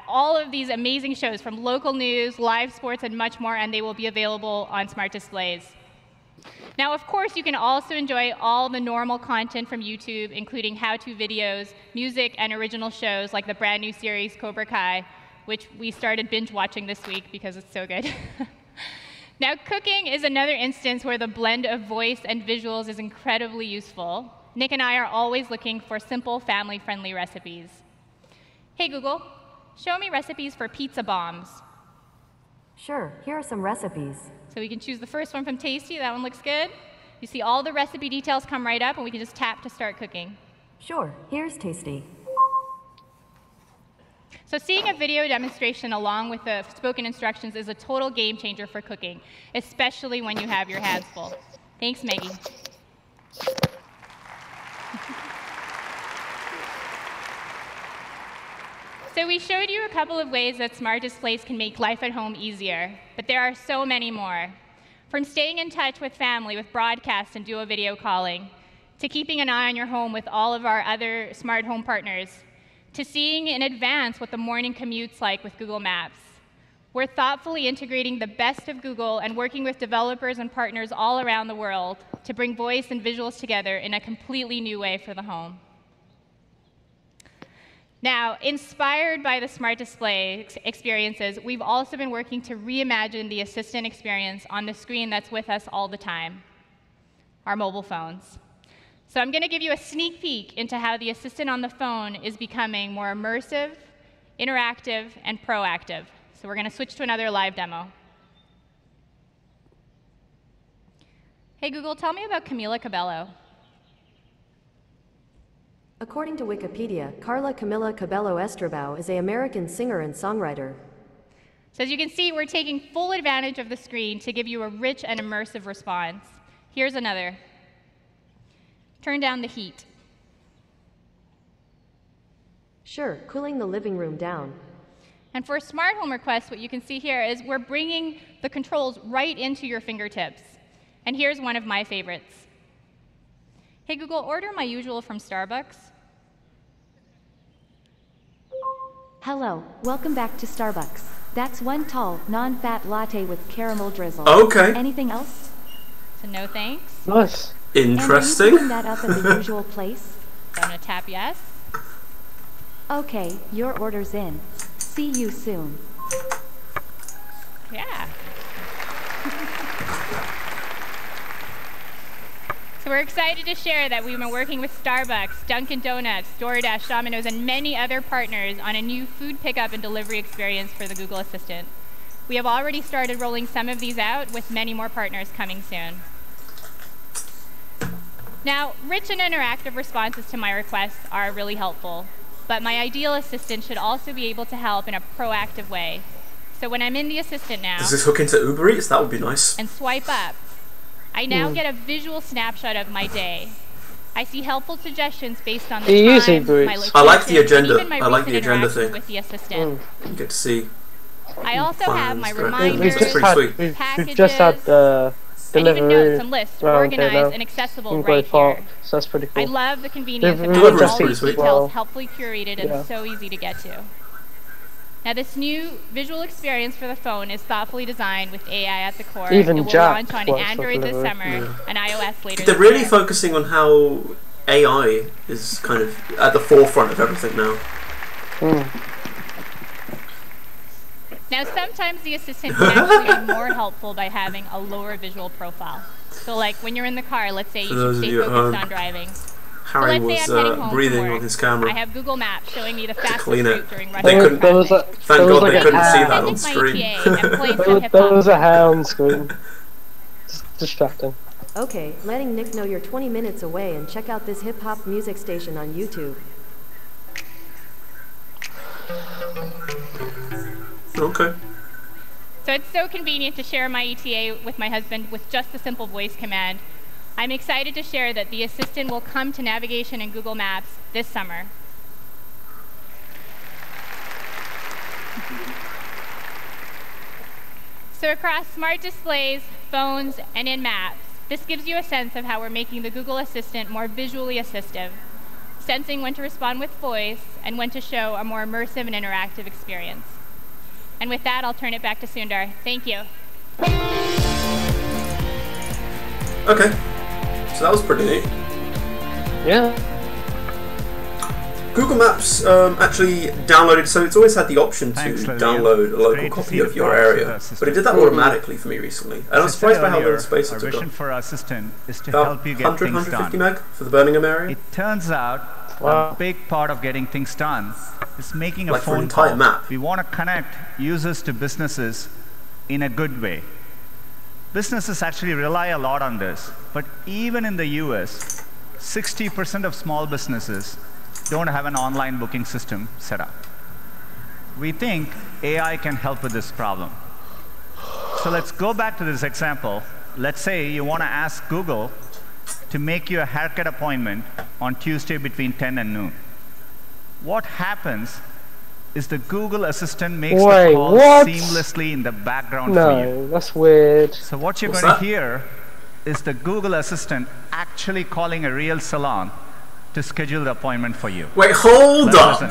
all of these amazing shows from local news, live sports, and much more, and they will be available on smart displays. Now, of course, you can also enjoy all the normal content from YouTube, including how-to videos, music, and original shows like the brand new series Cobra Kai, which we started binge watching this week because it's so good. Now, cooking is another instance where the blend of voice and visuals is incredibly useful. Nick and I are always looking for simple, family-friendly recipes. Hey Google, show me recipes for pizza bombs. Sure, here are some recipes. So we can choose the first one from Tasty. That one looks good. You see all the recipe details come right up, and we can just tap to start cooking. Sure, here's Tasty. So seeing a video demonstration along with the spoken instructions is a total game changer for cooking, especially when you have your hands full. Thanks, Maggie. So we showed you a couple of ways that smart displays can make life at home easier, but there are so many more. From staying in touch with family with broadcast and duo video calling, to keeping an eye on your home with all of our other smart home partners, to seeing in advance what the morning commute's like with Google Maps. We're thoughtfully integrating the best of Google and working with developers and partners all around the world to bring voice and visuals together in a completely new way for the home. Now, inspired by the smart display experiences, we've also been working to reimagine the assistant experience on the screen that's with us all the time, our mobile phones. So I'm going to give you a sneak peek into how the assistant on the phone is becoming more immersive, interactive, and proactive. So we're going to switch to another live demo. Hey Google, tell me about Camila Cabello. According to Wikipedia, Carla Camila Cabello Estrabao is an American singer and songwriter. So as you can see, we're taking full advantage of the screen to give you a rich and immersive response. Here's another. Turn down the heat. Sure, cooling the living room down. And for smart home requests, what you can see here is we're bringing the controls right into your fingertips. And here's one of my favorites. Hey Google, order my usual from Starbucks. Hello, welcome back to Starbucks. That's one tall, non-fat latte with caramel drizzle. Okay. Anything else? So no thanks. Nice. Interesting. And are you putting that up in the usual place? So I'm going to tap yes. Okay, your order's in. See you soon. Yeah. So we're excited to share that we've been working with Starbucks, Dunkin' Donuts, DoorDash, Domino's, and many other partners on a new food pickup and delivery experience for the Google Assistant. We have already started rolling some of these out, with many more partners coming soon. Now, rich and interactive responses to my requests are really helpful, but my ideal assistant should also be able to help in a proactive way. So when I'm in the assistant now, does this hook into Uber Eats? That would be nice. And swipe up, I now get a visual snapshot of my day. I see helpful suggestions based on the time, my location, I like the agenda. even my I like the agenda interaction thing. with the assistant. You get to see. I also have my Plans, reminders, We've just had the and even delivery notes and lists round organized here and accessible in right Park, here. so that's pretty cool. I love the convenience of Delivery having all is these pretty details sweet. helpfully curated and so easy to get to. Now this new visual experience for the phone is thoughtfully designed with AI at the core. Even it will Jack launch on works for Android this delivery. summer and iOS later They're this really year. focusing on how AI is kind of at the forefront of everything now. Now sometimes the assistant can actually be more helpful by having a lower visual profile. So like when you're in the car, let's say you should stay focused on driving. Harry so let's say I'm heading home breathing from work. on his camera. I have Google Maps showing me the fastest clean it. route during rush They hour couldn't, traffic. thank God they couldn't see that on screen. There was a hair on screen. It's distracting. Okay, letting Nick know you're 20 minutes away and check out this hip-hop music station on YouTube. Okay. So it's so convenient to share my ETA with my husband with just a simple voice command. I'm excited to share that the assistant will come to navigation in Google Maps this summer. So across smart displays, phones, and in Maps, this gives you a sense of how we're making the Google Assistant more visually assistive, sensing when to respond with voice and when to show a more immersive and interactive experience. And with that, I'll turn it back to Sundar. Thank you. Okay. So that was pretty neat. Yeah. Google Maps actually downloaded, so it's always had the option to download a local copy of your area, but it did that automatically for me recently. And I was surprised by how little space it took up. Our vision for our assistant is to help you get 100, things 150 done. meg for the Birmingham area. It turns out a big part of getting things done is making a phone call. Map. We want to connect users to businesses in a good way. Businesses actually rely a lot on this, but even in the US, 60% of small businesses don't have an online booking system set up. We think AI can help with this problem. So let's go back to this example. Let's say you want to ask Google to make you a haircut appointment on Tuesday between 10 and noon. What happens is the Google Assistant makes the call seamlessly in the background for you. No, that's weird. So what you're going to hear is the Google Assistant actually calling a real salon to schedule the appointment for you. Wait, hold up!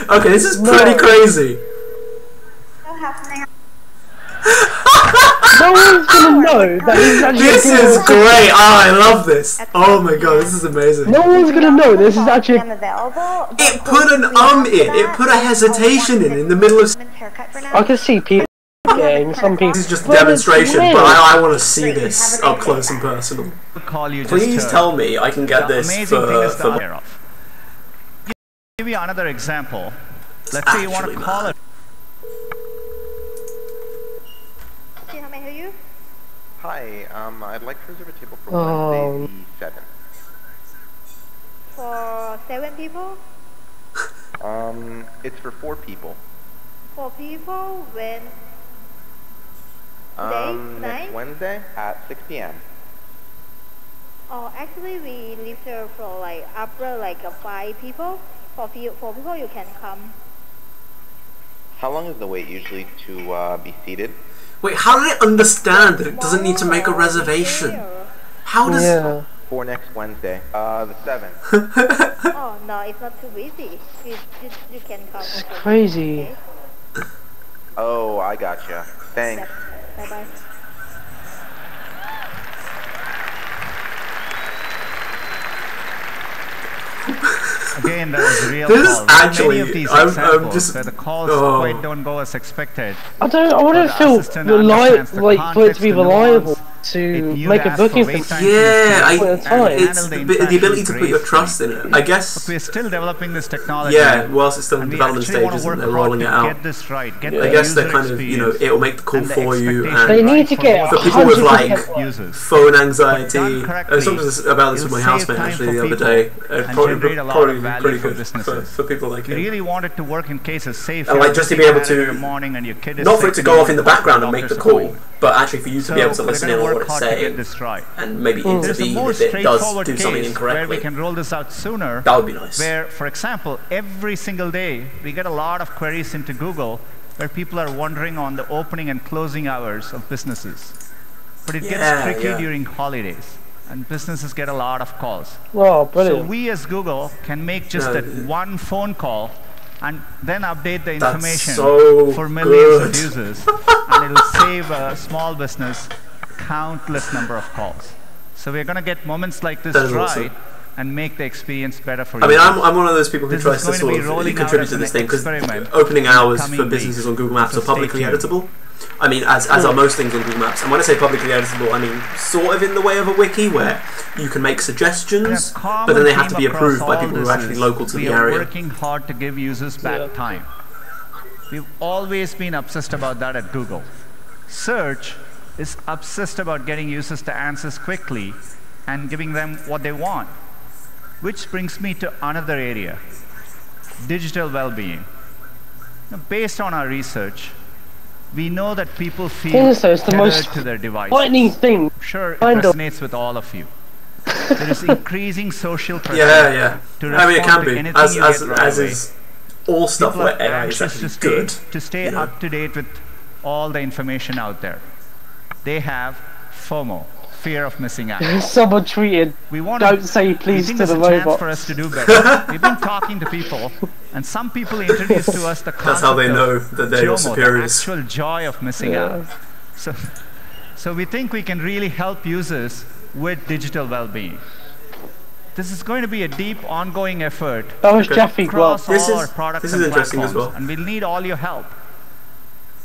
Okay, this is pretty crazy. No one's gonna know that he's actually. This is great! Oh, I love this! Oh my god, this is amazing. No one's gonna know this is actually. It put an in, it put a hesitation in the middle of. I can see people getting some people. This is just a demonstration, but I want to see this up close and personal. Please tell me I can get this for. Give you another example. Let's say you want to call it. How may I hear you? Hi, I'd like to reserve a table for Wednesday the 7th. For 7 people? It's for 4 people. 4 people? When? Next Wednesday at 6 p.m. Oh, actually we leave there for like after like 5 people. For 4 people you can come. How long is the wait usually to be seated? Wait, how did it understand that it doesn't need to make a reservation? How does... For next Wednesday, the 7th. Oh, no, it's not too busy. You can come. It's crazy. Okay? Oh, I gotcha. Thanks. Yep. Bye-bye. Again, that was a real this call. Is actually, many of these I'm examples just, where the calls quite don't go as expected. I want to feel like for it to be reliable to make a booking for it's the ability to put your trust in it. I guess. But we're still developing this technology. Yeah, whilst it's still in development stages and they're rolling it out. Get this right. Get I guess they're kind of, it'll make the call for you. And they need to get for people with like phone anxiety. I was talking about this with my housemate actually the other day. Probably pretty good for people like him. You really want it to work in cases safe. And like just to be able to, not for it to go off in the background and make the call, but actually for you to be able to listen in on what it's saying and maybe intervene if it does do something incorrectly. Where we can roll this out sooner. That would be nice. Where, for example, every single day we get a lot of queries into Google where people are wondering on the opening and closing hours of businesses. But it gets tricky during holidays. And businesses get a lot of calls. Oh, brilliant. So we as Google can make just that one phone call and then update the information for millions of users. And it'll save a small business countless number of calls. So we're going to get moments like this right and make the experience better for you. I mean, I'm one of those people who tries to sort of contribute to this thing because opening hours for businesses on Google Maps are publicly editable. I mean, as are most things on Google Maps. And when I say publicly editable, I mean sort of in the way of a wiki where you can make suggestions, but then they have to be approved by people who are actually local to the area. We are working hard to give users back time. We've always been obsessed about that at Google. Search is obsessed about getting users to answers quickly and giving them what they want. Which brings me to another area. digital well-being. Now, based on our research, we know that people feel tethered to their devices. Frightening thing. Sure, it resonates with all of you. There is increasing social pressure to respond to anything you get right away. Is all stuff people where are AI is anxious actually to stay up to date with all the information out there. They have FOMO, fear of missing out. Someone tweeted, don't say please to the robot. Chance for us to do better. We've been talking to people, and some people introduced to us the concept That's how they know that they're your superiors. The actual joy of missing out. So we think we can really help users with digital well-being. This is going to be a deep, ongoing effort across all our products and platforms, and we'll need all your help.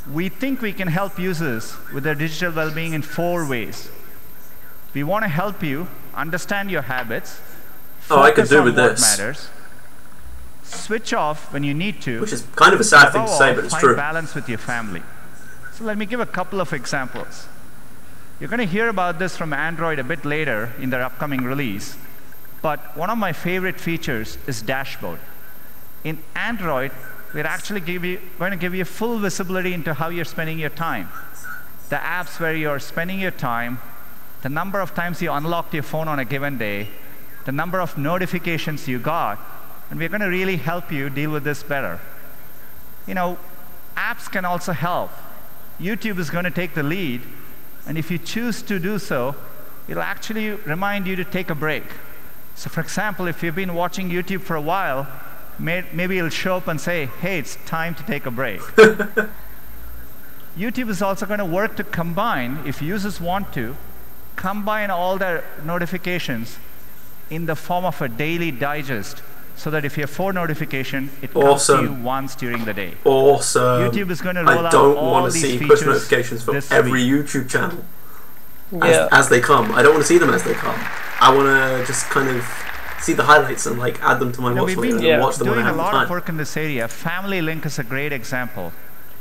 We think we can help users with their digital well-being in 4 ways. We want to help you understand your habits, I could do with what this. matters, switch off when you need to, which is kind of a sad thing to say, but it's true. Find balance with your family. So let me give a couple of examples. You're going to hear about this from Android a bit later in their upcoming release, but one of my favorite features is Dashboard. In Android, we're actually going to give you full visibility into how you're spending your time. The apps where you're spending your time, the number of times you unlocked your phone on a given day, the number of notifications you got, and we're going to really help you deal with this better. You know, apps can also help. YouTube is going to take the lead, and if you choose to do so, it'll actually remind you to take a break. So for example, if you've been watching YouTube for a while, maybe it'll show up and say, hey, it's time to take a break. YouTube is also going to work to combine, if users want to, combine all their notifications in the form of a daily digest, so that if you have 4 notifications, it comes to you once during the day. Awesome. YouTube is going to roll I don't out all want to these see features push notifications from every YouTube channel Yeah. as they come. I don't want to see them as they come. I want to just kind of see the highlights and like add them to my watch list and watch them when I have time. We've been doing a lot of time. work in this area. Family Link is a great example,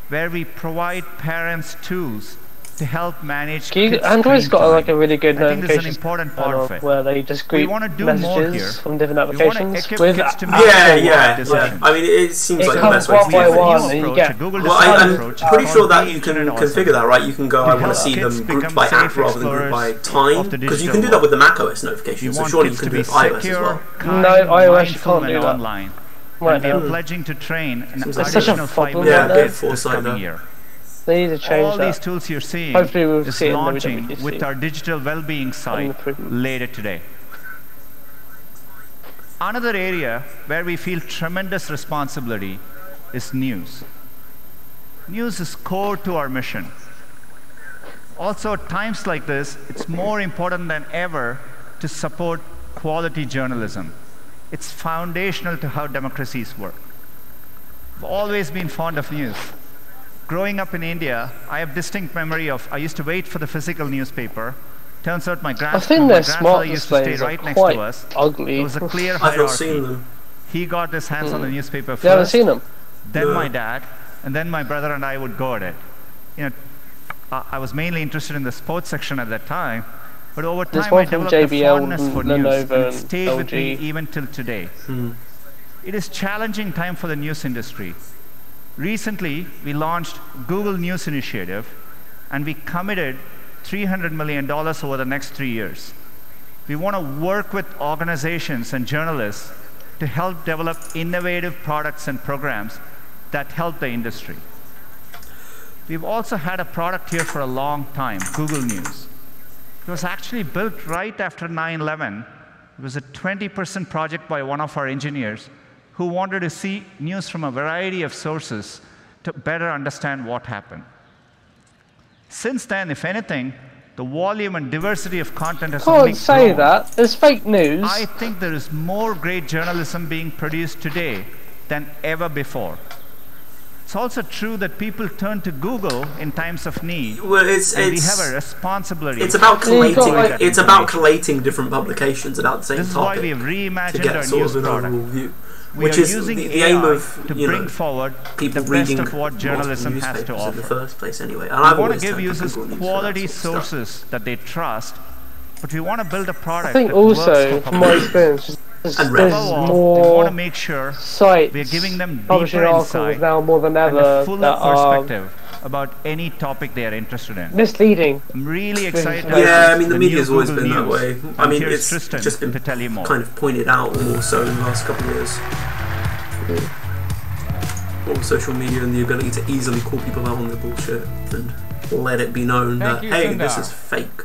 where we provide parents tools to help manage kids' Android's got like a really good I think this is an notification important part of it. where they just group messages from different applications with yeah. I mean, it seems like the best way to do it. Well, I'm pretty sure that you can configure that, right? You can go, I want to see them grouped by app rather than grouped by time, because you can do that with the macOS notifications. So surely you can do it with iOS as well. No, iOS you can't do that. Online. And we are pledging to train an additional 5 million this coming year. They need to change all these tools you're seeing is launching with our digital well-being site later today. Another area where we feel tremendous responsibility is news. News is core to our mission. Also, at times like this, it's more important than ever to support quality journalism. It's foundational to how democracies work. I've always been fond of news. Growing up in India, I have distinct memory of, I used to wait for the physical newspaper. Turns out my grandfather used to stay right next to us. Ugly. There was a clear I've not hierarchy. seen them. He got his hands on the newspaper first. You haven't seen them? Then my dad, and then my brother and I would go at it. You know, I was mainly interested in the sports section at that time, but over time I developed a fondness for news, and it stayed with me even till today. It is challenging time for the news industry. Recently, we launched Google News Initiative, and we committed $300 million over the next 3 years. We want to work with organizations and journalists to help develop innovative products and programs that help the industry. We've also had a product here for a long time, Google News. It was actually built right after 9/11. It was a 20% project by one of our engineers who wanted to see news from a variety of sources to better understand what happened. Since then, if anything, the volume and diversity of content has only grown. Can't say that. There's fake news. I think there is more great journalism being produced today than ever before. It's also true that people turn to Google in times of need. Well, we have a responsibility. It's about collating. It's about collating different publications about the same topic. This is why we have reimagined our news product. Which is using the aim of to bring forward people the best of what journalism has to offer. In the first place, anyway. And we want to give users quality sources that they trust, but we want to build a product. I think also, from my experience, there's more we want to make sure sites we're giving them publishing deeper articles insight now more than and ever a fuller that are perspective about any topic they are interested in. misleading. I'm really excited. Yeah, I mean the media's always been that News. way. I mean Here's it's Tristan just been to tell you more. kind of pointed out more so in the last couple of years. All social media and the ability to easily call people out on their bullshit and let it be known that hey, this is fake.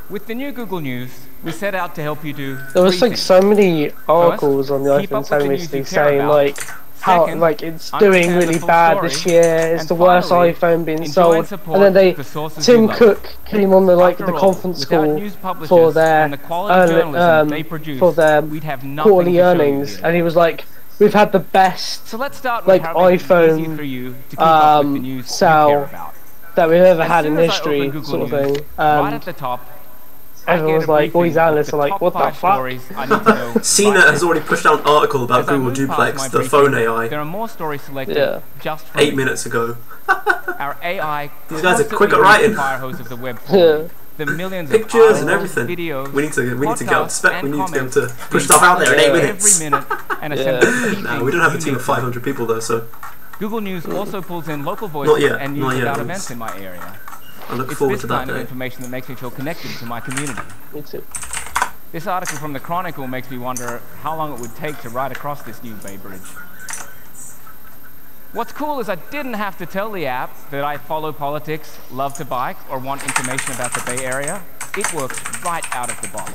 With the new Google News, we set out to help you do. There was like so many articles on the iPhone 7 recently saying like how like it's doing really bad this year. It's the worst iPhone being sold, and then Tim Cook came on the conference call for their quarterly earnings, and he was like, "We've had the best iPhone sell that we've ever had in history," sort of thing. Right at the top, everyone was like, all these analysts are like, what the fuck? CNET has already pushed out an article about Google Duplex, the phone AI. There are more stories selected just for 8 minutes ago. Our AI these guys are quick at writing. Fire hose of the web the millions pictures of and everything. Videos, we need to get up to spec. We need to be able to push stuff out there in 8 minutes. Every minute and no, we don't have a team of 500 people though, so. Google News also pulls in local voices and news about events in my area. I look forward to that kind of information that makes me feel connected to my community. Me too. This article from the Chronicle makes me wonder how long it would take to ride across this new Bay Bridge. What's cool is I didn't have to tell the app that I follow politics, love to bike, or want information about the Bay Area. It works right out of the box.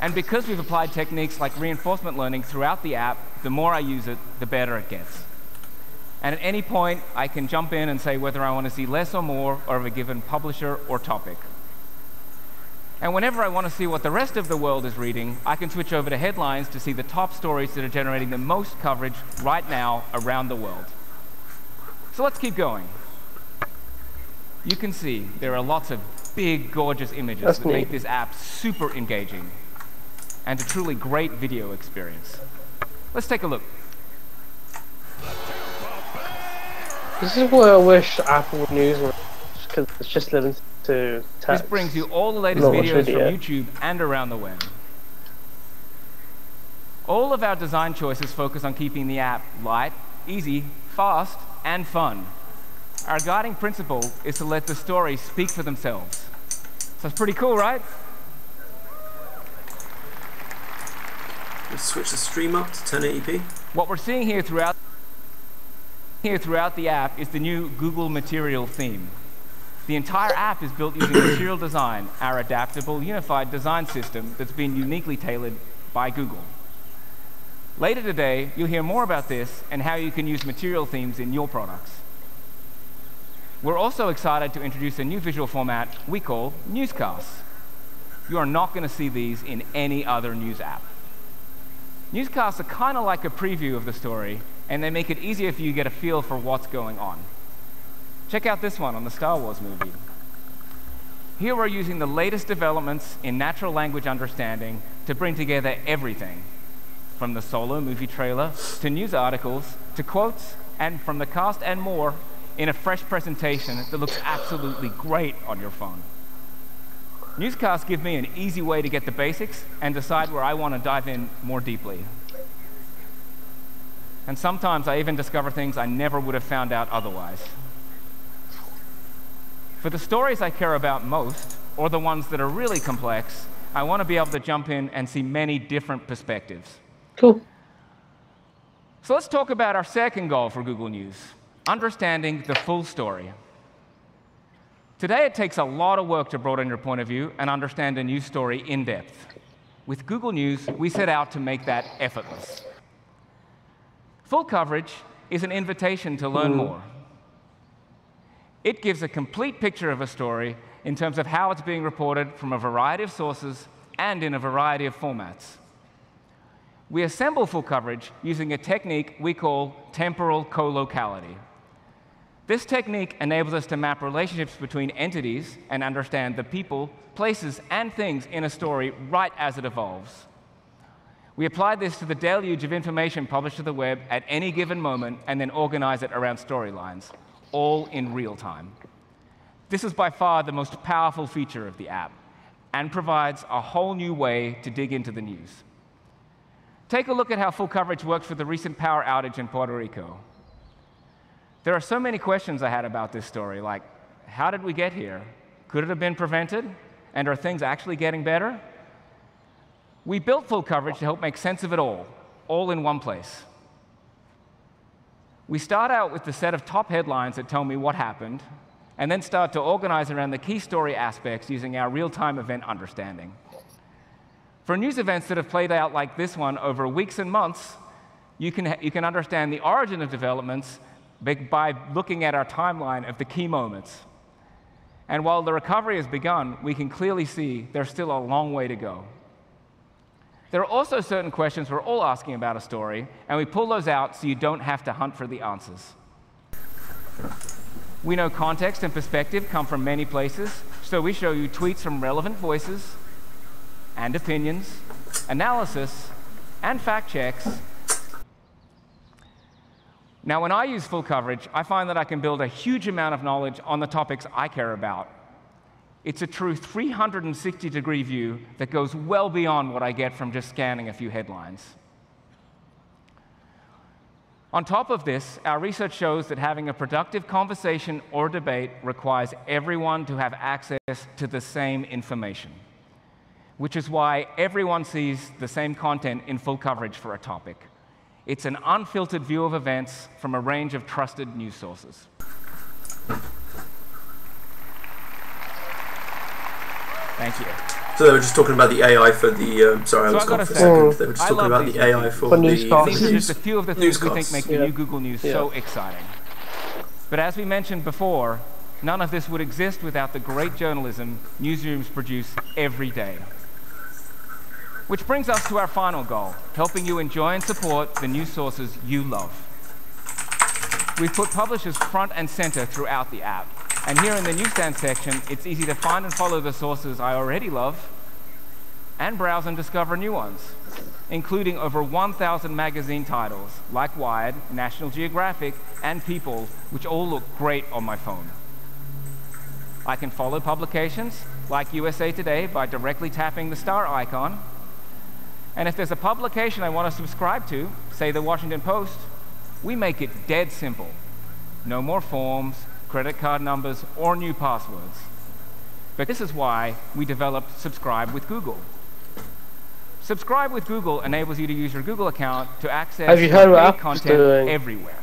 And because we've applied techniques like reinforcement learning throughout the app, the more I use it, the better it gets. And at any point, I can jump in and say whether I want to see less or more of a given publisher or topic. And whenever I want to see what the rest of the world is reading, I can switch over to headlines to see the top stories that are generating the most coverage right now around the world. So let's keep going. You can see there are lots of big, gorgeous images that make this app super engaging and a truly great video experience. Let's take a look. This is what I wish Apple News was, because it's just limited to text. This brings you all the latest videos from YouTube and around the web. All of our design choices focus on keeping the app light, easy, fast, and fun. Our guiding principle is to let the stories speak for themselves. So it's pretty cool, right? Let's switch the stream up to 1080p. What we're seeing here throughout the app is the new Google Material theme. The entire app is built using Material Design, our adaptable, unified design system that's been uniquely tailored by Google. Later today, you'll hear more about this and how you can use Material themes in your products. We're also excited to introduce a new visual format we call newscasts. You are not going to see these in any other news app. Newscasts are kind of like a preview of the story, and they make it easier for you to get a feel for what's going on. Check out this one on the Star Wars movie. Here we're using the latest developments in natural language understanding to bring together everything, from the Solo movie trailer, to news articles, to quotes, and from the cast and more, in a fresh presentation that looks absolutely great on your phone. Newscasts give me an easy way to get the basics and decide where I want to dive in more deeply. And sometimes I even discover things I never would have found out otherwise. For the stories I care about most, or the ones that are really complex, I want to be able to jump in and see many different perspectives. Cool. So let's talk about our second goal for Google News, understanding the full story. Today, it takes a lot of work to broaden your point of view and understand a news story in depth. With Google News, we set out to make that effortless. Full coverage is an invitation to learn more. It gives a complete picture of a story in terms of how it's being reported from a variety of sources and in a variety of formats. We assemble full coverage using a technique we call temporal colocality. This technique enables us to map relationships between entities and understand the people, places, and things in a story right as it evolves. We apply this to the deluge of information published to the web at any given moment and then organize it around storylines, all in real time. This is by far the most powerful feature of the app and provides a whole new way to dig into the news. Take a look at how full coverage worked for the recent power outage in Puerto Rico. There are so many questions I had about this story, like, how did we get here? Could it have been prevented? And are things actually getting better? We built full coverage to help make sense of it all in one place. We start out with the set of top headlines that tell me what happened, and then start to organize around the key story aspects using our real-time event understanding. For news events that have played out like this one over weeks and months, you can understand the origin of developments by looking at our timeline of the key moments. And while the recovery has begun, we can clearly see there's still a long way to go. There are also certain questions we're all asking about a story, and we pull those out so you don't have to hunt for the answers. We know context and perspective come from many places, so we show you tweets from relevant voices and opinions, analysis, and fact checks. Now, when I use full coverage, I find that I can build a huge amount of knowledge on the topics I care about. It's a true 360-degree view that goes well beyond what I get from just scanning a few headlines. On top of this, our research shows that having a productive conversation or debate requires everyone to have access to the same information, which is why everyone sees the same content in full coverage for a topic. It's an unfiltered view of events from a range of trusted news sources. Thank you. So they were just talking about the AI for the. Sorry, I was gone for a second. They were just talking about the AI for the These are just a few of the things we think make the new Google News so exciting. But as we mentioned before, none of this would exist without the great journalism newsrooms produce every day. Which brings us to our final goal, helping you enjoy and support the news sources you love. We've put publishers front and center throughout the app. And here in the newsstand section, it's easy to find and follow the sources I already love and browse and discover new ones, including over 1,000 magazine titles like Wired, National Geographic, and People, which all look great on my phone. I can follow publications like USA Today by directly tapping the star icon. And if there's a publication I want to subscribe to, say the Washington Post, we make it dead simple. No more forms, credit card numbers, or new passwords. But this is why we developed Subscribe with Google. Subscribe with Google enables you to use your Google account to access paid content everywhere,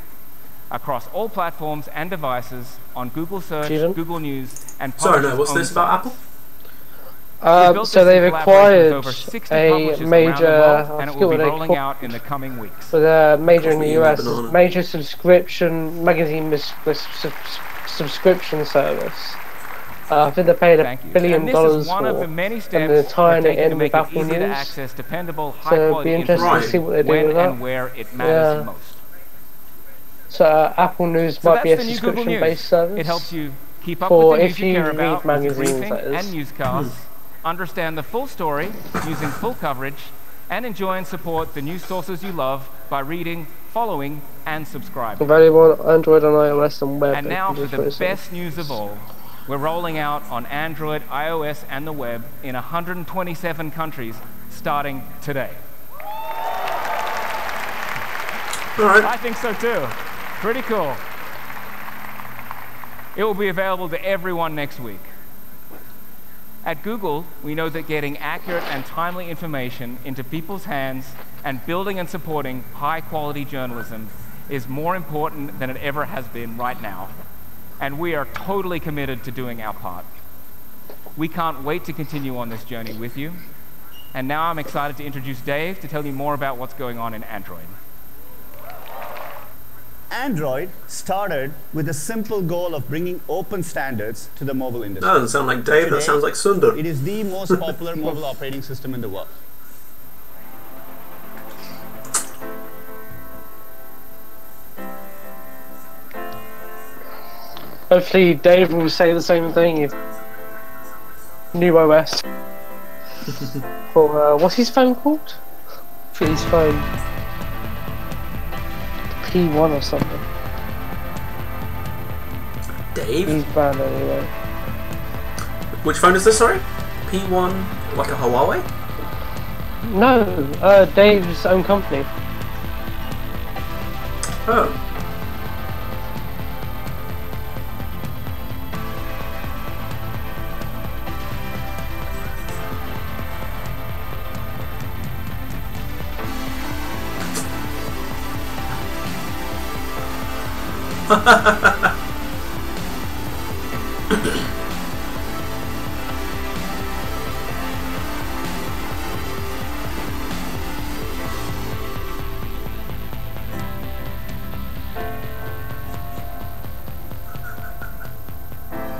across all platforms and devices on Google Search, Google News, and Sorry, no, what's this about Apple? So they've acquired a major, and it will be rolling out in the coming weeks. With a major in the US, major subscription magazine subscription service. I think they paid $1 billion for, and they're tying it in with Apple News. Access dependable, so it'd be interesting to see what they do with that. And where it matters most. So Apple News might be a subscription-based service. It helps you keep up with the news you care about, magazines, and newscasts, understand the full story using full coverage, and enjoy and support the news sources you love by reading, following, and subscribing. Available on Android and iOS and web. And now for the best news of all. We're rolling out on Android, iOS, and the web in 127 countries starting today. All right. I think so too. Pretty cool. It will be available to everyone next week. At Google, we know that getting accurate and timely information into people's hands and building and supporting high-quality journalism is more important than it ever has been right now. And we are totally committed to doing our part. We can't wait to continue on this journey with you. And now I'm excited to introduce Dave to tell you more about what's going on in Android. Android started with a simple goal of bringing open standards to the mobile industry. That doesn't sound like Dave, today, that sounds like Sundar. It is the most popular mobile operating system in the world. Hopefully Dave will say the same thing if new OS. For what's his phone called? For his phone. P1 or something. Dave? He's banned anyway. Which phone is this, sorry? P1, like a Huawei? No, Dave's own company. Oh.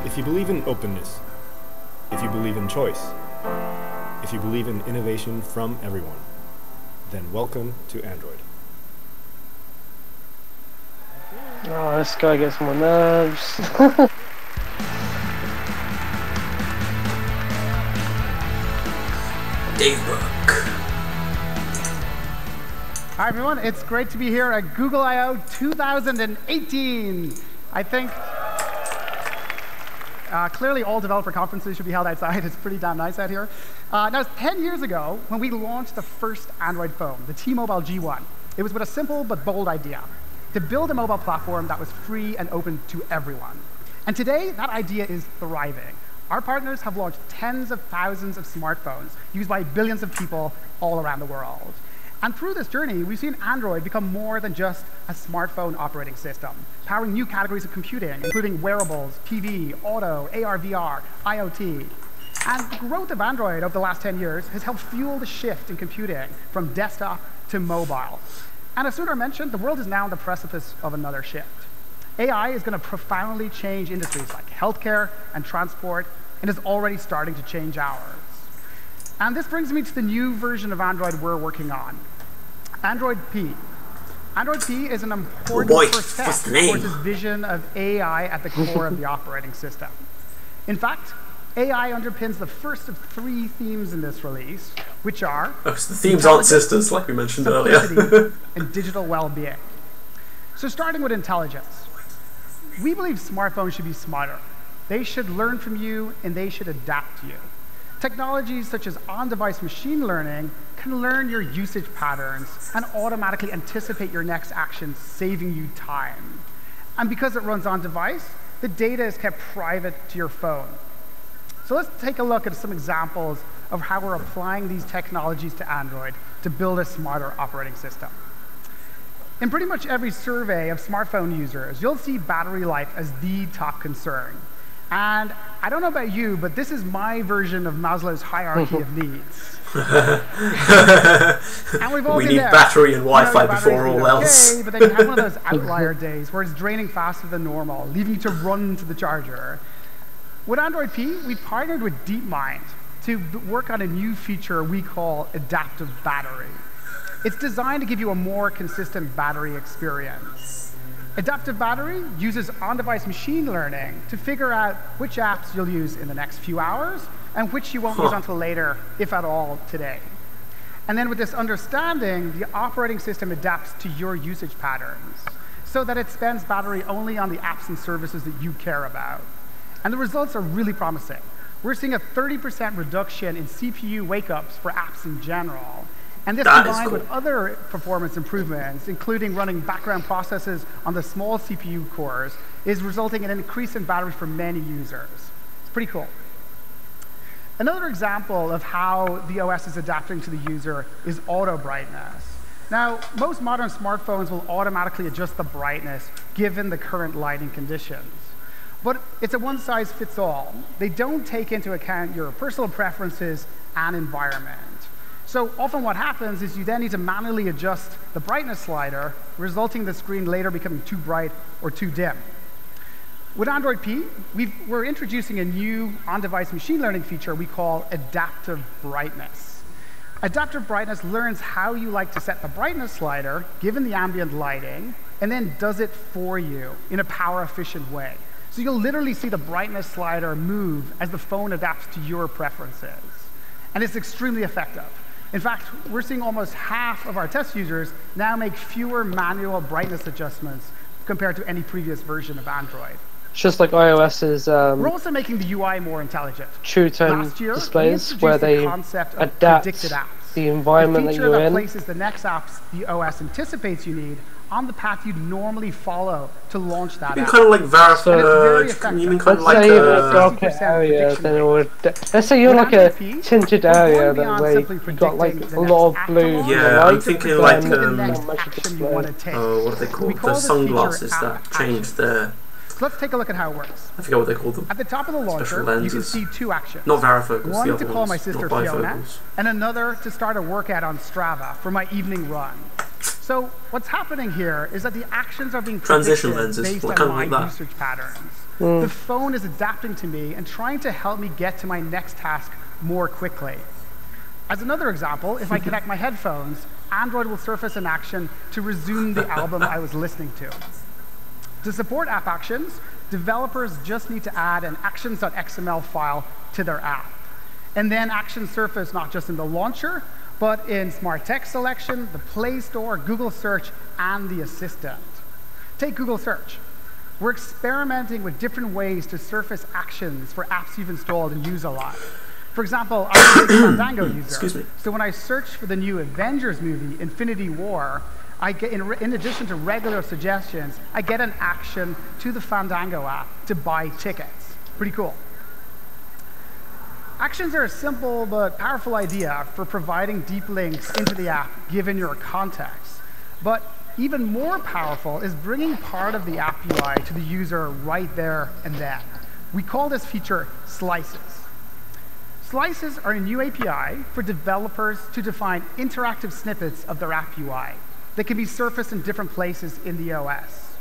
If you believe in openness, if you believe in choice, if you believe in innovation from everyone, then welcome to Android. Oh, this guy gets my nerves. Dave Brook. Hi everyone, it's great to be here at Google I/O 2018. I think clearly all developer conferences should be held outside. It's pretty damn nice out here. Now, 10 years ago, when we launched the first Android phone, the T-Mobile G1, it was with a simple but bold idea: to build a mobile platform that was free and open to everyone. And today, that idea is thriving. Our partners have launched tens of thousands of smartphones used by billions of people all around the world. And through this journey, we've seen Android become more than just a smartphone operating system, powering new categories of computing, including wearables, TV, auto, AR/VR, IoT. And the growth of Android over the last 10 years has helped fuel the shift in computing from desktop to mobile. And as Sundar mentioned, the world is now on the precipice of another shift. AI is going to profoundly change industries like healthcare and transport, and is already starting to change ours. And this brings me to the new version of Android we're working on, Android P. Android P is an important first step towards this vision of AI at the core of the operating system. In fact, AI underpins the first of 3 themes in this release, which are the themes aren't sisters, like we mentioned earlier. and digital well-being. So starting with intelligence, we believe smartphones should be smarter. They should learn from you, and they should adapt to you. Technologies such as on-device machine learning can learn your usage patterns and automatically anticipate your next action, saving you time. And because it runs on-device, the data is kept private to your phone. So let's take a look at some examples of how we're applying these technologies to Android to build a smarter operating system. In pretty much every survey of smartphone users, you'll see battery life as the top concern. And I don't know about you, but this is my version of Maslow's hierarchy of needs. And we've all we been need there. battery and Wi-Fi before all else. Okay, but then you have one of those outlier days where it's draining faster than normal, leaving you to run to the charger. With Android P, we partnered with DeepMind to work on a new feature we call adaptive battery. It's designed to give you a more consistent battery experience. Adaptive battery uses on-device machine learning to figure out which apps you'll use in the next few hours and which you won't use until later, if at all, today. And then with this understanding, the operating system adapts to your usage patterns so that it spends battery only on the apps and services that you care about. And the results are really promising. We're seeing a 30% reduction in CPU wake-ups for apps in general. And this combined with other performance improvements, including running background processes on the small CPU cores, is resulting in an increase in battery for many users. It's pretty cool. Another example of how the OS is adapting to the user is auto brightness. Now, most modern smartphones will automatically adjust the brightness given the current lighting conditions. But it's a one-size-fits-all. They don't take into account your personal preferences and environment. So often what happens is you then need to manually adjust the brightness slider, resulting in the screen later becoming too bright or too dim. With Android P, we're introducing a new on-device machine learning feature we call adaptive brightness. Adaptive brightness learns how you like to set the brightness slider, given the ambient lighting, and then does it for you in a power-efficient way. So you'll literally see the brightness slider move as the phone adapts to your preferences. And it's extremely effective. In fact, we're seeing almost half of our test users now make fewer manual brightness adjustments compared to any previous version of Android. It's just like iOS's we're also making the UI more intelligent. True Tone displays, where they adapt the environment that you're in. A feature that places the next apps the OS anticipates you need on the path you'd normally follow to launch that app. Kind of like verify. You mean kind of like a darker area, then it would. Let's say you're like a tinted area where you got like a lot of blue. Yeah, I'm thinking like what are they called? The sunglasses that change their. So let's take a look at how it works. I forget what they call them. At the top of the launcher, you can see two actions. Not varifocals, one the other to call my sister Fiona, bifocals. and another to start a workout on Strava for my evening run. So what's happening here is that the actions are being transition lenses, based on my usage patterns. The phone is adapting to me and trying to help me get to my next task more quickly. As another example, if I connect my headphones, Android will surface an action to resume the album I was listening to. To support app actions, developers just need to add an actions.xml file to their app. And then actions surface not just in the launcher, but in Smart Text Selection, the Play Store, Google Search, and the Assistant. Take Google Search. We're experimenting with different ways to surface actions for apps you've installed and use a lot. For example, I'm a big Fandango user. So when I search for the new Avengers movie, Infinity War, I get, in addition to regular suggestions, I get an action to the Fandango app to buy tickets. Pretty cool. Actions are a simple but powerful idea for providing deep links into the app given your context. But even more powerful is bringing part of the app UI to the user right there and then. We call this feature slices. Slices are a new API for developers to define interactive snippets of their app UI that can be surfaced in different places in the OS.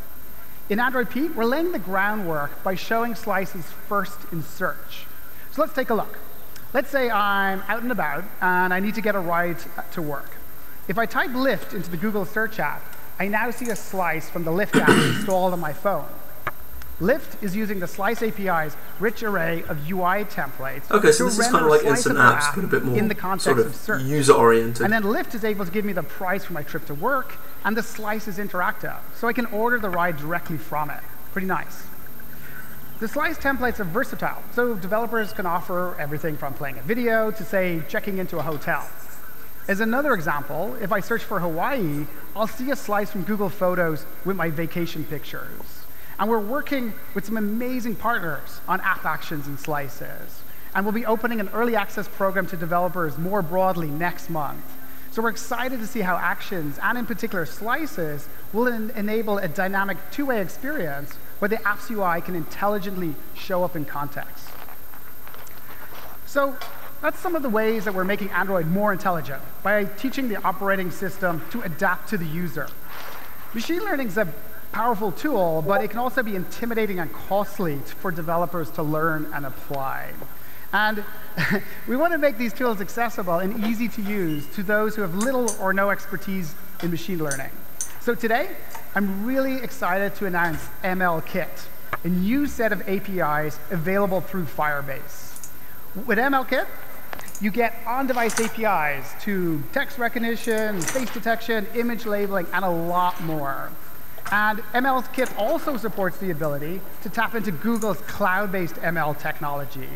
In Android P, we're laying the groundwork by showing slices first in search. So let's take a look. Let's say I'm out and about and I need to get a ride to work. If I type Lyft into the Google Search app, I now see a slice from the Lyft app installed on my phone. Lyft is using the Slice API's rich array of UI templates. Okay, so this is kind of like instant apps, but a bit more in the context sort of search. User-oriented. And then Lyft is able to give me the price for my trip to work, and the slice is interactive, so I can order the ride directly from it. Pretty nice. The Slice templates are versatile, so developers can offer everything from playing a video to, say, checking into a hotel. As another example, if I search for Hawaii, I'll see a slice from Google Photos with my vacation pictures. And we're working with some amazing partners on app actions and slices. And we'll be opening an early access program to developers more broadly next month. So we're excited to see how actions, and in particular slices, will enable a dynamic two-way experience where the app's UI can intelligently show up in context. So that's some of the ways that we're making Android more intelligent, by teaching the operating system to adapt to the user. Machine learning is a powerful tool, but it can also be intimidating and costly for developers to learn and apply. And we want to make these tools accessible and easy to use to those who have little or no expertise in machine learning. So today, I'm really excited to announce MLKit, a new set of APIs available through Firebase. With MLKit, you get on-device APIs to text recognition, face detection, image labeling, and a lot more. And MLKit also supports the ability to tap into Google's cloud-based ML technologies.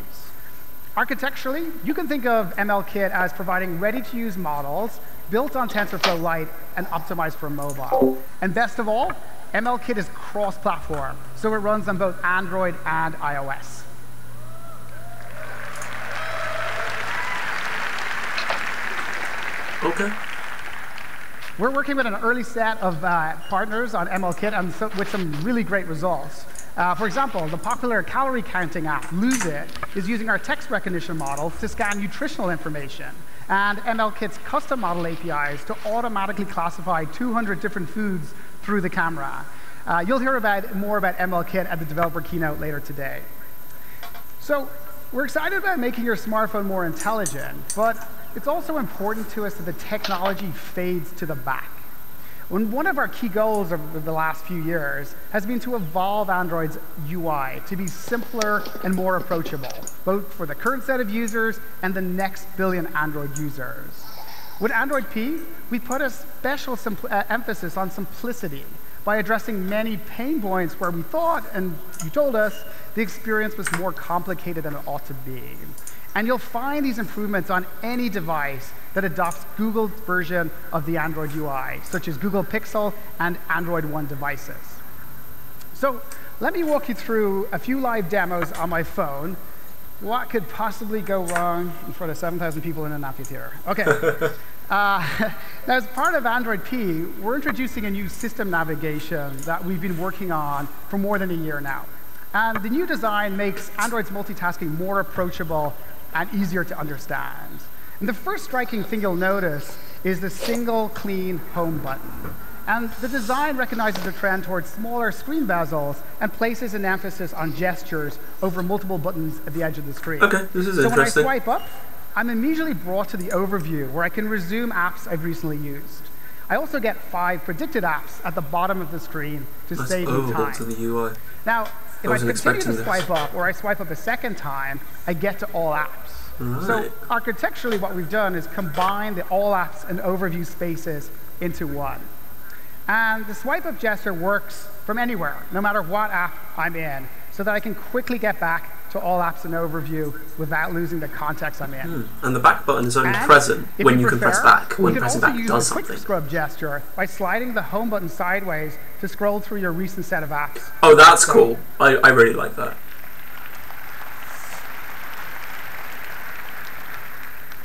Architecturally, you can think of MLKit as providing ready-to-use models built on TensorFlow Lite and optimized for mobile. And best of all, MLKit is cross-platform, so it runs on both Android and iOS. Okay. We're working with an early set of partners on MLKit and with some really great results. For example, the popular calorie counting app, Lose It, is using our text recognition model to scan nutritional information, and MLKit's custom model APIs to automatically classify 200 different foods through the camera. You'll hear more about MLKit at the developer keynote later today. So we're excited about making your smartphone more intelligent, but it's also important to us that the technology fades to the back. One of our key goals over the last few years has been to evolve Android's UI to be simpler and more approachable, both for the current set of users and the next billion Android users. With Android P, we put a special emphasis on simplicity by addressing many pain points where we thought, and you told us, the experience was more complicated than it ought to be. And you'll find these improvements on any device that adopts Google's version of the Android UI, such as Google Pixel and Android One devices. So let me walk you through a few live demos on my phone. What could possibly go wrong in front of 7,000 people in an amphitheater? OK. Now, as part of Android P, we're introducing a new system navigation that we've been working on for more than a year now. And the new design makes Android's multitasking more approachable and easier to understand. And the first striking thing you'll notice is the single clean home button. And the design recognizes a trend towards smaller screen bezels and places an emphasis on gestures over multiple buttons at the edge of the screen. Okay, this is interesting. So when I swipe up, I'm immediately brought to the overview where I can resume apps I've recently used. I also get 5 predicted apps at the bottom of the screen to save me time. To the UI. Now, if I continue to swipe up, or I swipe up a second time, I get to all apps. Right. So architecturally, what we've done is combine the all apps and overview spaces into one. And the swipe up gesture works from anywhere, no matter what app I'm in, so that I can quickly get back to all apps and overview without losing the context I'm in. And the back button is only present when you can press back. When pressing back does something. You can also use the quick scrub gesture by sliding the home button sideways to scroll through your recent set of apps. Oh, that's cool. I really like that.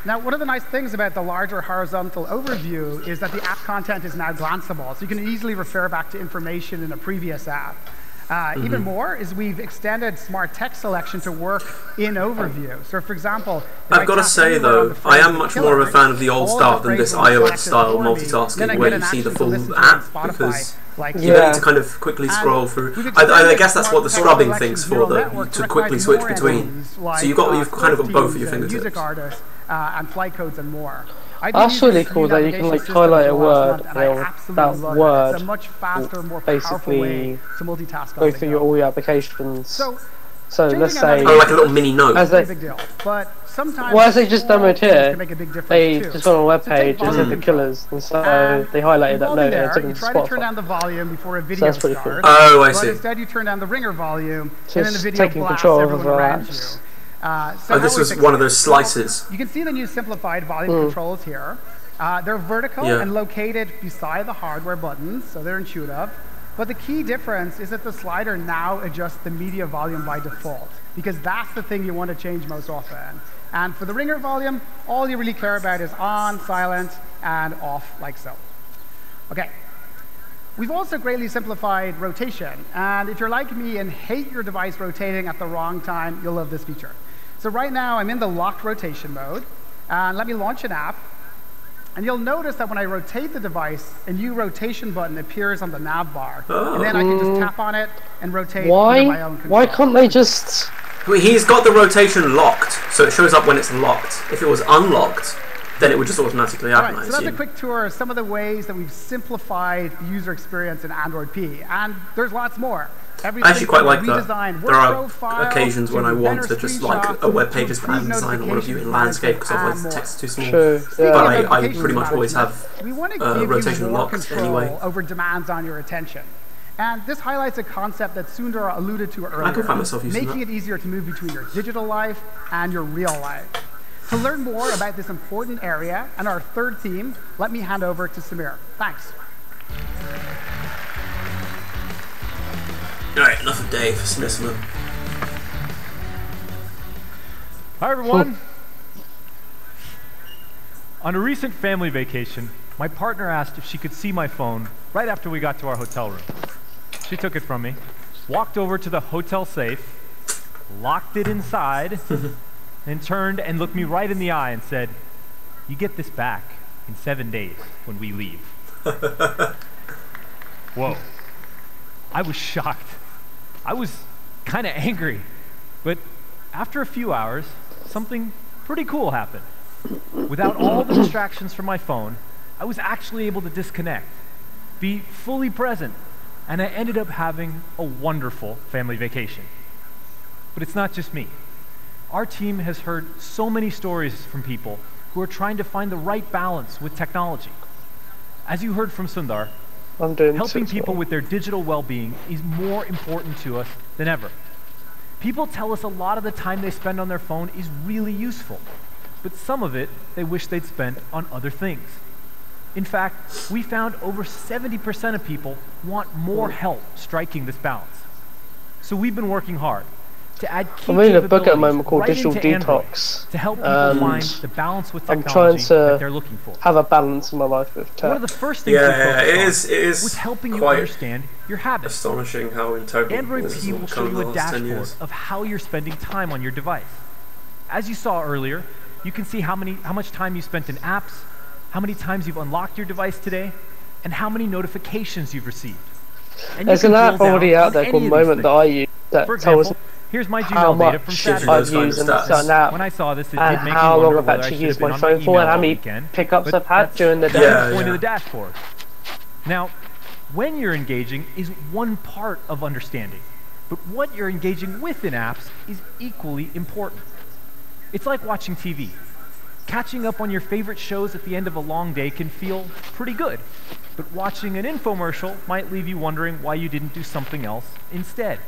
Now, one of the nice things about the larger horizontal overview is that the app content is now glanceable, so you can easily refer back to information in a previous app. Even more is we've extended smart text selection to work in overview. So, for example, I've got to say though, I am much more of a fan of the old style than this iOS style multitasking where you see the full app, because you need to kind of quickly scroll through. I guess that's what the scrubbing thing's for, though, to quickly switch between. So you've kind of got both at your fingertips. And flight codes and more. That's really cool that you can like highlight a word, and that word it's a much faster, more basically to multitask go through all your applications. So let's say, like a little mini note. As they, but sometimes well, as they just demoed here, they just went on a web page and said the killers, and so they highlighted that note and took them to Spotify. You try to turn down the volume before a video starts. Cool. Oh, I see. But instead, you turn down the ringer volume, so and then the video taking blasts control everyone over around apps. you. So this was one of those slices. You can see the new simplified volume controls here. They're vertical and located beside the hardware buttons, so they're intuitive. But the key difference is that the slider now adjusts the media volume by default, because that's the thing you want to change most often. And for the ringer volume, all you really care about is on, silent, and off, like so. OK. We've also greatly simplified rotation. And if you're like me and hate your device rotating at the wrong time, you'll love this feature. So right now, I'm in the locked rotation mode. And let me launch an app. And you'll notice that when I rotate the device, a new rotation button appears on the nav bar. And then I can just tap on it and rotate under my own control. Why can't they just... He's got the rotation locked, so it shows up when it's locked. If it was unlocked, then it would just automatically happen. Right, so that's a quick tour of some of the ways that we've simplified the user experience in Android P. And there's lots more. I actually quite like that. There are occasions when I want to just like a web page is bad design, I want to view it in landscape because otherwise the text is too small. But I pretty much always have rotation locked anyway. Over demands on your attention. And this highlights a concept that Sundar alluded to earlier, I can find myself using making it easier to move between your digital life and your real life. To learn more about this important area and our third theme, let me hand over to Samir. Thanks. All right, enough of Dave. Snissman. Hi, everyone. On a recent family vacation, my partner asked if she could see my phone right after we got to our hotel room. She took it from me, walked over to the hotel safe, locked it inside, and turned and looked me right in the eye and said, "You get this back in 7 days when we leave." Whoa. I was shocked. I was kind of angry. But after a few hours, something pretty cool happened. Without all the distractions from my phone, I was actually able to disconnect, be fully present, and I ended up having a wonderful family vacation. But it's not just me. Our team has heard so many stories from people who are trying to find the right balance with technology. As you heard from Sundar, helping people with their digital well-being is more important to us than ever. People tell us a lot of the time they spend on their phone is really useful, but some of it they wish they'd spent on other things. In fact, we found over 70% of people want more help striking this balance. So we've been working hard to add key I'm reading a book at the moment called right Digital into Android Detox. to help people find the balance with I'm technology trying that to they're looking for. have a balance in my life with tech. One of the first things we focused it is was helping you quite understand your habits. Astonishing how integral Android this P has will become show in you the a last 10 dashboard years. of how you're spending time on your device. As you saw earlier, you can see how much time you spent in apps, how many times you've unlocked your device today, and how many notifications you've received. And There's an app already out there called Moment that I use that tells here's my how Gmail data much from Saturday. I've used in a certain app, When I saw this, it and did make how me long wonder I've whether I actually should have used been my on phone for, and how email all many weekend, pickups but I've had that's during the the day. point of the dashboard. Now, when you're engaging is one part of understanding, but what you're engaging with in apps is equally important. It's like watching TV. Catching up on your favorite shows at the end of a long day can feel pretty good, but watching an infomercial might leave you wondering why you didn't do something else instead.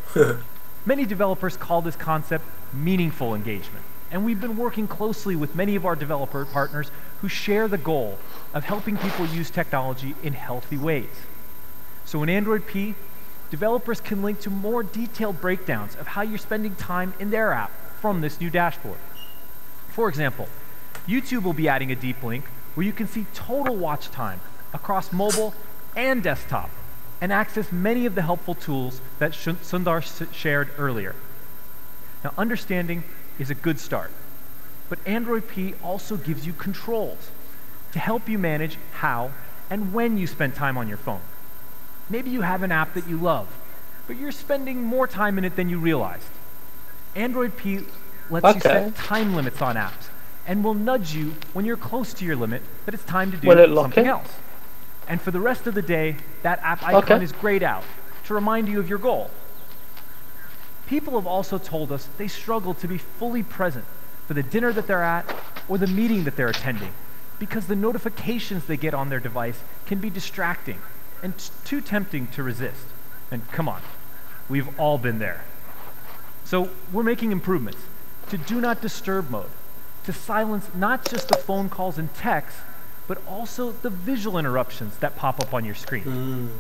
Many developers call this concept meaningful engagement, and we've been working closely with many of our developer partners who share the goal of helping people use technology in healthy ways. So in Android P, developers can link to more detailed breakdowns of how you're spending time in their app from this new dashboard. For example, YouTube will be adding a deep link where you can see total watch time across mobile and desktop and access many of the helpful tools that Sundar shared earlier. Now, understanding is a good start, but Android P also gives you controls to help you manage how and when you spend time on your phone. Maybe you have an app that you love, but you're spending more time in it than you realized. Android P lets you set time limits on apps and will nudge you when you're close to your limit that it's time to do something else. And for the rest of the day, that app icon is grayed out to remind you of your goal. People have also told us they struggle to be fully present for the dinner that they're at or the meeting that they're attending because the notifications they get on their device can be distracting and too tempting to resist. And come on, we've all been there. So we're making improvements to Do Not Disturb mode, to silence not just the phone calls and texts, but also the visual interruptions that pop up on your screen.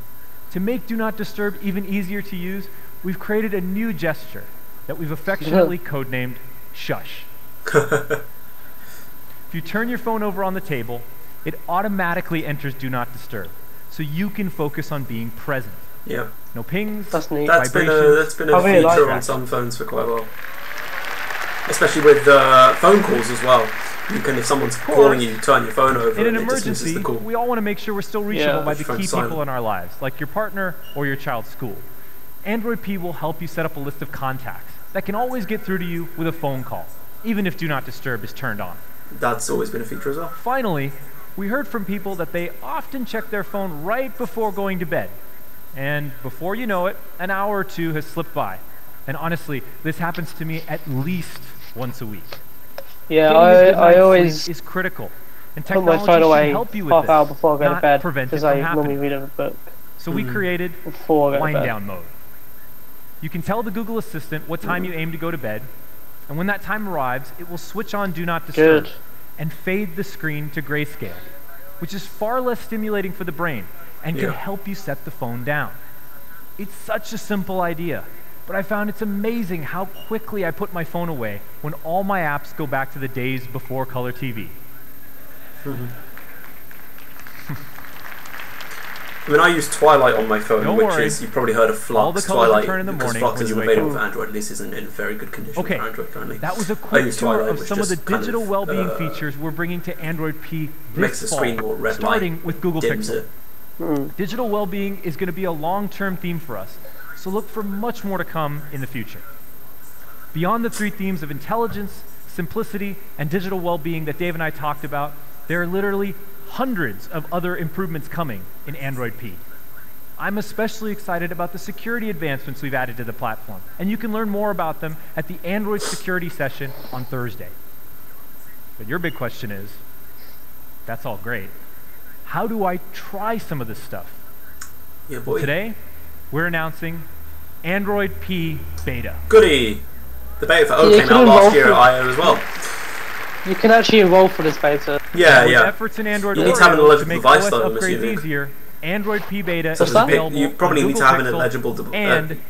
To make Do Not Disturb even easier to use, we've created a new gesture that we've affectionately codenamed Shush. If you turn your phone over on the table, it automatically enters Do Not Disturb, so you can focus on being present. Yeah. No pings, That's vibrations. that's been a feature on some phones for quite a while. Especially with phone calls as well. You can, if someone's calling you, turn your phone over. In an and emergency, the call. we all want to make sure we're still reachable by the key people in our lives, like your partner or your child's school. Android P will help you set up a list of contacts that can always get through to you with a phone call, even if Do Not Disturb is turned on. That's always been a feature as well. Finally, we heard from people that they often check their phone right before going to bed. And before you know it, an hour or two has slipped by. And honestly, this happens to me at least once a week. Yeah, I always is critical, and put my technology phone should away help you with half this, hour before I go to not bed prevent it because from I normally happening. read a book. So we created before I go to wind bed. down mode. You can tell the Google Assistant what time you aim to go to bed, and when that time arrives, it will switch on Do Not Disturb and fade the screen to grayscale, which is far less stimulating for the brain and can help you set the phone down. It's such a simple idea, but I found it's amazing how quickly I put my phone away when all my apps go back to the days before color TV. I mean, I use Twilight on my phone, Don't which worry. is, you've probably heard of All the Flux colors Twilight, return in the because morning Flux when isn't you wake available up. for Android. This isn't in very good condition Okay, for Android currently. that was a I quick use tour Twilight, of which some of the just kind digital well-being features we're bringing to Android P makes this the fall, screen more red starting light, with Google dims Pixel. Digital well-being is going to be a long-term theme for us, so look for much more to come in the future. Beyond the three themes of intelligence, simplicity, and digital well-being that Dave and I talked about, there are literally hundreds of other improvements coming in Android P. I'm especially excited about the security advancements we've added to the platform, and you can learn more about them at the Android security session on Thursday. But your big question is, that's all great. How do I try some of this stuff? Yeah, boy. Today, we're announcing Android P Beta. Goody! The beta for O came out last year at I/O as well. You can actually enroll for this beta. Yeah, With yeah. efforts in Android You need to have an Oreo eligible to make device OS though, I'm upgrades assuming. easier, Android P beta So is available you probably on need to Google have an Pixel eligible device. and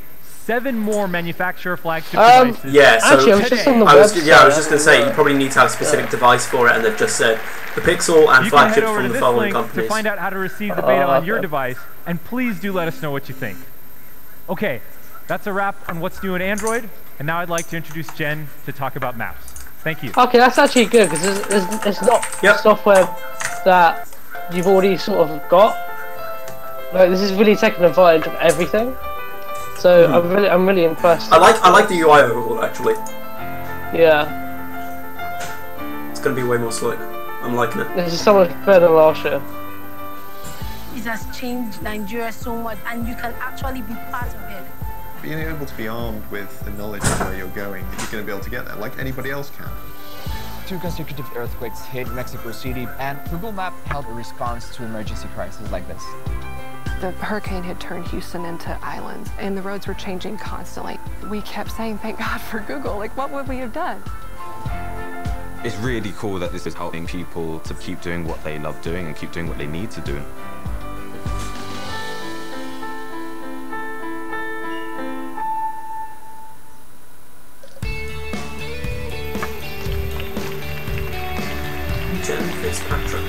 7 more manufacturer flagship devices. Yeah, so Actually, I was just on the I was website. just going to say you probably need to have a specific device for it, and they've just said the Pixel and You can head flagships over from to the this following link companies. to find out how to receive the beta on your okay. device, and please do let us know what you think. Okay, that's a wrap on what's new in Android, and now I'd like to introduce Jen to talk about maps. Thank you. Okay, that's actually good because it's not software that you've already sort of got. Like, this is really taking advantage of everything. So I'm really impressed. I like the UI overhaul actually. Yeah. It's going to be way more slick. I'm liking it. This is so much better than last year. It has changed Nigeria so much, and you can actually be part of it. Being able to be armed with the knowledge of where you're going, you're going to be able to get there like anybody else can. 2 consecutive earthquakes hit Mexico City, and Google Maps held a response to emergency crises like this. The hurricane had turned Houston into islands, and the roads were changing constantly. We kept saying, thank God for Google. Like, what would we have done? It's really cool that this is helping people to keep doing what they love doing and keep doing what they need to do. Jen Fitzpatrick.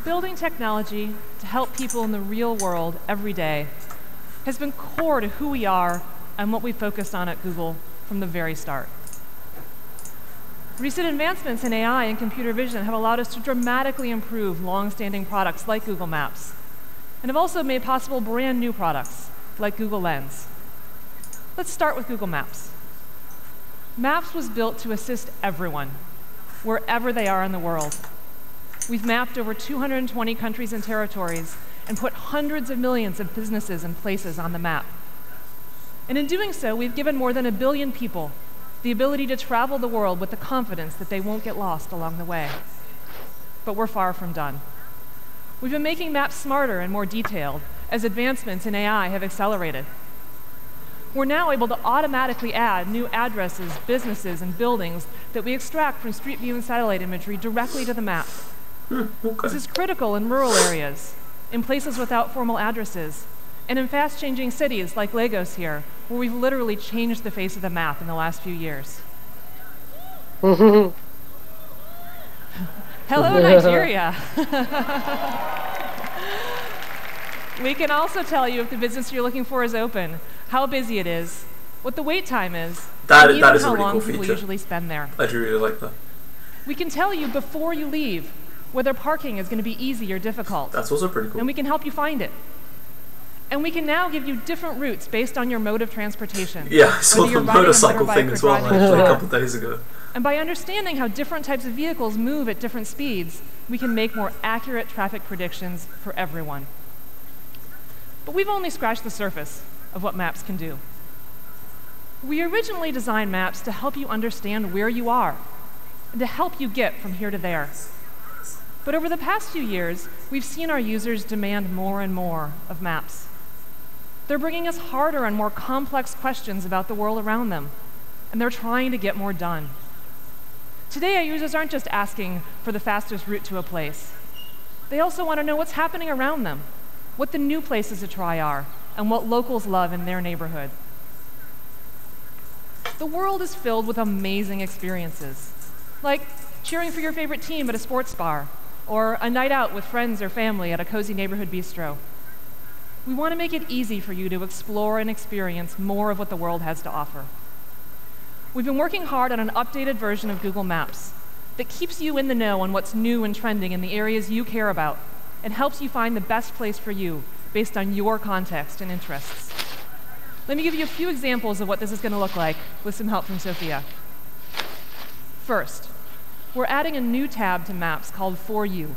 Building technology to help people in the real world every day has been core to who we are and what we focused on at Google from the very start. Recent advancements in AI and computer vision have allowed us to dramatically improve long-standing products like Google Maps, and have also made possible brand new products like Google Lens. Let's start with Google Maps. Maps was built to assist everyone, wherever they are in the world. We've mapped over 220 countries and territories and put hundreds of millions of businesses and places on the map. And in doing so, we've given more than 1 billion people the ability to travel the world with the confidence that they won't get lost along the way. But we're far from done. We've been making maps smarter and more detailed as advancements in AI have accelerated. We're now able to automatically add new addresses, businesses, and buildings that we extract from Street View and satellite imagery directly to the map. This is critical in rural areas, in places without formal addresses, and in fast-changing cities like Lagos here, where we've literally changed the face of the map in the last few years. Hello, Nigeria! We can also tell you if the business you're looking for is open, how busy it is, what the wait time is, and even that is how a really long cool people feature. usually spend there. I do really like that. We can tell you before you leave whether parking is going to be easy or difficult. That's also pretty cool. And we can help you find it. And we can now give you different routes based on your mode of transportation. Yeah, I saw whether you're the riding a motorcycle motorbike thing or as well driving a actually a car. couple of days ago. And by understanding how different types of vehicles move at different speeds, we can make more accurate traffic predictions for everyone. But we've only scratched the surface of what maps can do. We originally designed maps to help you understand where you are and to help you get from here to there. But over the past few years, we've seen our users demand more and more of maps. They're bringing us harder and more complex questions about the world around them, and they're trying to get more done. Today, our users aren't just asking for the fastest route to a place. They also want to know what's happening around them, what the new places to try are, and what locals love in their neighborhood. The world is filled with amazing experiences, like cheering for your favorite team at a sports bar, or a night out with friends or family at a cozy neighborhood bistro. We want to make it easy for you to explore and experience more of what the world has to offer. We've been working hard on an updated version of Google Maps that keeps you in the know on what's new and trending in the areas you care about and helps you find the best place for you based on your context and interests. Let me give you a few examples of what this is going to look like with some help from Sophia. First, we're adding a new tab to Maps called For You.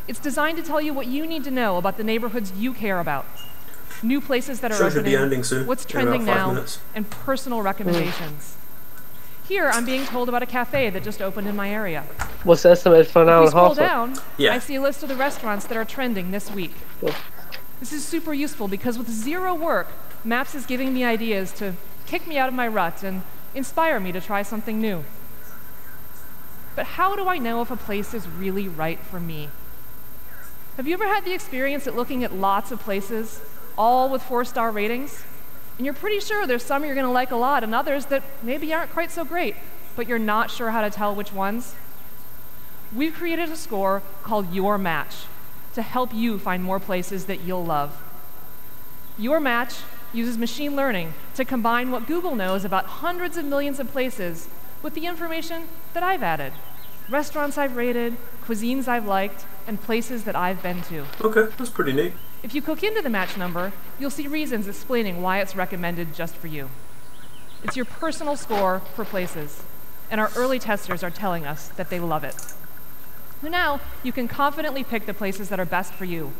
It's designed to tell you what you need to know about the neighborhoods you care about, new places that are Should be opening, ending soon, what's in trending about 5 now, minutes. and personal recommendations. Here, I'm being told about a cafe that just opened in my area. What's the estimate for an hour If we and a scroll half? down, I see a list of the restaurants that are trending this week. This is super useful because with zero work, Maps is giving me ideas to kick me out of my rut and inspire me to try something new. But how do I know if a place is really right for me? Have you ever had the experience at looking at lots of places, all with 4-star ratings? And you're pretty sure there's some you're going to like a lot and others that maybe aren't quite so great, but you're not sure how to tell which ones? We've created a score called Your Match to help you find more places that you'll love. Your Match uses machine learning to combine what Google knows about hundreds of millions of places with the information that I've added. Restaurants I've rated, cuisines I've liked, and places that I've been to. Okay, that's pretty neat. If you click into the match number, you'll see reasons explaining why it's recommended just for you. It's your personal score for places, and our early testers are telling us that they love it. So now, you can confidently pick the places that are best for you.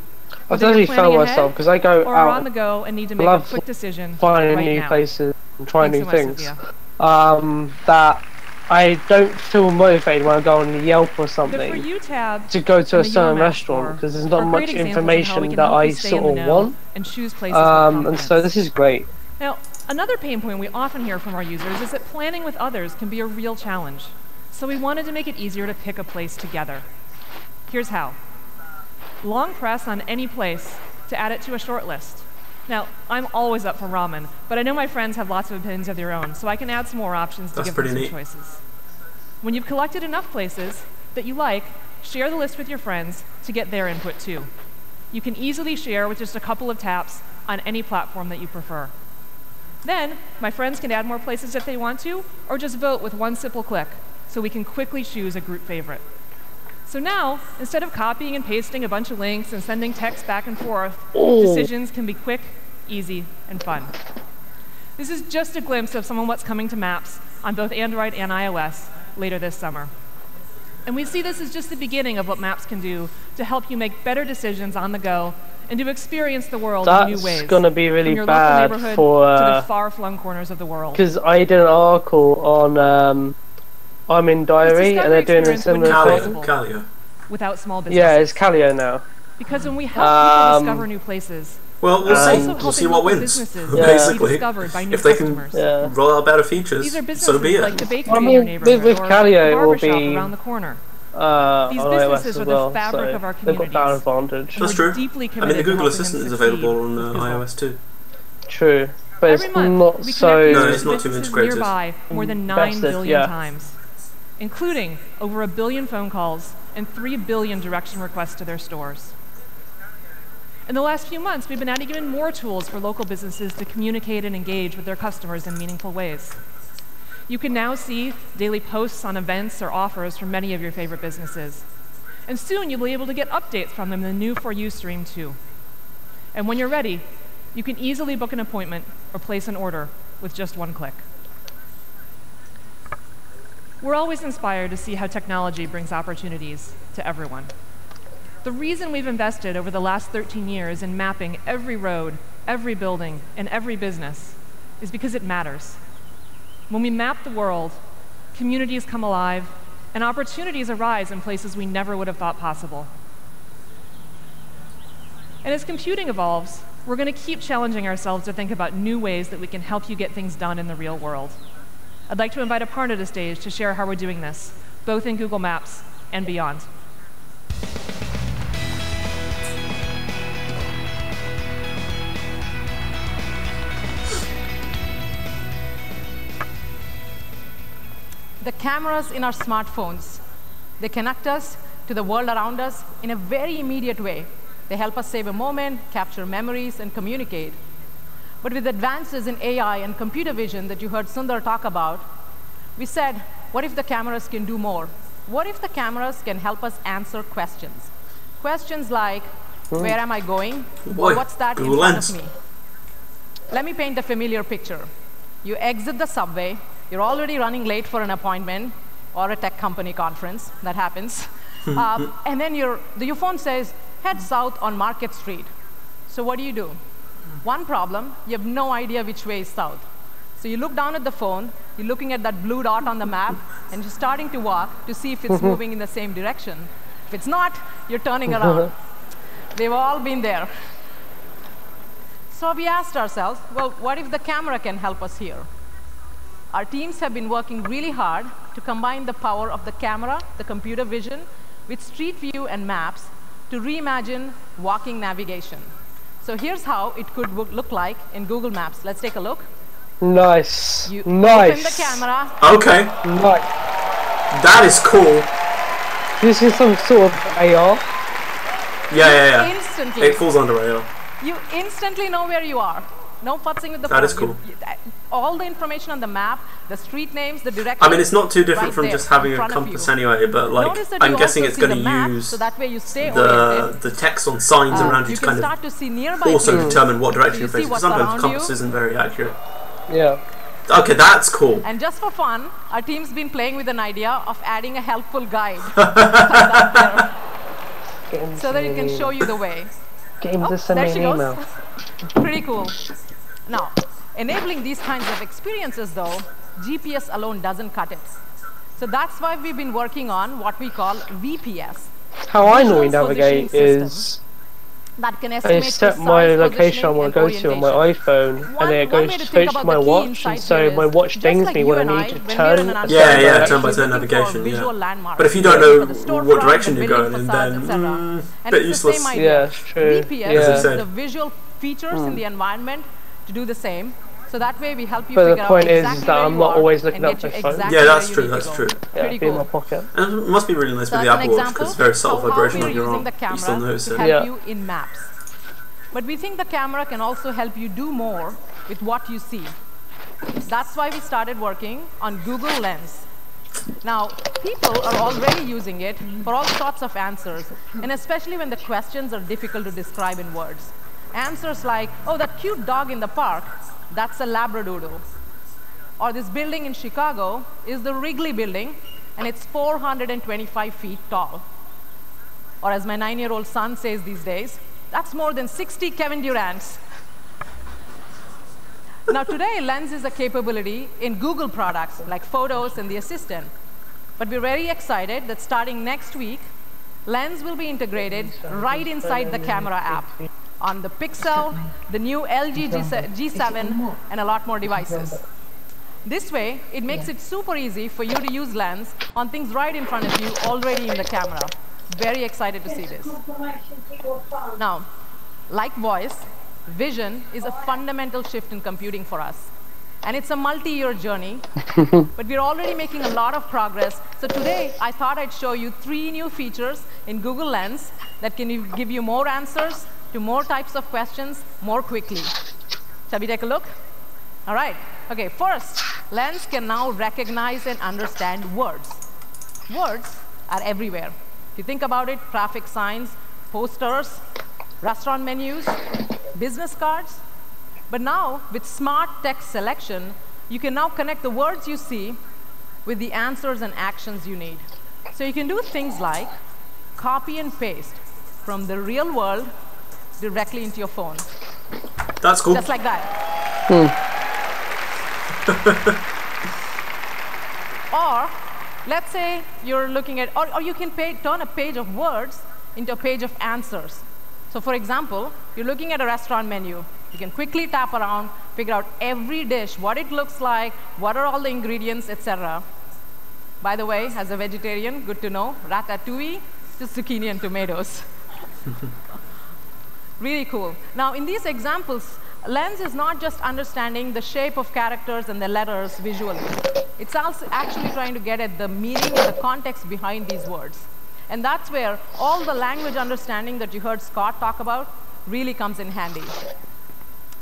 I've actually found myself, because I go or out on the go and need to make a quick decision finding right new now. places and trying Thanks new so much, things. Sophia. That I don't feel motivated when I go on Yelp or The For something You tab to go to a and the certain Your Match restaurant score because there's are not much great examples of how we information can that help I you stay in sort the of know want. and choose places with confidence. And so this is great. Now, another pain point we often hear from our users is that planning with others can be a real challenge. So we wanted to make it easier to pick a place together. Here's how. Long press on any place to add it to a short list. Now, I'm always up for ramen, but I know my friends have lots of opinions of their own, so I can add some more options to give them some choices. When you've collected enough places that you like, share the list with your friends to get their input too. You can easily share with just a couple of taps on any platform that you prefer. Then, my friends can add more places if they want to, or just vote with one simple click, so we can quickly choose a group favorite. So now, instead of copying and pasting a bunch of links and sending text back and forth, decisions can be quick, easy, and fun. This is just a glimpse of some of what's coming to Maps on both Android and iOS later this summer. And we see this as just the beginning of what Maps can do to help you make better decisions on the go and to experience the world in new ways. That's going to be really from your bad local neighborhood for to the far-flung corners of the world. because I did an article on I'm in Diary and they're doing a similar thing. Calio. Without small businesses. Yeah, it's Calio now. Because when we help people discover new places, well, we'll see. We'll see what wins. Basically, if they can roll out better features, these are businesses so be it. like the bakery in your neighborhood with or Calio the it will barbershop be around the corner. These businesses are the well, fabric so of our they've got that advantage. That's true. Deeply I mean, the committed to Google helping Assistant them is available on succeed. iOS too. True, but it's not so. No, it's not too integrated. Nearby more than 9 billion times, including over 1 billion phone calls and 3 billion direction requests to their stores. In the last few months, we've been adding even more tools for local businesses to communicate and engage with their customers in meaningful ways. You can now see daily posts on events or offers from many of your favorite businesses. And soon you'll be able to get updates from them in the new For You stream too. And when you're ready, you can easily book an appointment or place an order with just one click. We're always inspired to see how technology brings opportunities to everyone. The reason we've invested over the last 13 years in mapping every road, every building, and every business is because it matters. When we map the world, communities come alive, and opportunities arise in places we never would have thought possible. And as computing evolves, we're going to keep challenging ourselves to think about new ways that we can help you get things done in the real world. I'd like to invite Aparna to stage to share how we're doing this, both in Google Maps and beyond. The cameras in our smartphones, they connect us to the world around us in a very immediate way. They help us save a moment, capture memories, and communicate. But with advances in AI and computer vision that you heard Sundar talk about, we said, what if the cameras can do more? What if the cameras can help us answer questions? Questions like, where am I going? Or what's that in front of me? Let me paint a familiar picture. You exit the subway, you're already running late for an appointment or a tech company conference, that happens. And then your phone says, head south on Market Street. So what do? One problem, you have no idea which way is south. So you look down at the phone, you're looking at that blue dot on the map, and you're starting to walk to see if it's moving in the same direction. If it's not, you're turning around. They've all been there. So we asked ourselves, well, what if the camera can help us here? Our teams have been working really hard to combine the power of the camera, the computer vision, with Street View and maps to reimagine walking navigation. So here's how it could look like in Google Maps. Let's take a look. Nice. You nice. open the camera. Okay. Nice. That is cool. This is some sort of AR. Yeah. Instantly. It falls under AR. You instantly know where you are. No futzing with the phone. That is cool. All the information on the map, the street names, the directions. I mean, it's not too different right from there, just having a compass anyway, but like, I'm guessing it's going to use so that way you stay the text on signs around you to kind of also determine what direction you're facing, because sometimes compass isn't very accurate. Yeah. Okay, that's cool. And just for fun, our team's been playing with an idea of adding a helpful guide so that it can show you the way. There she goes. Pretty cool. Now, enabling these kinds of experiences, though, GPS alone doesn't cut it. So that's why we've been working on what we call VPS. How I normally navigate is that can I set my location I want to go to on my iPhone, and then it goes straight to my watch, and so my watch dings me when I need to turn. Yeah, turn-by-turn navigation. Yeah. But if you don't know what direction you're going in, then bit useless. Yeah, it's true. VPS the visual features in the environment to do the same. So that way we help you but figure the point out exactly is that I'm not always looking up my phone. Yeah, that's true. That's true. Yeah, it'd be in my pocket. And it must be really nice with the Apple Watch because it's very subtle vibration on your arm. You still notice it. Help you in maps. But we think the camera can also help you do more with what you see. That's why we started working on Google Lens. Now, people are already using it for all sorts of answers, and especially when the questions are difficult to describe in words. Answers like, oh, that cute dog in the park, that's a Labradoodle. Or this building in Chicago is the Wrigley Building, and it's 425 feet tall. Or as my 9-year-old son says these days, that's more than 60 Kevin Durants. Now today, Lens is a capability in Google products like Photos and the Assistant. But we're very excited that starting next week, Lens will be integrated right inside the camera app on the Pixel, the new LG G7, and a lot more devices. This way, it makes it super easy for you to use Lens on things right in front of you already in the camera. Very excited to see this. Now, like voice, vision is a fundamental shift in computing for us. And it's a multi-year journey, but we're already making a lot of progress. So today, I thought I'd show you 3 new features in Google Lens that can give you more answers to more types of questions more quickly. Shall we take a look? All right. Okay, first, Lens can now recognize and understand words. Words are everywhere. If you think about it, traffic signs, posters, restaurant menus, business cards. But now, with smart text selection, you can now connect the words you see with the answers and actions you need. So you can do things like copy and paste from the real world directly into your phone. That's cool. Just like that. Or, let's say you're looking at, or you can turn a page of words into a page of answers. So for example, you're looking at a restaurant menu. You can quickly tap around, figure out every dish, what it looks like, what are all the ingredients, etc. By the way, as a vegetarian, good to know, ratatouille, just zucchini and tomatoes. Really cool. Now, in these examples, Lens is not just understanding the shape of characters and the letters visually. It's also actually trying to get at the meaning and the context behind these words. And that's where all the language understanding that you heard Scott talk about really comes in handy.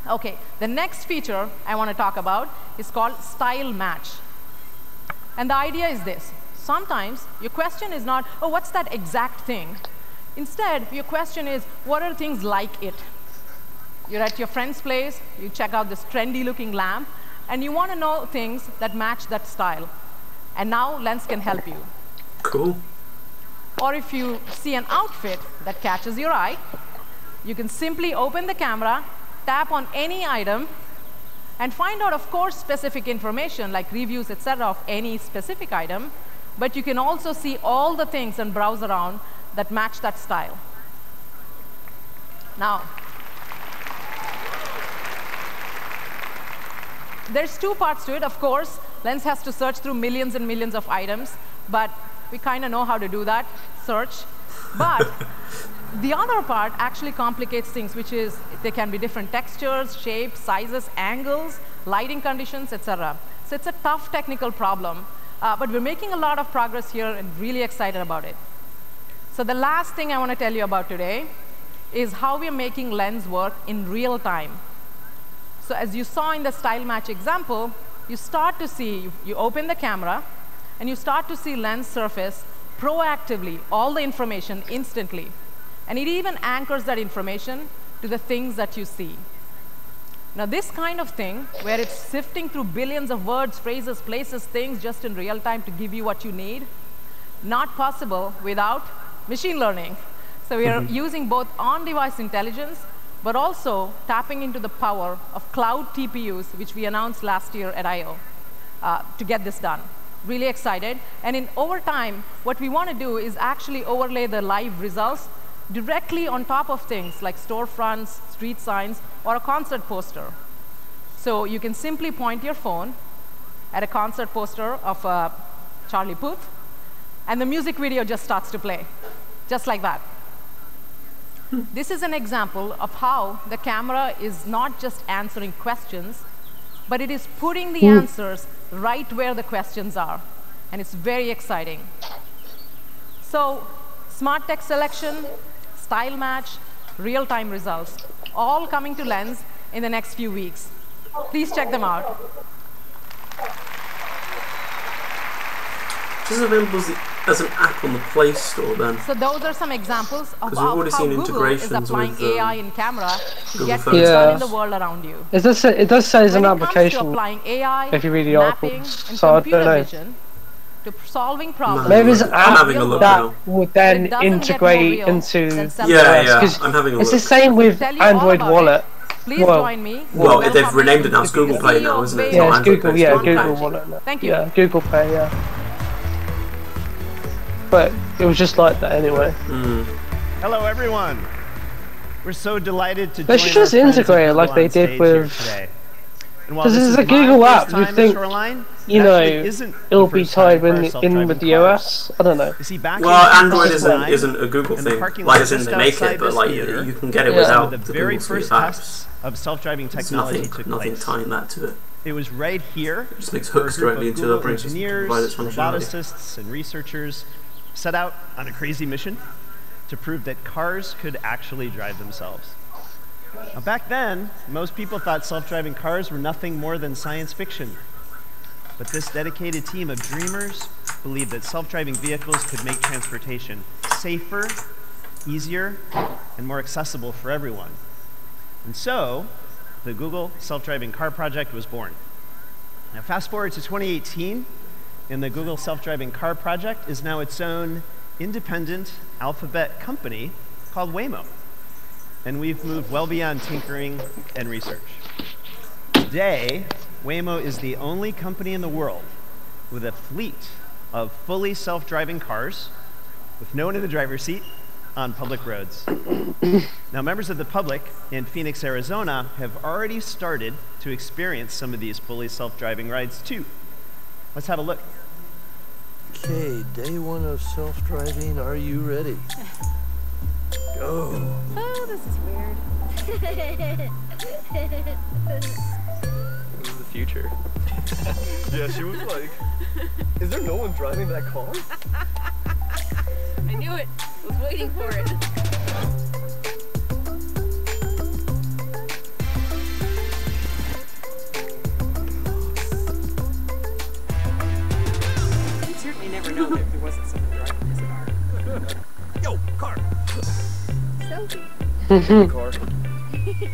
Okay, the next feature I want to talk about is called style match. And the idea is this. Sometimes your question is not, oh, what's that exact thing? Instead, your question is, what are things like it? You're at your friend's place, you check out this trendy looking lamp, and you want to know things that match that style. And now Lens can help you. Cool. Or if you see an outfit that catches your eye, you can simply open the camera, tap on any item, and find out, of course, specific information like reviews, etc. of any specific item, but you can also see all the things and browse around that match that style. Now, there's two parts to it. Of course, Lens has to search through millions and millions of items, but we kind of know how to do that, search. But the other part actually complicates things, which is there can be different textures, shapes, sizes, angles, lighting conditions, etc. So it's a tough technical problem, but we're making a lot of progress here and really excited about it. So the last thing I want to tell you about today is how we're making Lens work in real time. So as you saw in the style match example, you start to see, you open the camera, and you start to see Lens surface proactively all the information instantly. And it even anchors that information to the things that you see. Now this kind of thing, where it's sifting through billions of words, phrases, places, things just in real time to give you what you need, not possible without machine learning. So we are using both on-device intelligence, but also tapping into the power of cloud TPUs, which we announced last year at I/O, to get this done. Really excited. And over time, what we want to do is actually overlay the live results directly on top of things like storefronts, street signs, or a concert poster. So you can simply point your phone at a concert poster of Charlie Puth, and the music video just starts to play, just like that. This is an example of how the camera is not just answering questions, but it is putting the answers right where the questions are. And it's very exciting. So smart text selection, style match, real-time results, all coming to Lens in the next few weeks. Please check them out. This is available as an app on the Play Store then. So those are some examples of how Google is applying AI in camera to get things done in the world around you. It does say it's an application. Applying AI, if you read the article, and so I don't know. Vision to solving problems. Maybe it's an app that would then integrate into. I'm having a look. It's the same with Android Wallet. Please join me. Well, they've renamed it now. It's Google Play now, isn't it? Yeah, it's Google. Yeah, Google Wallet. Thank you. Yeah, Google Play. Yeah. But it was just like that anyway. Hello, everyone. We're so delighted to. They should just integrate it like they did with. Because this is a Google app. You think, you know, it'll be tied in with the OS? I don't know. Well, Android isn't a Google thing. Like, as in they make it, but like you can get it without the Google suite of apps. Of self-driving technology took place. Nothing tying that to it. It was right here. It just makes hooks directly into the operating system. Engineers, roboticists, and researchers set out on a crazy mission to prove that cars could actually drive themselves. Now, back then, most people thought self-driving cars were nothing more than science fiction. But this dedicated team of dreamers believed that self-driving vehicles could make transportation safer, easier, and more accessible for everyone. And so, the Google Self-Driving Car Project was born. Now, fast forward to 2018, and the Google Self-Driving Car Project is now its own independent alphabet company called Waymo. And we've moved well beyond tinkering and research. Today, Waymo is the only company in the world with a fleet of fully self-driving cars with no one in the driver's seat on public roads. Now, members of the public in Phoenix, Arizona have already started to experience some of these fully self-driving rides too. Let's have a look. Okay, day one of self-driving. Are you ready? Go. Oh, this is weird. This is the future. Yeah, she was like, is there no one driving that car? I knew it. I was waiting for it. You'd certainly never know that there wasn't someone driving this car. Yo, car! Selfie. Car.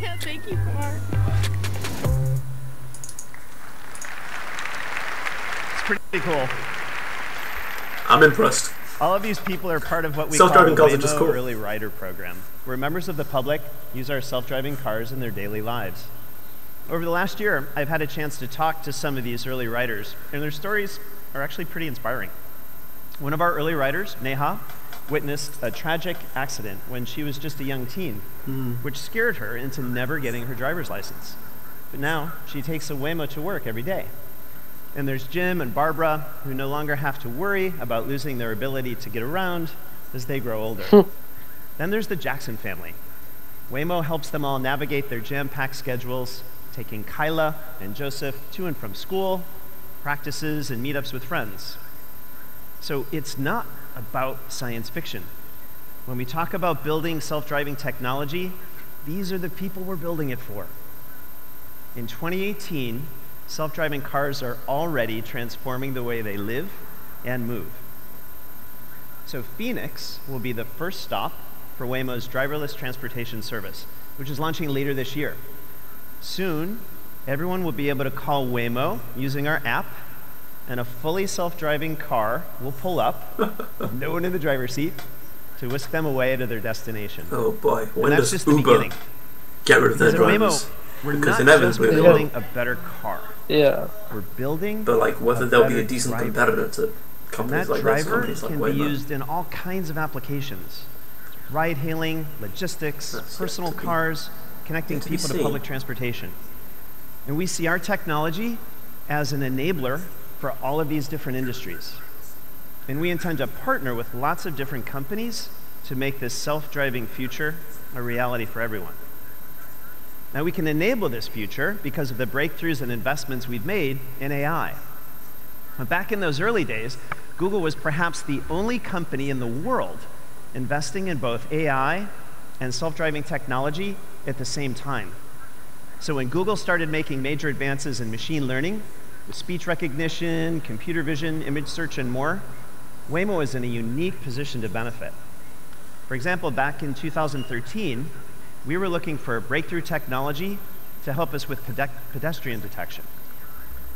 Yeah, thank you, car. It's pretty cool. I'm impressed. All of these people are part of what we call the Waymo Early Rider Program, where members of the public use our self-driving cars in their daily lives. Over the last year, I've had a chance to talk to some of these early riders, and their stories are actually pretty inspiring. One of our early riders, Neha, witnessed a tragic accident when she was just a young teen, which scared her into never getting her driver's license. but now she takes a Waymo to work every day. And there's Jim and Barbara, who no longer have to worry about losing their ability to get around as they grow older. Then there's the Jackson family. Waymo helps them all navigate their jam-packed schedules, taking Kyla and Joseph to and from school, practices, and meetups with friends. So it's not about science fiction. When we talk about building self-driving technology, these are the people we're building it for. In 2018, self-driving cars are already transforming the way they live and move. So Phoenix will be the first stop for Waymo's driverless transportation service, which is launching later this year. Soon, everyone will be able to call Waymo using our app, and a fully self-driving car will pull up with no one in the driver's seat to whisk them away to their destination. Oh boy, when and that's does just Uber the beginning. get rid of their drivers? Waymo, we're Because not just inevitably building a better car. Yeah. We're building But like whether there'll be a better decent driver. competitor to companies And that like those, driver companies like can be Waymo. used in all kinds of applications. Ride-hailing, logistics, personal cars, connecting Yet to be people to seen. public transportation. And we see our technology as an enabler for all of these different industries. And we intend to partner with lots of different companies to make this self-driving future a reality for everyone. Now, we can enable this future because of the breakthroughs and investments we've made in AI. Now, back in those early days, Google was perhaps the only company in the world investing in both AI and self-driving technology at the same time. So when Google started making major advances in machine learning, with speech recognition, computer vision, image search, and more, Waymo is in a unique position to benefit. For example, back in 2013, we were looking for breakthrough technology to help us with pedestrian detection.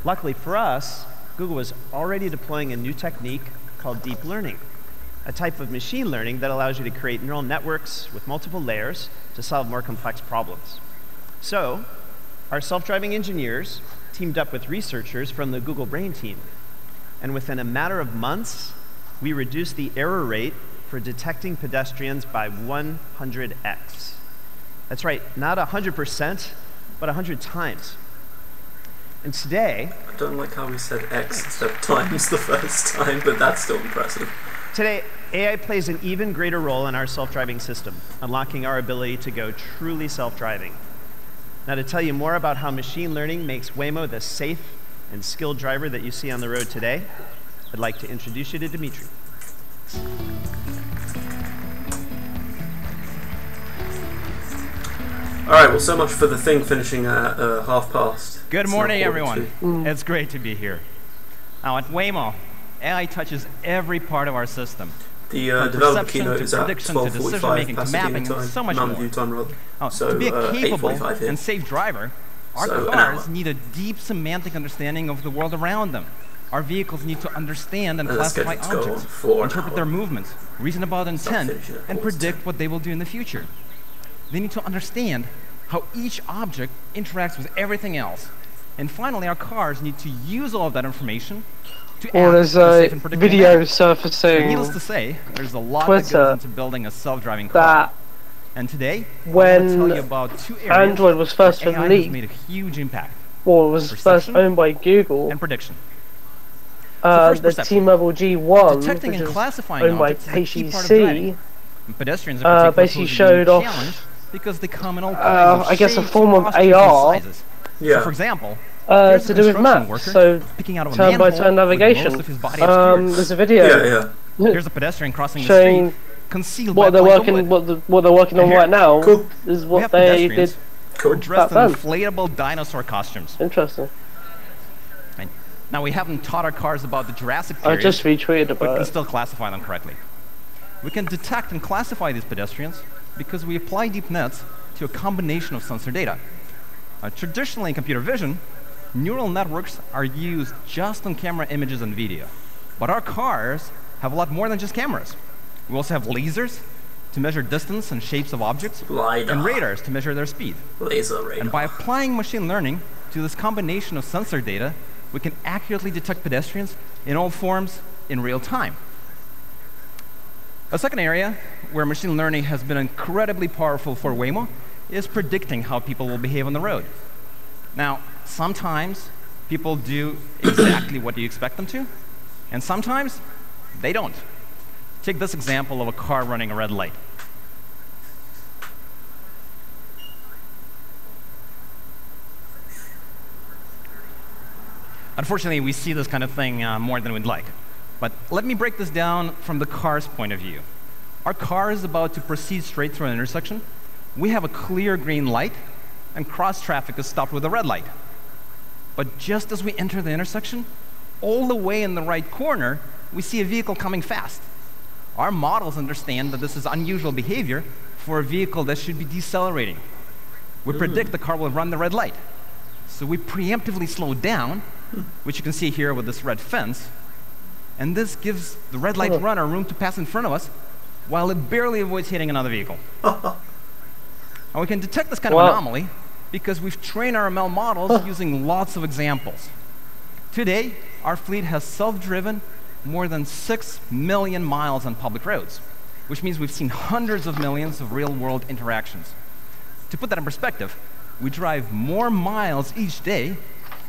Luckily for us, Google was already deploying a new technique called deep learning, a type of machine learning that allows you to create neural networks with multiple layers to solve more complex problems. So, our self-driving engineers teamed up with researchers from the Google Brain team. And within a matter of months, we reduced the error rate for detecting pedestrians by 100x. That's right, not 100%, but 100 times. And today... I don't like how we said X instead of times the first time, but that's still impressive. Today, AI plays an even greater role in our self-driving system, unlocking our ability to go truly self-driving. Now, to tell you more about how machine learning makes Waymo the safe and skilled driver that you see on the road today, I'd like to introduce you to Dimitri. All right, well, so much for the thing finishing at 1:30. Good morning, everyone. It's great to be here. Now, at Waymo, AI touches every part of our system. The From developer perception keynote to is at prediction to 12:45 decision-making to Pasadena mapping time, and so much Mountain more. View time, rather. So, to be a capable 8:45 here. and safe driver, our So, an cars hour. need a deep semantic understanding of the world around them. Our vehicles need to understand and And that's classify scheduled to go objects, on for an interpret hour. their movements, reason about intent, finishing at and 4:10. predict what they will do in the future. They need to understand how each object interacts with everything else. And finally, our cars need to use all of that information to Well, act there's in a a safe and predictable video manner. surfacing Needless to say, there's a lot that Twitter goes into building a self-driving car. that And today, I when want to tell you about two areas Android was first where AI has released, made a huge impact. or was first Perception owned by Google, and prediction. the perception. T-Mobile G1, Detecting which and is classifying owned by objects is a key part of driving. HTC, And pedestrians in particular basically pose a unique showed off, challenge because they come in all kinds of I guess, a shapes, form of postures, and AR sizes. So, for example, here's to a do with construction maps, worker so picking out of a turn-by-turn manhole with navigation. most of his body obscured. There's a video. Here's a pedestrian crossing the showing street, concealed what by they're a plank of working, wood. what they're working on And here- right now Cool. is We what have they pedestrians did who are dressed back in then. inflatable dinosaur costumes. Interesting. Right. Now, we haven't taught our cars about the Jurassic I period, just retweeted but about can it. still classify them correctly. We can detect and classify these pedestrians because we apply deep nets to a combination of sensor data. Traditionally in computer vision, neural networks are used just on camera images and video. But our cars have a lot more than just cameras. We also have lasers to measure distance and shapes of objects, and radars to measure their speed. Laser radar. And by applying machine learning to this combination of sensor data, we can accurately detect pedestrians in all forms in real time. A second area where machine learning has been incredibly powerful for Waymo is predicting how people will behave on the road. Now, sometimes people do exactly what you expect them to, and sometimes they don't. Take this example of a car running a red light. Unfortunately, we see this kind of thing more than we'd like. But let me break this down from the car's point of view. Our car is about to proceed straight through an intersection. We have a clear green light, and cross-traffic is stopped with a red light. But just as we enter the intersection, all the way in the right corner, we see a vehicle coming fast. Our models understand that this is unusual behavior for a vehicle that should be decelerating. We predict the car will run the red light. So we preemptively slow down, which you can see here with this red fence, and this gives the red light runner room to pass in front of us while it barely avoids hitting another vehicle. And we can detect this kind of anomaly because we've trained our ML models using lots of examples. Today, our fleet has self-driven more than 6 million miles on public roads, which means we've seen hundreds of millions of real-world interactions. To put that in perspective, we drive more miles each day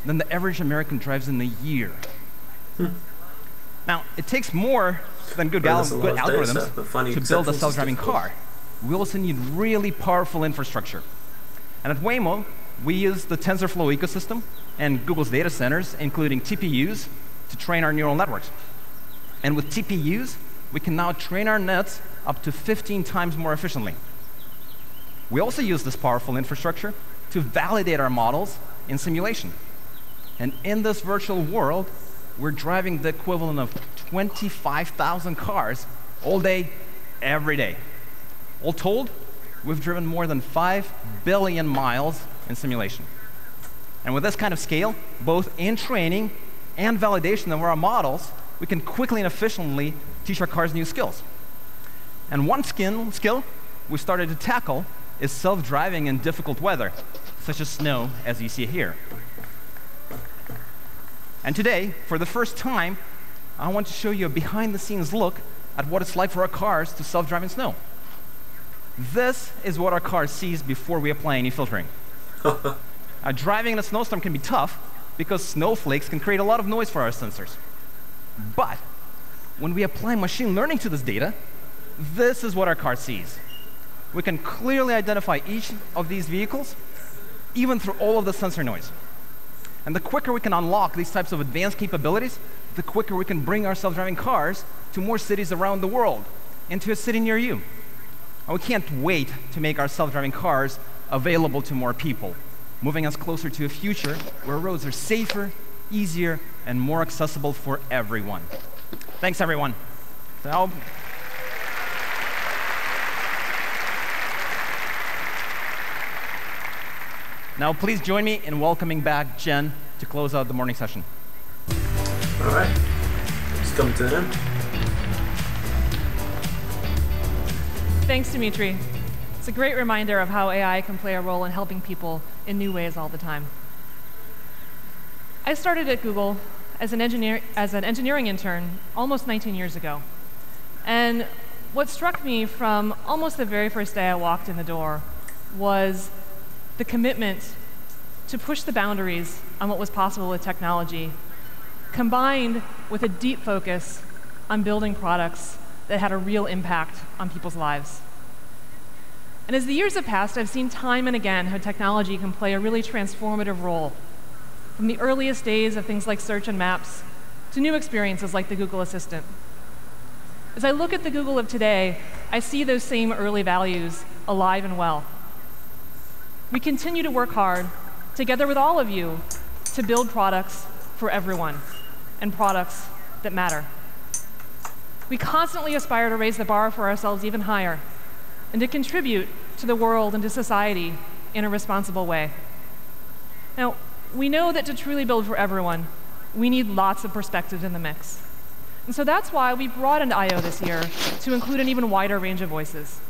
than the average American drives in a year. Now, it takes more than good algorithms to build a self-driving car. We also need really powerful infrastructure. And at Waymo, we use the TensorFlow ecosystem and Google's data centers, including TPUs, to train our neural networks. And with TPUs, we can now train our nets up to 15 times more efficiently. We also use this powerful infrastructure to validate our models in simulation. And in this virtual world, we're driving the equivalent of 25,000 cars all day, every day. All told, we've driven more than 5 billion miles in simulation. And with this kind of scale, both in training and validation of our models, we can quickly and efficiently teach our cars new skills. And one skill we started to tackle is self-driving in difficult weather, such as snow, as you see here. And today, for the first time, I want to show you a behind-the-scenes look at what it's like for our cars to self-drive in snow. This is what our car sees before we apply any filtering. Driving in a snowstorm can be tough because snowflakes can create a lot of noise for our sensors. But when we apply machine learning to this data, this is what our car sees. We can clearly identify each of these vehicles, even through all of the sensor noise. And the quicker we can unlock these types of advanced capabilities, the quicker we can bring our self-driving cars to more cities around the world, and to a city near you. And we can't wait to make our self-driving cars available to more people, moving us closer to a future where roads are safer, easier, and more accessible for everyone. Thanks, everyone. Now, please join me in welcoming back Jen to close out the morning session. All right, let's come to him. Thanks, Dimitri. It's a great reminder of how AI can play a role in helping people in new ways all the time. I started at Google as an engineering intern almost 19 years ago. And what struck me from almost the very first day I walked in the door was the commitment to push the boundaries on what was possible with technology, combined with a deep focus on building products that had a real impact on people's lives. And as the years have passed, I've seen time and again how technology can play a really transformative role, from the earliest days of things like search and maps to new experiences like the Google Assistant. As I look at the Google of today, I see those same early values alive and well. We continue to work hard, together with all of you, to build products for everyone, and products that matter. We constantly aspire to raise the bar for ourselves even higher, and to contribute to the world and to society in a responsible way. Now, we know that to truly build for everyone, we need lots of perspectives in the mix. And so that's why we broadened I/O this year to include an even wider range of voices.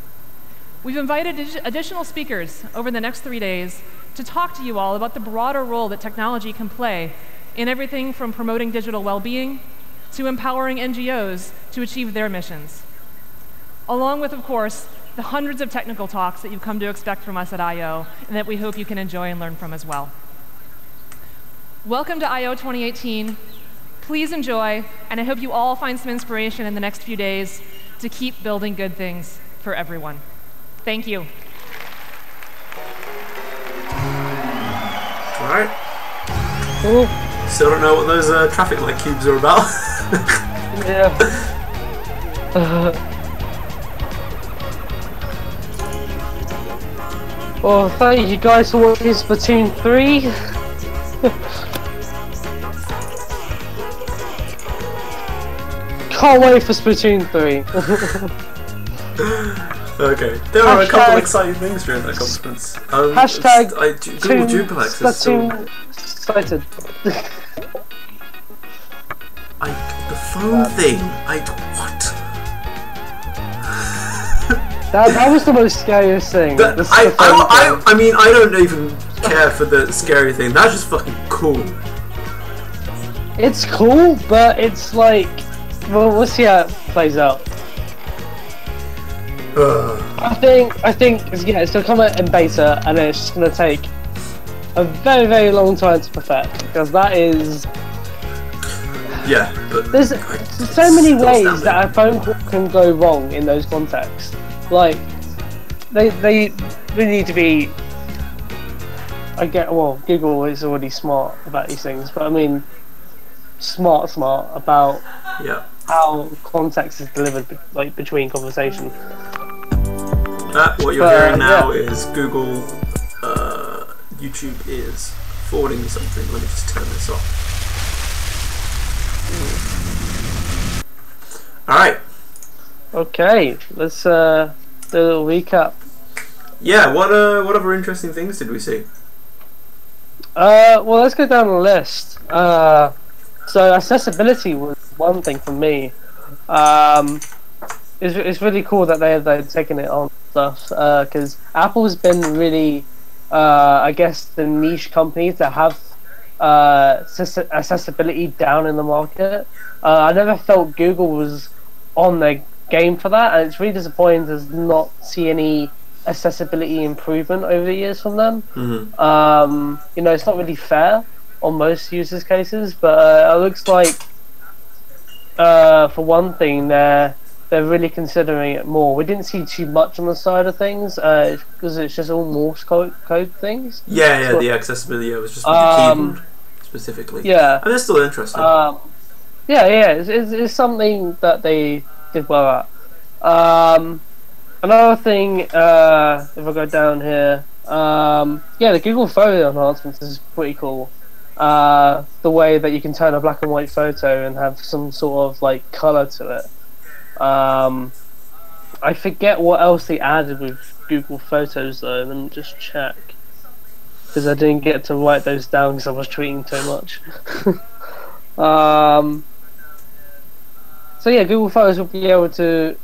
We've invited additional speakers over the next 3 days to talk to you all about the broader role that technology can play in everything from promoting digital well-being to empowering NGOs to achieve their missions. Along with, of course, the hundreds of technical talks that you've come to expect from us at I/O and that we hope you can enjoy and learn from as well. welcome to I/O 2018. Please enjoy, and I hope you all find some inspiration in the next few days to keep building good things for everyone. Thank you. All right. Cool. Still don't know what those traffic light cubes are about. Yeah. Well, thank you guys for watching Splatoon 3. Can't wait for Splatoon 3. Okay, there are a couple of exciting things during that conference. Hashtag Google Duplex is still... excited. The phone thing, what? That was the most scariest thing. I mean, I don't even care for the scary thing. That's just fucking cool. It's cool, but it's like, well, we'll see how it plays out. I think yeah, it's gonna come out in beta, and it's just gonna take a very, very long time to perfect, because that is. Yeah, but there's so many ways that a phone call can go wrong in those contexts. Like, they really need to be. Well, Google is already smart about these things, but I mean, smart about how context is delivered, like between conversations. What you're hearing now is Google. YouTube is forwarding me something. Let me just turn this off. Alright. Okay, let's do a little recap. Yeah, what other interesting things did we see? Well, let's go down the list. So accessibility was one thing for me. It's really cool that they've taken it on stuff, because Apple's been really, I guess, the niche company to have accessibility down in the market. I never felt Google was on their game for that, and it's really disappointing to not see any accessibility improvement over the years from them. You know, it's not really fair on most users' cases, but it looks like, for one thing, they're really considering it more. We didn't see too much on the side of things, because it's just all Morse code things. Yeah, the accessibility was just with the keyboard specifically. Yeah, and it's still interesting. It's something that they did well at. Another thing, if I go down here, the Google Photo enhancements is pretty cool. The way that you can turn a black and white photo and have some sort of like color to it. I forget what else they added with Google Photos though. Let me just check, because I didn't get to write those down because I was tweeting too much. So yeah, Google Photos will be able to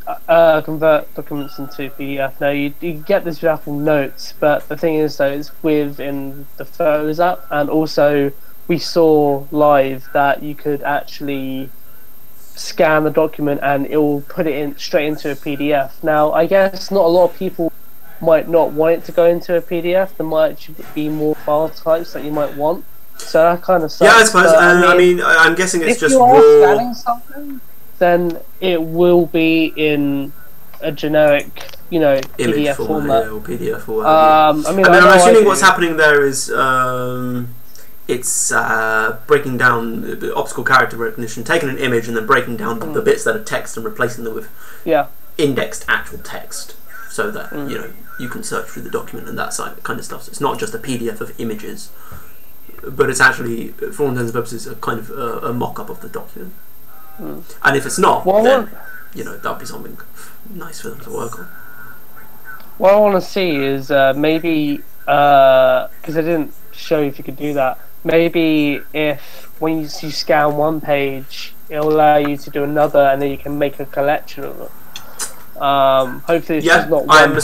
convert documents into PDF. Now you get this with Apple Notes, but the thing is though, it's within the Photos app, and also we saw live that you could actually scan the document and it will put it in straight into a PDF. Now I guess not a lot of people might not want it to go into a PDF. There might actually be more file types that you might want, so that kind of sucks. Yeah, I suppose. I mean, I'm guessing it's just raw. If you are scanning something, then it will be in a generic, you know, image PDF format. Or PDF or whatever. I'm assuming what's happening there is it's breaking down the optical character recognition, taking an image and then breaking down the bits that are text and replacing them with indexed actual text, so that you know you can search through the document and that kind of stuff. So it's not just a PDF of images, but it's actually, for all intents and purposes, a kind of a mock-up of the document. And if it's not, then you know that'll be something nice for them to work on. What I want to see is maybe, because I didn't show you if you could do that, maybe if when you scan one page, it'll allow you to do another, and then you can make a collection of them. Hopefully it's just not one I'm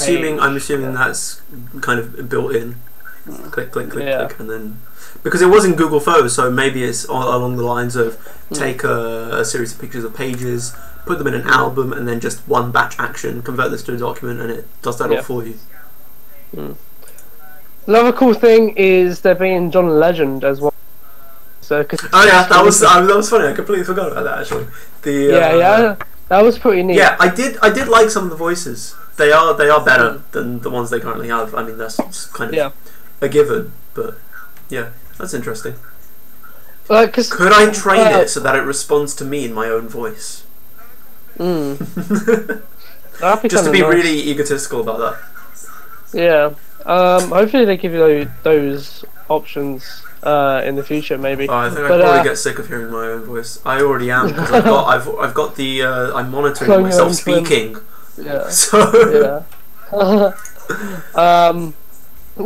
assuming that's kind of built in. Click, click, and then, because it was in Google Photos, so maybe it's along the lines of take a series of pictures of pages, put them in an album, and then just one batch action, convert this to a document, and it does that all for you. Another cool thing is they're bringing John Legend as well. So, oh yeah, that was funny. I completely forgot about that actually. That was pretty neat. Yeah, I did like some of the voices. They are better than the ones they currently have. I mean, that's just kind of a given. But yeah, that's interesting. Could I train it so that it responds to me in my own voice? Just to be really egotistical about that. Yeah. Hopefully they give you those options in the future, maybe. Oh, I think I'd probably get sick of hearing my own voice. I already am, because I've got the I'm monitoring myself speaking. Yeah. So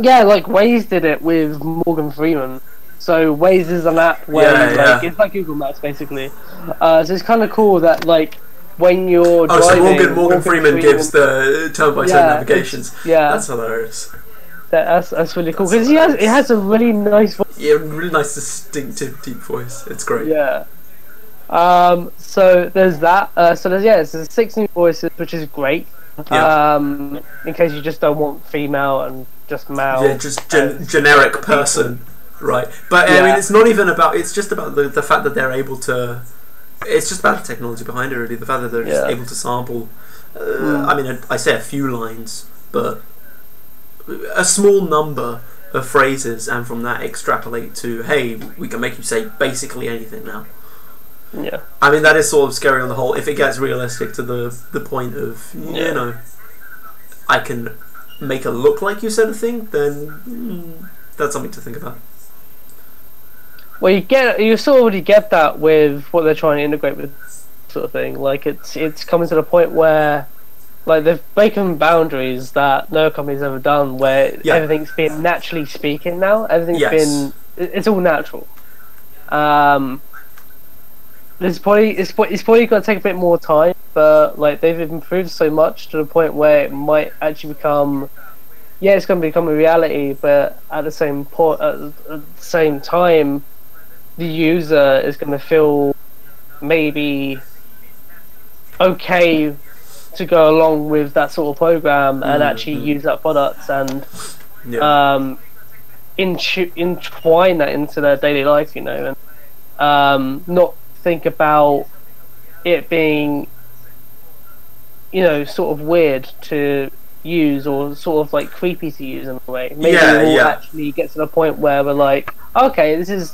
yeah, like Waze did it with Morgan Freeman. So Waze is an app where it's like Google Maps basically. So it's kind of cool that like when you're driving, so Morgan Freeman gives the turn-by-turn navigations. Yeah, that's hilarious. That's really cool because it has a really nice voice. Yeah, really nice, distinctive, deep voice. It's great. Yeah. So there's that. So there's 6 new voices, which is great. Yeah. In case you just don't want female and just male. Yeah, just generic person, right? But I mean, it's not even about. It's just about the fact that they're able to. It's just about the technology behind it, really. The fact that they're just able to sample. I mean, I say a few lines, but a small number of phrases, and from that extrapolate to, hey, we can make you say basically anything now. Yeah. I mean, that is sort of scary on the whole. If it gets realistic to the point of, you know, I can make it look like you said a thing, then that's something to think about. Well, you sort of already get that with what they're trying to integrate with sort of thing. Like it's coming to the point where like they've broken boundaries that no company's ever done, where everything's been naturally speaking now. Everything's it's all natural. It's probably going to take a bit more time, but like they've improved so much to the point where it might actually become, it's going to become a reality. But at the same time, the user is going to feel maybe okay to go along with that sort of program and actually use that product and entwine that into their daily life, you know, and not think about it being, you know, sort of weird to use or sort of like creepy to use in a way. Maybe we'll actually get to the point where we're like, okay, this is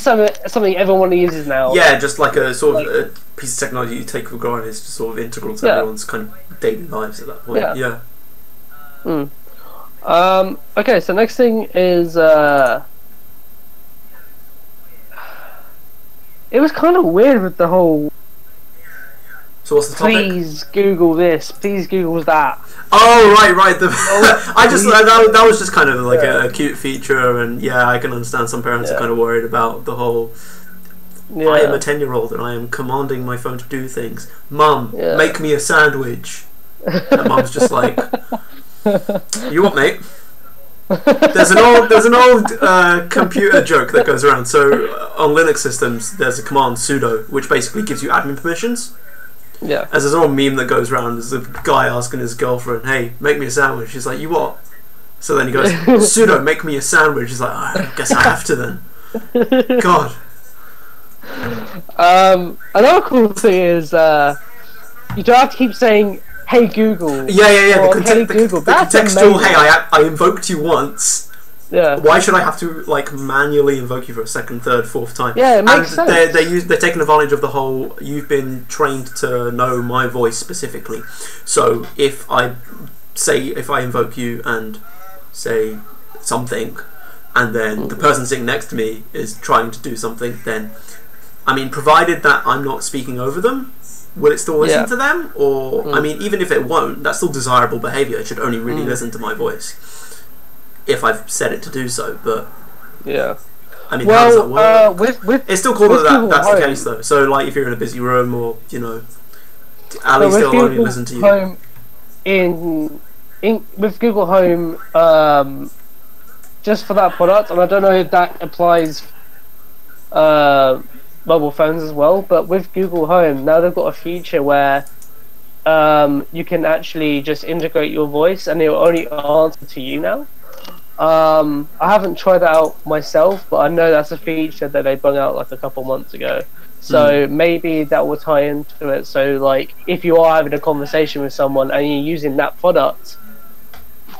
something everyone uses now. Yeah, just like a sort of a piece of technology you take for granted is just sort of integral to everyone's kind of daily lives at that point. Okay, so next thing is it was kind of weird with the whole. So what's the topic? Please Google this. Please Google that. Oh right. I just that was just kind of like a cute feature, and I can understand some parents are kind of worried about the whole. I am a 10-year-old and I am commanding my phone to do things. Mum, make me a sandwich. And Mum's just like, you what, mate? There's an old computer joke that goes around. So on Linux systems, there's a command sudo, which basically gives you admin permissions. Yeah. As there's an old meme that goes around, there's a guy asking his girlfriend, "Hey, make me a sandwich." She's like, "You what?" So then he goes, "Sudo, make me a sandwich." He's like, "I guess I have to then." God. Another cool thing is you don't have to keep saying, "Hey Google." Yeah. The contextual. Hey, I invoked you once. Yeah. Why should I have to like manually invoke you for a second, third, fourth time? Yeah, it makes sense. They're taking advantage of the whole. You've been trained to know my voice specifically, so if I invoke you and say something, and then the person sitting next to me is trying to do something, then I mean, provided that I'm not speaking over them, will it still listen to them? Or I mean, even if it won't, that's still desirable behaviour. It should only really listen to my voice if I've set it to do so. But I mean, how does that work? It's still cool that that's the case though. So like, if you're in a busy room, or you know, Ali still only listen to you. With Google Home, just for that product, and I don't know if that applies mobile phones as well, but with Google Home now they've got a feature where you can actually just integrate your voice and it will only answer to you now. I haven't tried that out myself, but I know that's a feature that they brought out like a couple months ago. So maybe that will tie into it. So like, if you are having a conversation with someone and you're using that product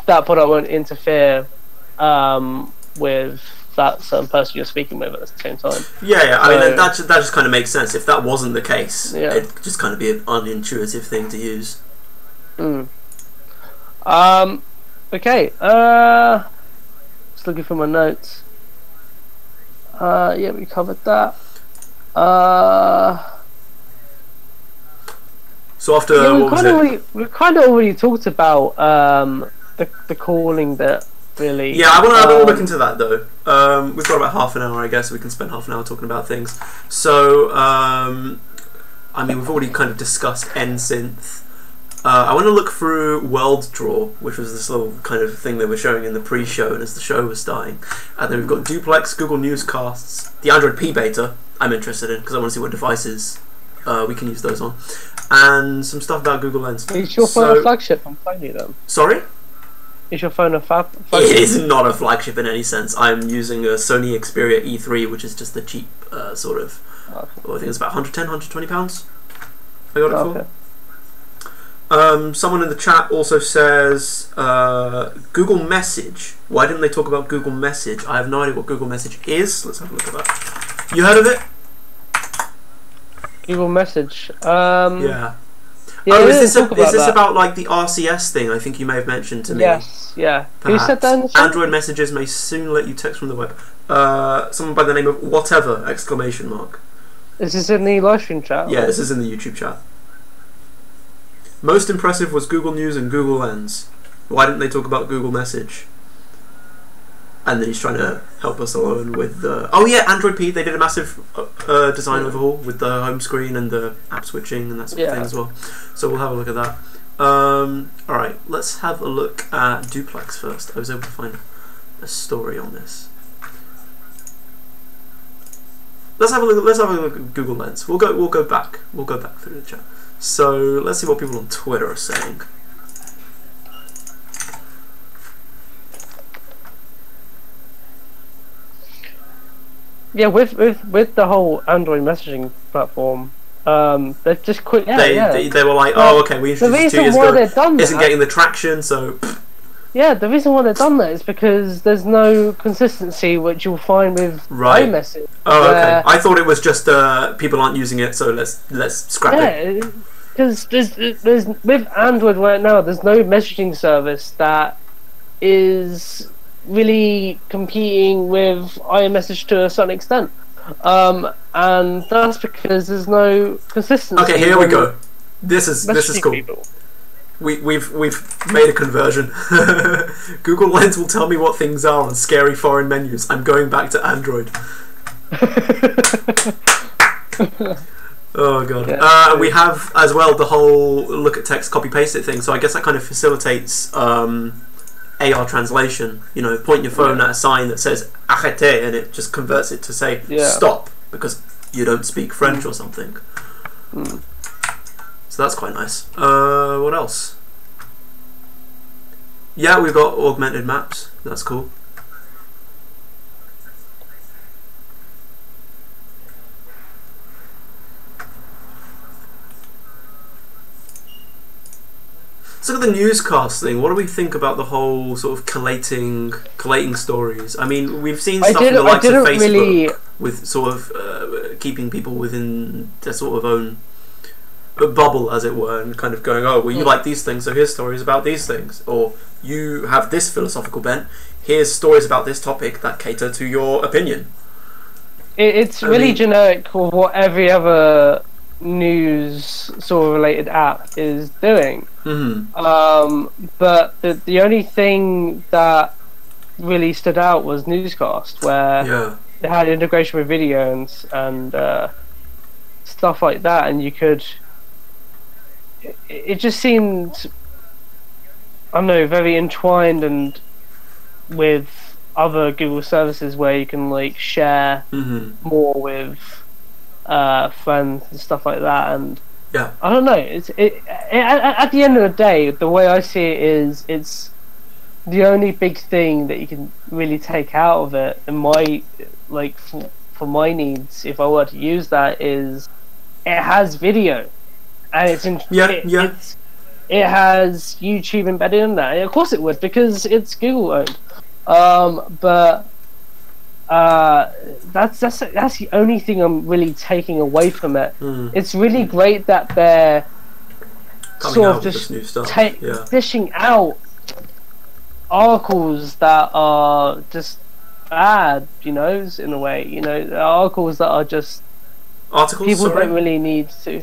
won't interfere with that certain person you're speaking with at the same time. Yeah. I mean, that just kind of makes sense. If that wasn't the case, it'd just kind of be an unintuitive thing to use. Okay. Just looking for my notes. Yeah, we covered that. So after we've kind of already talked about the calling bit, really. Yeah, I want to have a look into that though. We've got about half an hour, I guess. We can spend half an hour talking about things. So, I mean, we've already kind of discussed NSynth. I want to look through World Draw, which was this little kind of thing they were showing in the pre-show and as the show was starting. And then we've got Duplex, Google Newscasts, the Android P beta I'm interested in because I want to see what devices we can use those on, and some stuff about Google Lens. Is your phone a flagship on Sony then? Sorry? Is your phone a flagship? It is not a flagship in any sense. I'm using a Sony Xperia E3, which is just the cheap sort of, I think it's about £110, £120 I got it for. Someone in the chat also says Google Message. Why didn't they talk about Google Message? I have no idea what Google Message is. Let's have a look at that. You heard of it? Google Message. Yeah. Oh, is this about like the RCS thing? I think you may have mentioned to me. Yes. Yeah. Who said that in the chat? Android messages may soon let you text from the web. Someone by the name of whatever ! Is this in the live stream chat? Yeah, this is in the YouTube chat. Most impressive was Google News and Google Lens. Why didn't they talk about Google Message? And then he's trying to help us alone with oh yeah, Android P. They did a massive design overhaul with the home screen and the app switching and that sort of thing as well. So we'll have a look at that. Alright, let's have a look at Duplex first. I was able to find a story on this. Let's have a look at Google Lens. We'll go back through the chat. So let's see what people on Twitter are saying. Yeah, with the whole Android messaging platform, they've just quit. They were like, oh, okay, we introduced 2 years ago. Isn't getting the traction, so. Yeah, the reason why they've done that is because there's no consistency, which you'll find with iMessage. Oh, okay. I thought it was just people aren't using it, so let's scrap it. Because there's with Android right now, there's no messaging service that is really competing with iMessage to a certain extent, and that's because there's no consistency. Okay, here we go. This is cool. People. We've made a conversion. Google Lens will tell me what things are on scary foreign menus. I'm going back to Android. Oh god. Yeah, we have as well the whole look at text, copy paste it thing. So I guess that kind of facilitates AR translation. You know, point your phone at a sign that says "arrêtez" and it just converts it to say "stop" because you don't speak French or something. So that's quite nice. What else? Yeah, we've got augmented maps. That's cool. So the newscast thing, what do we think about the whole sort of collating stories? I mean, we've seen stuff in the likes of Facebook with sort of keeping people within their sort of own bubble, as it were, and kind of going, oh, well, you like these things, so here's stories about these things. Or you have this philosophical bent, here's stories about this topic that cater to your opinion. It's really generic with what every other news sort of related app is doing. But the only thing that really stood out was Newscast, where they had integration with video and stuff like that, and you could. It just seemed, I don't know, very entwined and with other Google services where you can like share more with friends and stuff like that. And I don't know. At the end of the day, the way I see it is, the only big thing that you can really take out of it, and for my needs, if I were to use that, is it has video, and it has YouTube embedded in that. And of course, it would, because it's Google owned. But that's the only thing I'm really taking away from it. It's really great that they're sort of just dishing out articles that are just bad, in a way. Articles that are just people don't really need to.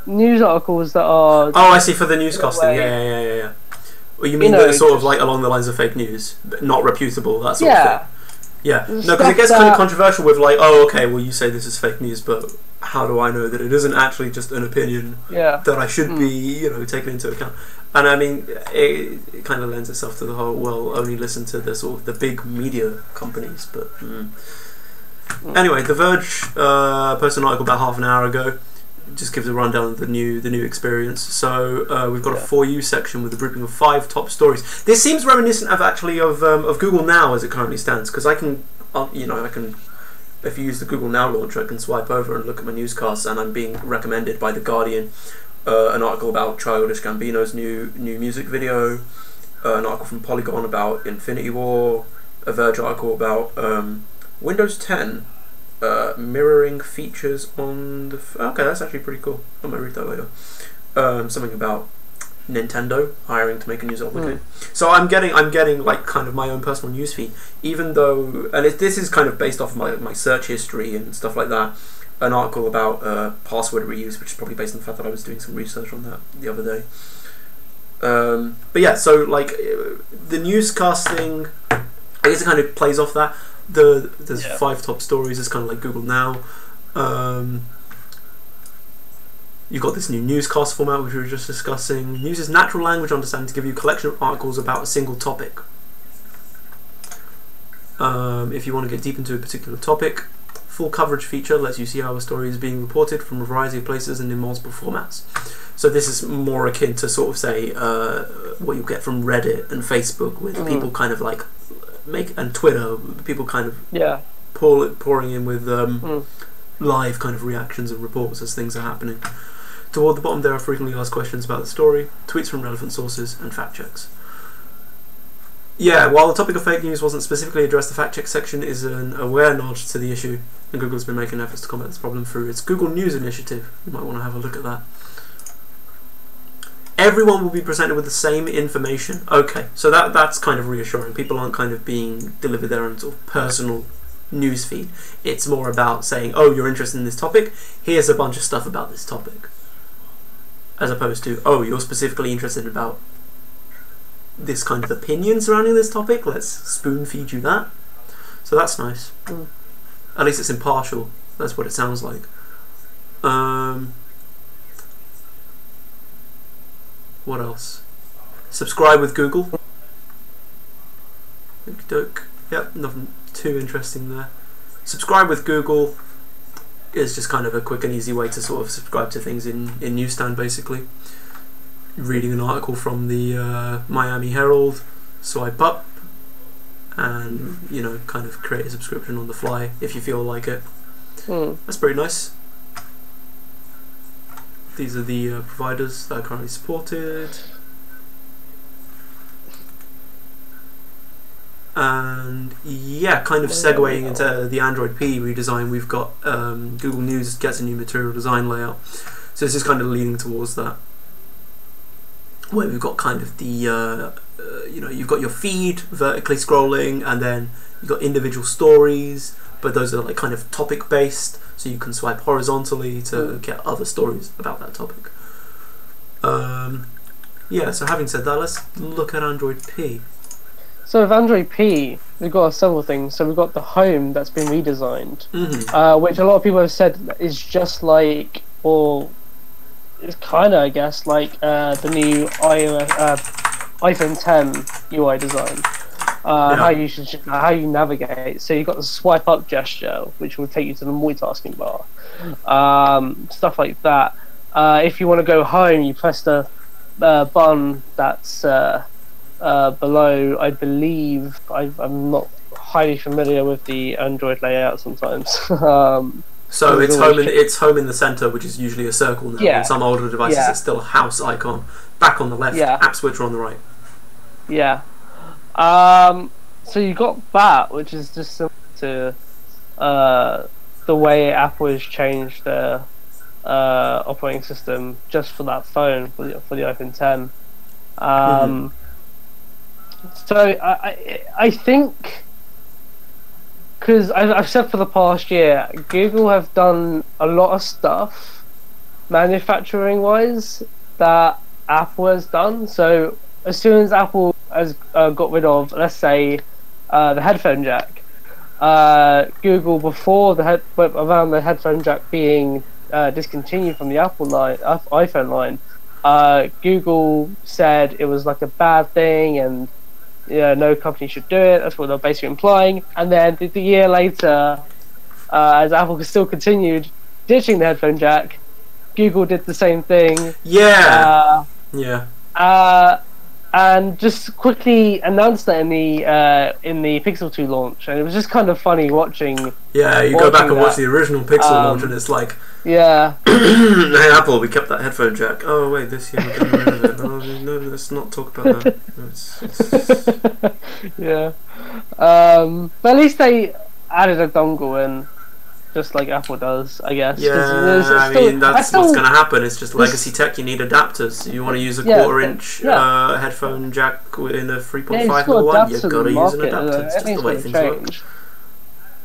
News articles that are. Oh, I see, for the newscasting. Yeah. Well, you mean that sort of like along the lines of fake news, but not reputable, that sort of thing. Yeah. No, because it gets kind of controversial with like, oh, okay, well, you say this is fake news, but how do I know that it isn't actually just an opinion that I should be, taken into account? And I mean, it kind of lends itself to the whole, well, only listen to the sort of the big media companies. But anyway, The Verge posted an article about half an hour ago. Just gives a rundown of the new experience. So we've got a For You section with a grouping of 5 top stories. This seems reminiscent of Google Now as it currently stands, because I can, if you use the Google Now launcher, I can swipe over and look at my newscasts, and I'm being recommended by The Guardian an article about Childish Gambino's new music video, an article from Polygon about Infinity War, a Verge article about Windows 10 mirroring features on the. Okay, that's actually pretty cool. I might read that later. Something about Nintendo hiring to make a new Zelda game. So I'm getting like kind of my own personal newsfeed, even though, and this is kind of based off of my search history and stuff like that. An article about password reuse, which is probably based on the fact that I was doing some research on that the other day. But yeah, so like the newscasting, I guess it kind of plays off that. There's 5 top stories. It's kind of like Google Now. You've got this new newscast format, which we were just discussing. Uses natural language understanding to give you a collection of articles about a single topic. If you want to get deep into a particular topic, full coverage feature lets you see how a story is being reported from a variety of places and in multiple formats. So this is more akin to sort of say what you get from Reddit and Facebook, with people kind of like and Twitter, people kind of pouring in with live kind of reactions and reports as things are happening. Toward the bottom there are frequently asked questions about the story, tweets from relevant sources, and fact checks. Yeah, while the topic of fake news wasn't specifically addressed, the fact check section is an aware nod to the issue, and Google's been making efforts to combat this problem through its Google News initiative. You might want to have a look at that. Everyone will be presented with the same information. Okay, so that's kind of reassuring. People aren't kind of being delivered their own sort of personal news feed. It's more about saying, oh, you're interested in this topic, here's a bunch of stuff about this topic. As opposed to, oh, you're specifically interested about this kind of opinion surrounding this topic, let's spoon feed you that. So that's nice. At least it's impartial. That's what it sounds like. What else? Subscribe with Google. Yep, nothing too interesting there. Subscribe with Google is just kind of a quick and easy way to sort of subscribe to things in Newsstand, basically. Reading an article from the Miami Herald, swipe up, and kind of create a subscription on the fly if you feel like it. That's pretty nice. These are the providers that are currently supported. And yeah, kind of segueing into the Android P redesign, we've got Google News gets a new material design layout. So this is kind of leaning towards that, where we've got kind of the you've got your feed vertically scrolling, and then you've got individual stories, but those are like kind of topic based, so you can swipe horizontally to get other stories about that topic. Yeah, so having said that, let's look at Android P. So with Android P, we've got several things. So we've got the home that's been redesigned, which a lot of people have said is just like, or it's kind of, I guess, like the new iPhone 10 UI design. How you navigate. So you've got the swipe up gesture, which will take you to the multitasking bar. Stuff like that. If you want to go home, you press the button that's below, I believe, I'm not highly familiar with the Android layout sometimes. So it's home in the center, which is usually a circle now. Yeah. On some older devices, it's still a house icon. Back on the left, app switcher on the right. Yeah. So you got that, which is just similar to the way Apple has changed their operating system just for that phone, for the iPhone 10. So I think, because I've said for the past year, Google have done a lot of stuff manufacturing wise that Apple has done. So as soon as Apple has got rid of, let's say, the headphone jack, Google, before around the headphone jack being discontinued from the iPhone line, Google said it was like a bad thing and no company should do it. That's what they're basically implying. And then the year later, as Apple still continued ditching the headphone jack, Google did the same thing. Yeah. And just quickly announced that in the Pixel 2 launch, and it was just kind of funny watching. Yeah, you go back and watch the original Pixel launch, and it's like, yeah. Hey Apple, we kept that headphone jack. Oh wait, this year we're getting rid of it. Oh no, let's not talk about that. Yeah. But at least they added a dongle in, just like Apple does, I guess. Yeah, I mean that's what's going to happen. It's just legacy tech. You need adapters. You want to use a quarter-inch headphone jack in a 3.5 one. You've got to use an adapter. It's just the way things work.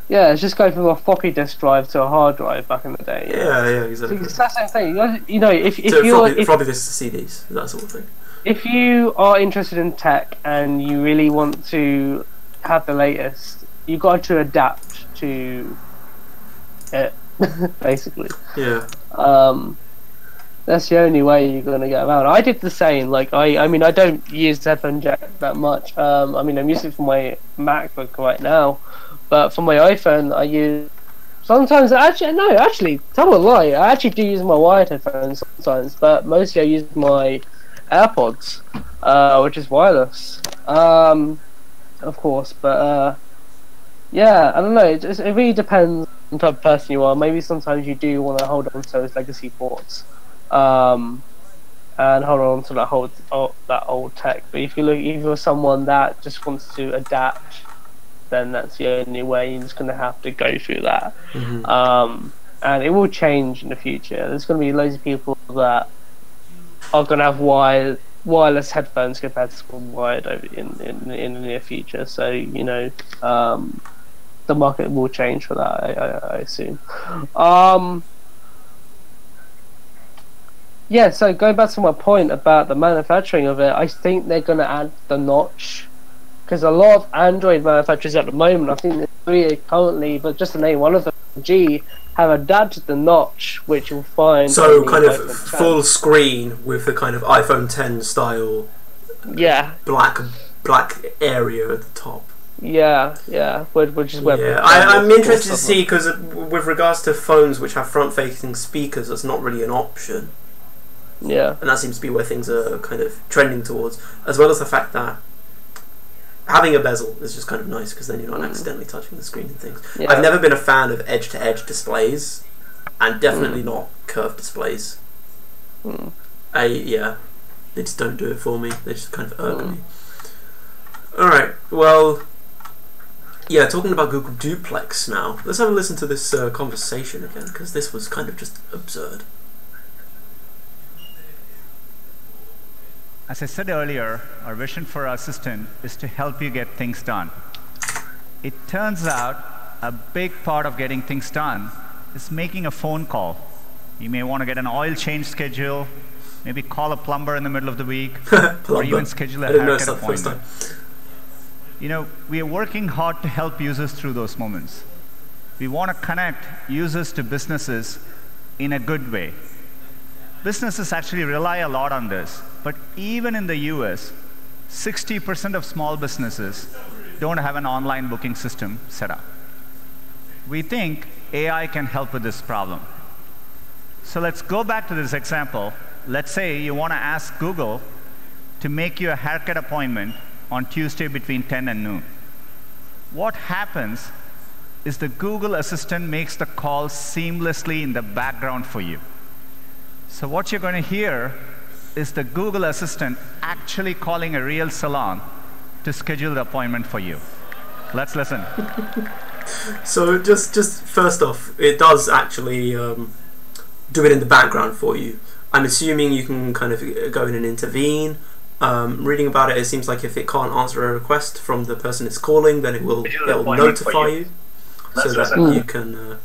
Yeah, it's just going from a floppy disk drive to a hard drive back in the day. Yeah, exactly. It's that same thing. You know, if floppy disks to CDs, that sort of thing. If you are interested in tech and you really want to have the latest, you've got to adapt to it, basically. Yeah. That's the only way you're gonna get around. I did the same. Like I mean, I don't use the headphone jack that much. I mean, I'm using it for my MacBook right now, but for my iPhone, I use sometimes. Actually, tell a lie. I actually do use my wired headphones sometimes, but mostly I use my AirPods, which is wireless, of course. But yeah, I don't know. It really depends on the type of person you are. Maybe sometimes you do want to hold on to those legacy ports, and hold on to that old tech. But if you're someone that just wants to adapt, then that's the only way. You're just going to have to go through that. And it will change in the future. There's going to be loads of people that are going to have wireless headphones compared to wired in the near future. So the market will change for that, I assume. Yeah, so going back to my point about the manufacturing of it, I think they're going to add the notch, because a lot of Android manufacturers at the moment, I think there's 3 currently, but just to name one of them, G, have adapted the notch, which you'll find. So kind of full screen with the kind of iPhone 10 style. Yeah. Black area at the top. Yeah, which is where. Yeah, I'm interested to see, because with regards to phones which have front-facing speakers, that's not really an option. Yeah. And that seems to be where things are kind of trending towards, as well as the fact that having a bezel is just kind of nice, because then you're not accidentally touching the screen and things. Yeah. I've never been a fan of edge-to-edge displays, and definitely not curved displays. They just don't do it for me. They just kind of irk me. Alright, well, yeah, talking about Google Duplex now, let's have a listen to this conversation again, because this was kind of just absurd. As I said earlier, our vision for our assistant is to help you get things done. It turns out a big part of getting things done is making a phone call. You may want to get an oil change schedule, maybe call a plumber in the middle of the week, or even schedule a haircut appointment. We are working hard to help users through those moments. We want to connect users to businesses in a good way. Businesses actually rely a lot on this, but even in the US, 60% of small businesses don't have an online booking system set up. We think AI can help with this problem. So let's go back to this example. Let's say you want to ask Google to make you a haircut appointment on Tuesday between 10 and noon. What happens is the Google Assistant makes the call seamlessly in the background for you. So what you're going to hear is the Google Assistant actually calling a real salon to schedule the appointment for you. Let's listen. So just first off, it does actually do it in the background for you. I'm assuming you can kind of go in and intervene. Reading about it, it seems like if it can't answer a request from the person it's calling, then it will notify you so that you can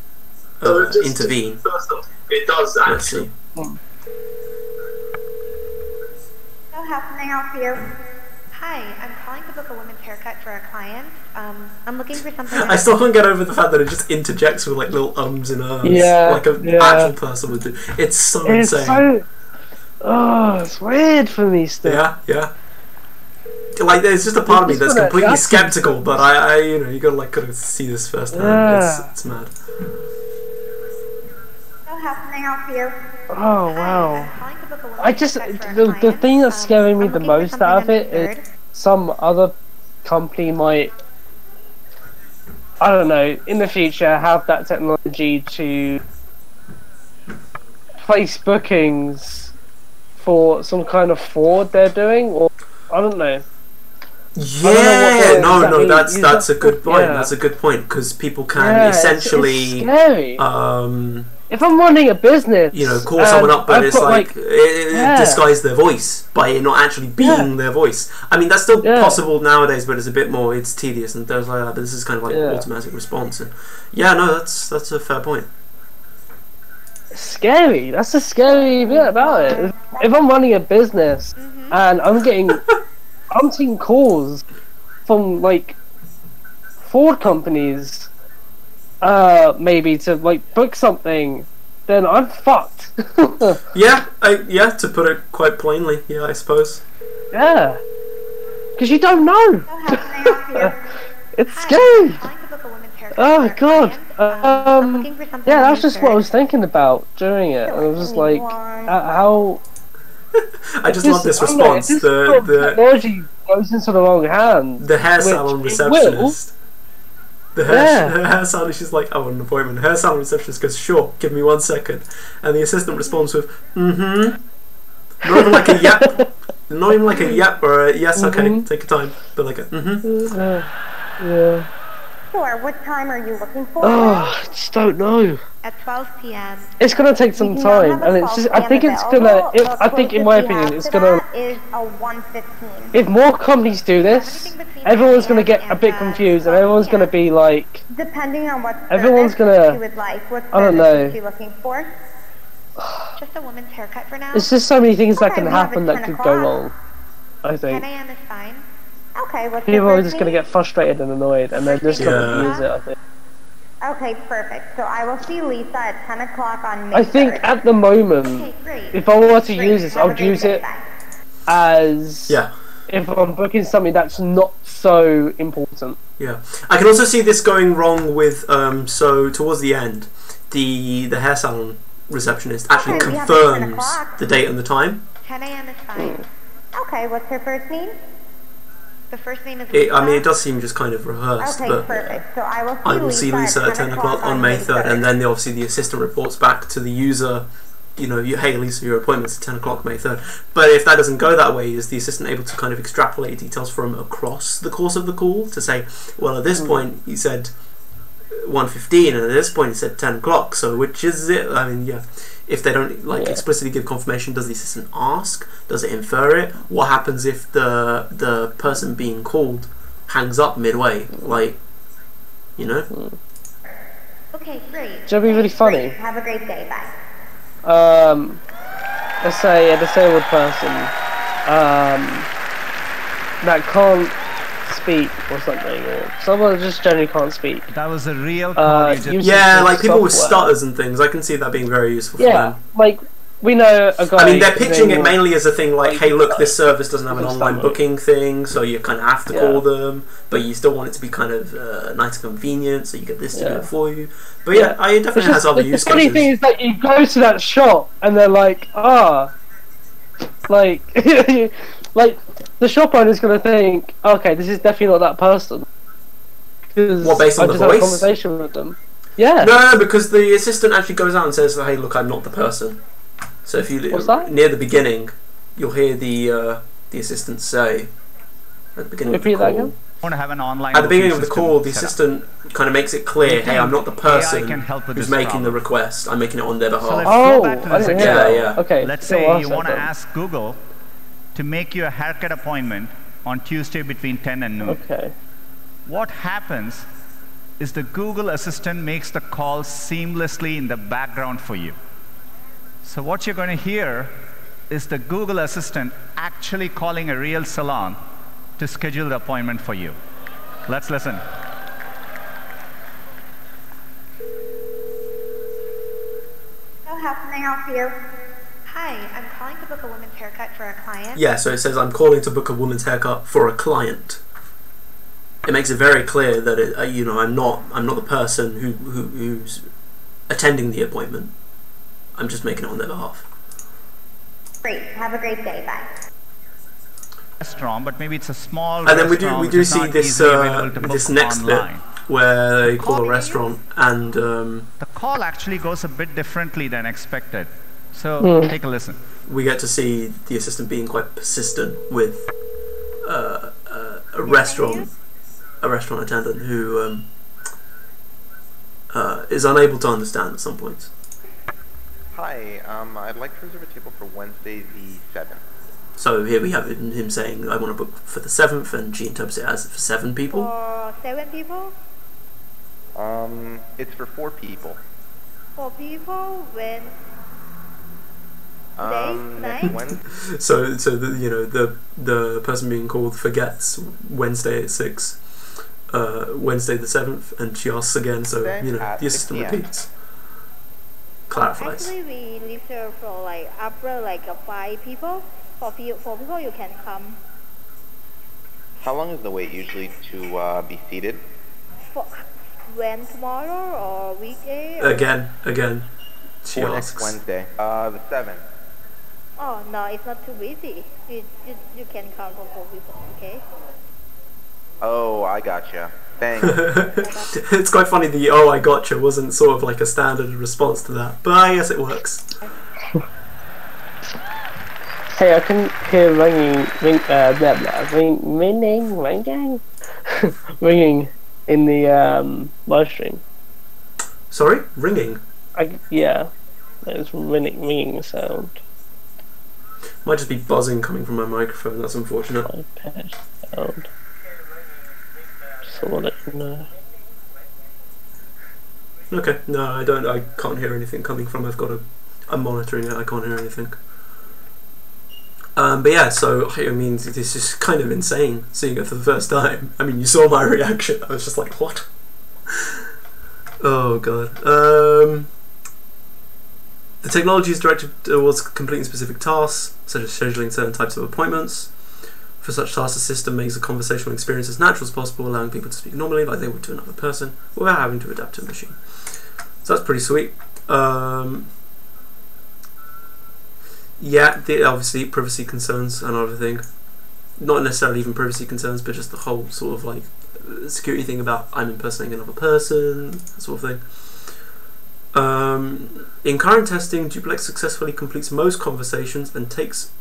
intervene. First off, it does actually. Let's see. So how can I help you? Hi, I'm calling to book a women's haircut for a client. I'm looking for something. I still can't get over the fact that it just interjects with like little ums and ahs, like an actual person would do. It's so insane. It's weird for me still. Yeah. Like, there's just a part of me that's completely skeptical, but I you gotta like kind of see this firsthand. Yeah. It's mad. So how can I help you? Oh wow. I just the thing that's scaring me the most out of it is some other company might, I don't know, in the future have that technology to place bookings for some kind of fraud they're doing, or I don't know. Yeah, no, that's a good point. Yeah. That's a good point, because people can essentially, it's scary. If I'm running a business, call someone up, but it's like disguise their voice by it not actually being their voice. I mean, that's still possible nowadays, but it's a bit more, it's tedious and things like that. But this is kind of like automatic response, and that's a fair point. Scary. That's the scary bit about it. If I'm running a business and I'm taking calls from like fraud companies, maybe to like book something, then I'm fucked. To put it quite plainly, I suppose. Yeah, because you don't know. It's scary. Oh god. That's just what I was thinking about during it. I was just like, how. I just love this response. The technology goes into the wrong hands. The hair salon receptionist. The hair salon, she's like, I want an appointment. The hair salon receptionist goes, sure, give me 1 second. And the assistant responds with, Not even like a yep. Not even like a yep or a yes, okay, take your time. But like a yeah. Sure, what time are you looking for? I just don't know. At 12 p.m. It's gonna take some time, and it's just. I think in my opinion, it's gonna. Is a 1:15. If more companies do this, everyone's gonna get a bit confused, and everyone's gonna be like. Depending on what everyone's gonna. You would like. What I don't know. Are you looking for? Just a woman's haircut for now. There's just so many things that can happen that could go wrong. I think. 10 a.m. is fine. Okay, what's people are just going to get frustrated and annoyed, and they're just going to use it, I think. Okay, perfect. So I will see Lisa at 10 o'clock on May 3rd. I think at the moment, if I were to use this, I would use it as if I'm booking something that's not so important. Yeah. I can also see this going wrong with, so towards the end, the hair salon receptionist actually confirms the date and the time. 10 a.m. is fine. Okay, what's her first name? The first name is Lisa? I mean, it does seem just kind of rehearsed, but perfect. So I will see Lisa at 10 o'clock on May 3rd, and then obviously the assistant reports back to the user, hey Lisa, your appointment's at 10 o'clock May 3rd. But if that doesn't go that way, is the assistant able to kind of extrapolate details from across the course of the call to say, well, at this point you said 1:15, and at this point you said 10 o'clock, so which is it? I mean, if they don't explicitly give confirmation, does the assistant ask? Does it infer it? What happens if the person being called hangs up midway? Like, Okay, great. That'd be really funny. Have a great day. Bye. Let's say a disabled person that can't speak or something, or someone that just generally can't speak. That was a real call. Like people with stutters and things. I can see that being very useful for them. Like we know a guy. I mean, they're pitching it mainly as a thing like, hey, look, this service doesn't have an online booking thing, so you kind of have to call them, but you still want it to be kind of nice and convenient, so you get this to do it for you. But it definitely has other use cases. The funny thing is that you go to that shop and they're like, like like the shop owner's going to think, okay, this is definitely not that person. What, based on I the just had a voice? conversation with them. Yeah. No, because the assistant actually goes out and says, "Hey, look, I'm not the person." So if you near the beginning, you'll hear the assistant say at the beginning of the call. Again? Want to have an online At the beginning of the call, the assistant kind of makes it clear, "Hey, I'm not the person who's making the request. I'm making it on their behalf." So let's go back to this example. Yeah. Okay. Let's say you want to ask Google to make you a haircut appointment on Tuesday between 10 and noon. Okay. What happens is the Google Assistant makes the call seamlessly in the background for you. So what you're going to hear is the Google Assistant actually calling a real salon to schedule the appointment for you. Let's listen. How can I help you? Hi, I'm calling to book a woman's haircut for a client. Yeah, so it says, "I'm calling to book a woman's haircut for a client." It makes it very clear that I'm not the person who's attending the appointment. I'm just making it on their behalf. Great. Have a great day. Bye. Restaurant, but maybe it's a small And then restaurant we do see this this next online. bit where they call a restaurant and the call actually goes a bit differently than expected. So take a listen. We get to see the assistant being quite persistent with a restaurant attendant who is unable to understand at some points. Hi, I'd like to reserve a table for Wednesday the 7th. So here we have him saying, "I want to book for the 7th," and she interprets it as for 7 people. For 7 people? It's for 4 people. 4 people? When? Next Wednesday. So the person being called forgets Wednesday at 6, Wednesday the 7th, and she asks again. So the assistant repeats, clarifies. Actually, we leave her for after 5 people. For people, you can come. How long is the wait usually to be seated? When, tomorrow or weekday? Again. She for asks. Next Wednesday, the 7th. Oh no, it's not too busy. You can come for 4 people, okay? Oh, I gotcha. Thanks. It's quite funny. The "oh, I gotcha" wasn't sort of like a standard response to that, but I guess it works. Hey, I can hear ringing in the live stream. Sorry, ringing. Yeah, there's ringing sound. Might just be buzzing coming from my microphone. That's unfortunate. High-pitched sound. So I'll let you know. Okay, no, I don't. I can't hear anything coming from. I'm monitoring it. I can't hear anything. But yeah, so I mean, this is kind of insane seeing it for the first time. I mean, you saw my reaction. I was just like, what? Oh god. The technology is directed towards completing specific tasks, such as scheduling certain types of appointments. For such tasks, the system makes a conversational experience as natural as possible, allowing people to speak normally like they would to another person, without having to adapt to a machine. So that's pretty sweet. Yeah, obviously privacy concerns and everything. Not necessarily even privacy concerns, but just the whole sort of like security thing about I'm impersonating another person, that sort of thing. In current testing, Duplex successfully completes most conversations and tasks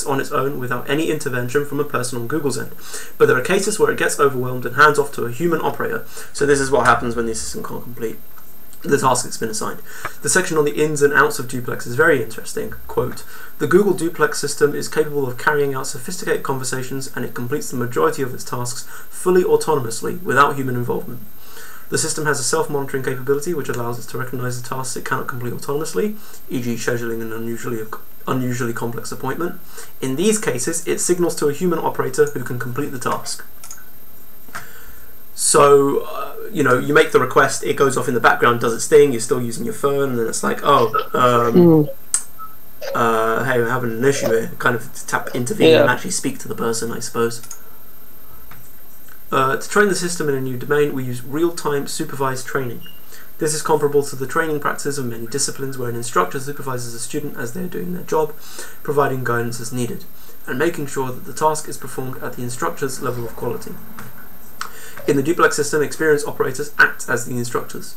on its own without any intervention from a person on Google's end. But there are cases where it gets overwhelmed and hands off to a human operator. So this is what happens when the assistant can't complete the task that's been assigned. The section on the ins and outs of Duplex is very interesting. Quote, "The Google Duplex system is capable of carrying out sophisticated conversations, and it completes the majority of its tasks fully autonomously without human involvement. The system has a self-monitoring capability which allows it to recognize the tasks it cannot complete autonomously, e.g. scheduling an unusually complex appointment. In these cases, it signals to a human operator who can complete the task." So, you make the request, it goes off in the background, does its thing, you're still using your phone, and then it's like, hey, we're having an issue here. Kind of intervene and actually speak to the person, I suppose. To train the system in a new domain, we use real-time supervised training. This is comparable to the training practices of many disciplines where an instructor supervises a student as they are doing their job, providing guidance as needed. and making sure that the task is performed at the instructor's level of quality. In the duplex system, experienced operators act as the instructors.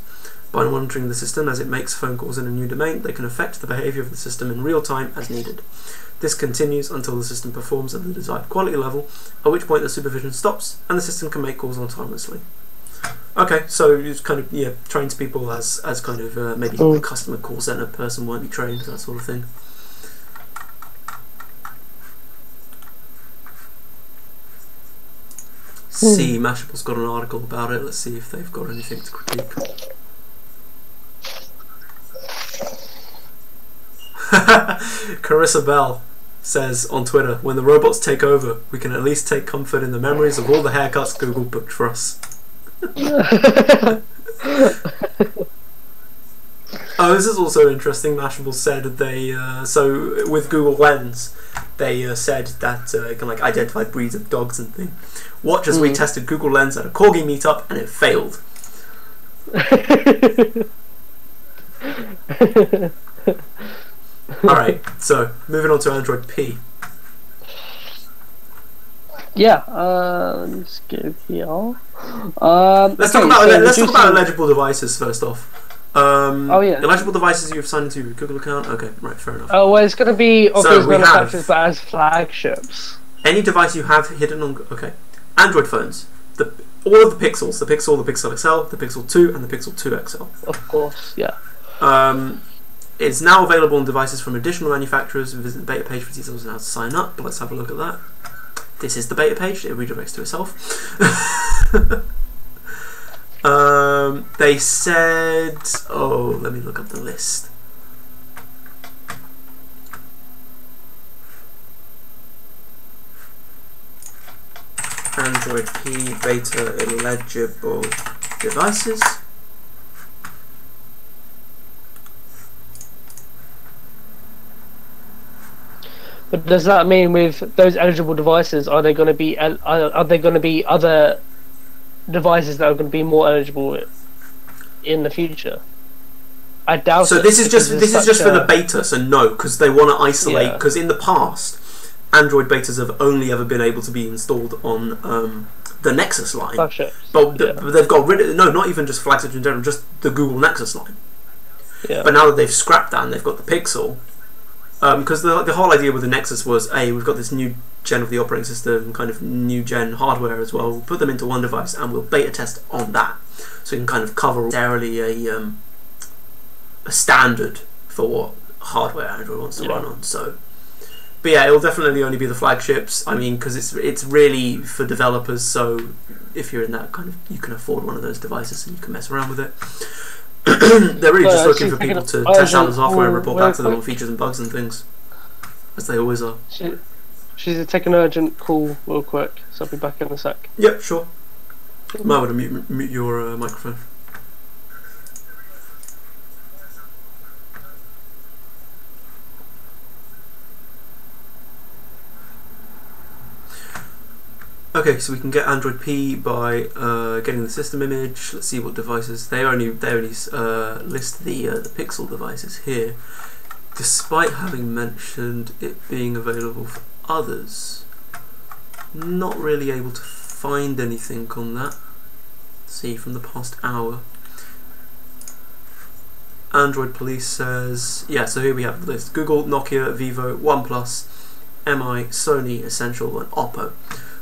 By monitoring the system as it makes phone calls in a new domain, they can affect the behavior of the system in real time as needed. This continues until the system performs at the desired quality level, at which point the supervision stops and the system can make calls autonomously. Okay, so it's kind of, yeah, trains people as kind of maybe a customer call center person won't be trained, that sort of thing. See, Mashable's got an article about it. Let's see if they've got anything to critique. Carissa Bell says on Twitter, when the robots take over, we can at least take comfort in the memories of all the haircuts Google booked for us. Oh, this is also interesting. Mashable said they so with Google Lens, they said that it can like identify breeds of dogs and things. Watch as we tested Google Lens at a corgi meetup and it failed. Alright, so moving on to Android P. Yeah, let's go here. Let's talk about eligible devices first off. Oh yeah. Eligible devices you've signed into your Google account? Okay, right, fair enough. Oh, well, it's going to be obvious manufacturers, but as flagships. Any device you have hidden on... Okay. Android phones. All of the Pixels. The Pixel, the Pixel XL, the Pixel 2, and the Pixel 2 XL. Of course, yeah. It's now available on devices from additional manufacturers. Visit the beta page for details on how to sign up, but let's have a look at that. This is the beta page. It redirects to itself. They said... Oh, let me look up the list. Android P beta eligible devices. But does that mean with those eligible devices, are there going to be other devices that are going to be more eligible in the future? I doubt. So this is just for the beta. So no, because they want to isolate. Because in the past, Android betas have only ever been able to be installed on the Nexus line. But they've got rid of not even just flagships in general, just the Google Nexus line. Yeah. But now that they've scrapped that and they've got the Pixel. Because the whole idea with the Nexus was, we've got this new gen of the operating system, kind of new gen hardware as well. We'll put them into one device and we'll beta test on that, so you can kind of cover entirely a standard for what hardware Android wants to run on. So, but yeah, it'll definitely only be the flagships. I mean, because it's really for developers. So if you're in that kind of, you can afford one of those devices and you can mess around with it. They're really just looking for people to test out the software and report back to them on features and bugs and things, as they always are. She's taking an urgent call real quick, so I'll be back in a sec. Yep, sure. Might want to mute your microphone. Okay, so we can get Android P by getting the system image. Let's see what devices. They only list the Pixel devices here, despite having mentioned it being available for others. Not really able to find anything on that. Let's see from the past hour. Android Police says, yeah. So here we have the list: Google, Nokia, Vivo, OnePlus, MI, Sony, Essential, and Oppo.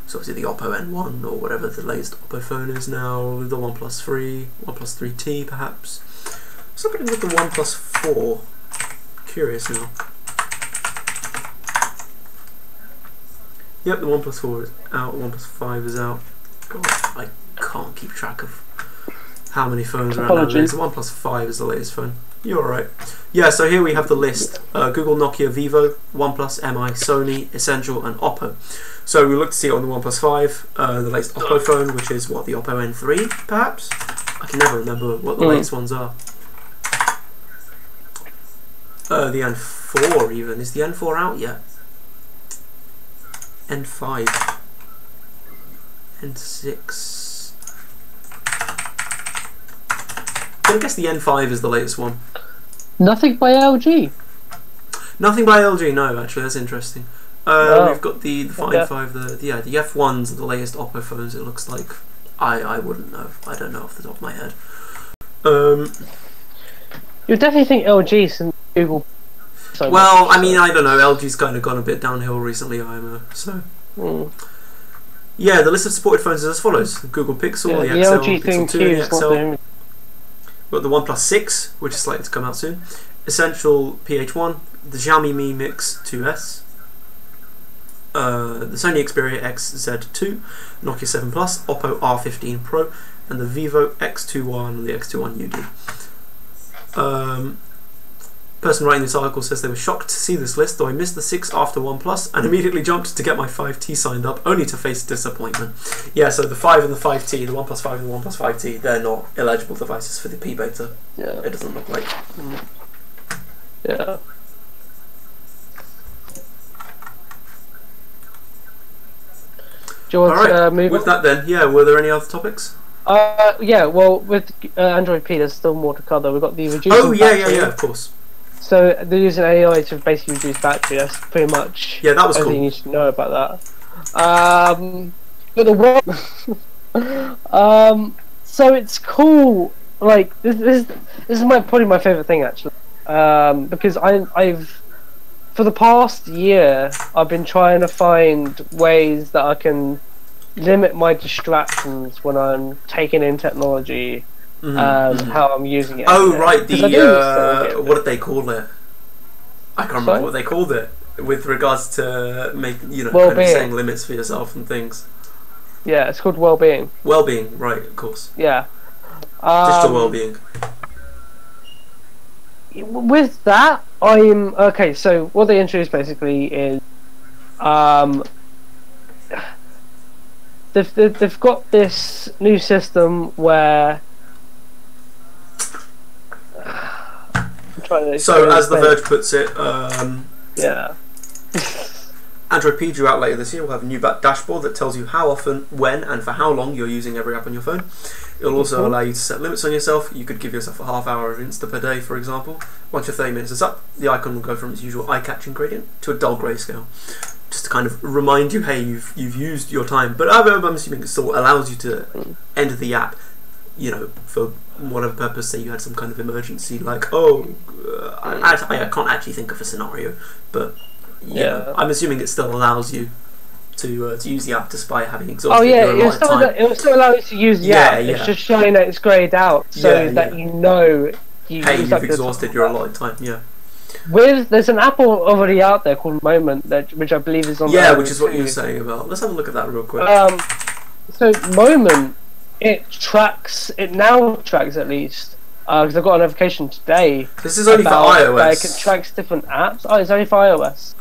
So obviously the Oppo N1 or whatever the latest Oppo phone is now, the OnePlus 3, OnePlus 3T perhaps. What's happening with the OnePlus 4? Curious now. Yep, the OnePlus 4 is out, OnePlus 5 is out. God, I can't keep track of how many phones are out nowadays. The OnePlus 5 is the latest phone. You're alright. Yeah, so here we have the list. Google, Nokia, Vivo, OnePlus, MI, Sony, Essential, and Oppo. So we look to see it on the OnePlus 5, the latest Oppo phone, which is what, the Oppo N3, perhaps? I can never remember what the latest ones are. The N4 even. Is the N4 out yet? N5. N6. I guess the N5 is the latest one. Nothing by LG. Nothing by LG, no, actually, that's interesting. We've got the Find 5, the F1s, the latest Oppo phones. It looks like I wouldn't know. I don't know off the top of my head. You'd definitely think LG since Google. Well, I mean, I don't know. LG's kind of gone a bit downhill recently, so. Yeah, the list of supported phones is as follows: Google Pixel, the XL, LG Pixel 2, the XL. We've got the OnePlus 6, which is likely to come out soon. Essential PH1, the Xiaomi Mi Mix 2S, the Sony Xperia XZ2, Nokia 7 Plus, Oppo R15 Pro, and the Vivo X21 and the X21 UD. Person writing this article says they were shocked to see this list, though I missed the 6 after OnePlus and immediately jumped to get my 5T signed up, only to face disappointment. Yeah, so the 5 and the 5T, the OnePlus 5 and the OnePlus 5T, they're not eligible devices for the P beta. Yeah. It doesn't look like. Yeah. Do you want to move with on? that then, yeah, were there any other topics? Yeah, well, with Android P, there's still more to cover. We've got the reducing battery. Yeah, of course. So they're using AI to basically reduce battery. That's pretty much that was everything cool. you need to know about that. But the so it's cool. Like this is probably my favorite thing actually, because I've for the past year I've been trying to find ways that I can limit my distractions when I'm taking in technology. How I'm using it. Oh right, what did they call it? I can't remember what they called it with regards to kind of setting limits for yourself and things. Yeah, it's called well-being. Well-being, right? Of course. Yeah. Digital well-being. With that, I'm okay. So what they introduced basically is, they've got this new system where. So, as The Verge puts it, yeah. Android P due out later this year will have a new dashboard that tells you how often, when, and for how long you're using every app on your phone. It'll also allow you to set limits on yourself. You could give yourself a half hour of Insta per day, for example. Once your 30 minutes is up, the icon will go from its usual eye-catching gradient to a dull grayscale, just to kind of remind you, hey, you've used your time. But I'm assuming it still allows you to end the app, for whatever purpose. Say you had some kind of emergency, like I can't actually think of a scenario, but I'm assuming it still allows you to use the app despite having exhausted your allotted time. It will still allow you to use the app. It's just showing that it's grayed out, so that you know you've exhausted your allotted time. Yeah. There's an app already out there called Moment, which I believe is on. Yeah, which is what you were saying about. Let's have a look at that real quick. So Moment. It now tracks at least, because I got a notification today. This is only for iOS. Like it tracks different apps. Oh, it's only for iOS.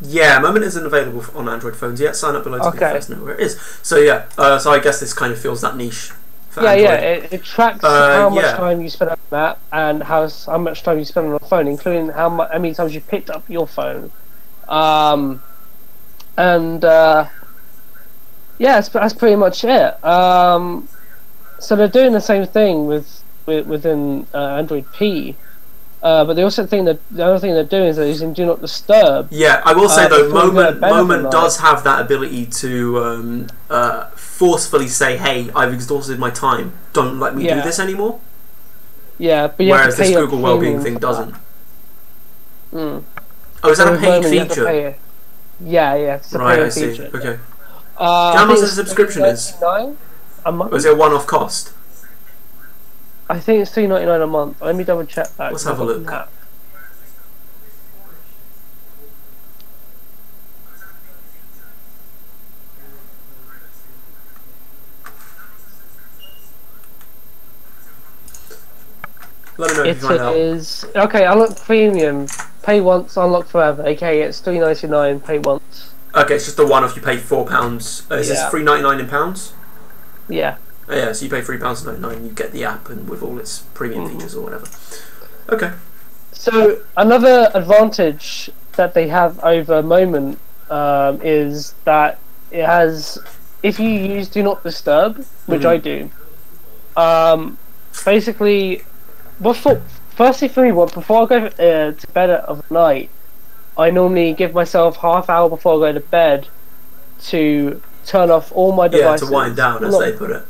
Yeah, Moment isn't available on Android phones yet. Sign up below to first know where it is. So yeah, so I guess this kind of fills that niche for Android. It tracks how much time you spend on the app and how much time you spend on the phone, including how many times you picked up your phone. Yeah, that's pretty much it. So they're doing the same thing within Android P, but the other thing they're doing is they're using Do Not Disturb. Yeah, I will say though, Moment does have that ability to forcefully say, "Hey, I've exhausted my time. Don't let me do this anymore." Yeah, but whereas this Google Wellbeing thing doesn't. Oh, is that a paid feature? Yeah, it's a paid feature. Okay. Do you know how much the subscription is? A month? Or is it a one-off cost? I think it's $3.99 a month. Let me double check that. Let's have a look. Let me know if you find out. It is okay. Unlock premium, pay once, unlock forever. Okay, it's $3.99, pay once. Okay, it's just the one-off. You pay £4. Is this £3.99 in pounds? Yeah. Oh, yeah, so you pay £3.99, you get the app and with all its premium features or whatever. Okay. So another advantage that they have over Moment is that it has, if you use Do Not Disturb, which I do, basically, before I go to bed of the night, I normally give myself half hour before I go to bed to turn off all my devices. Yeah, to wind down, as they put it.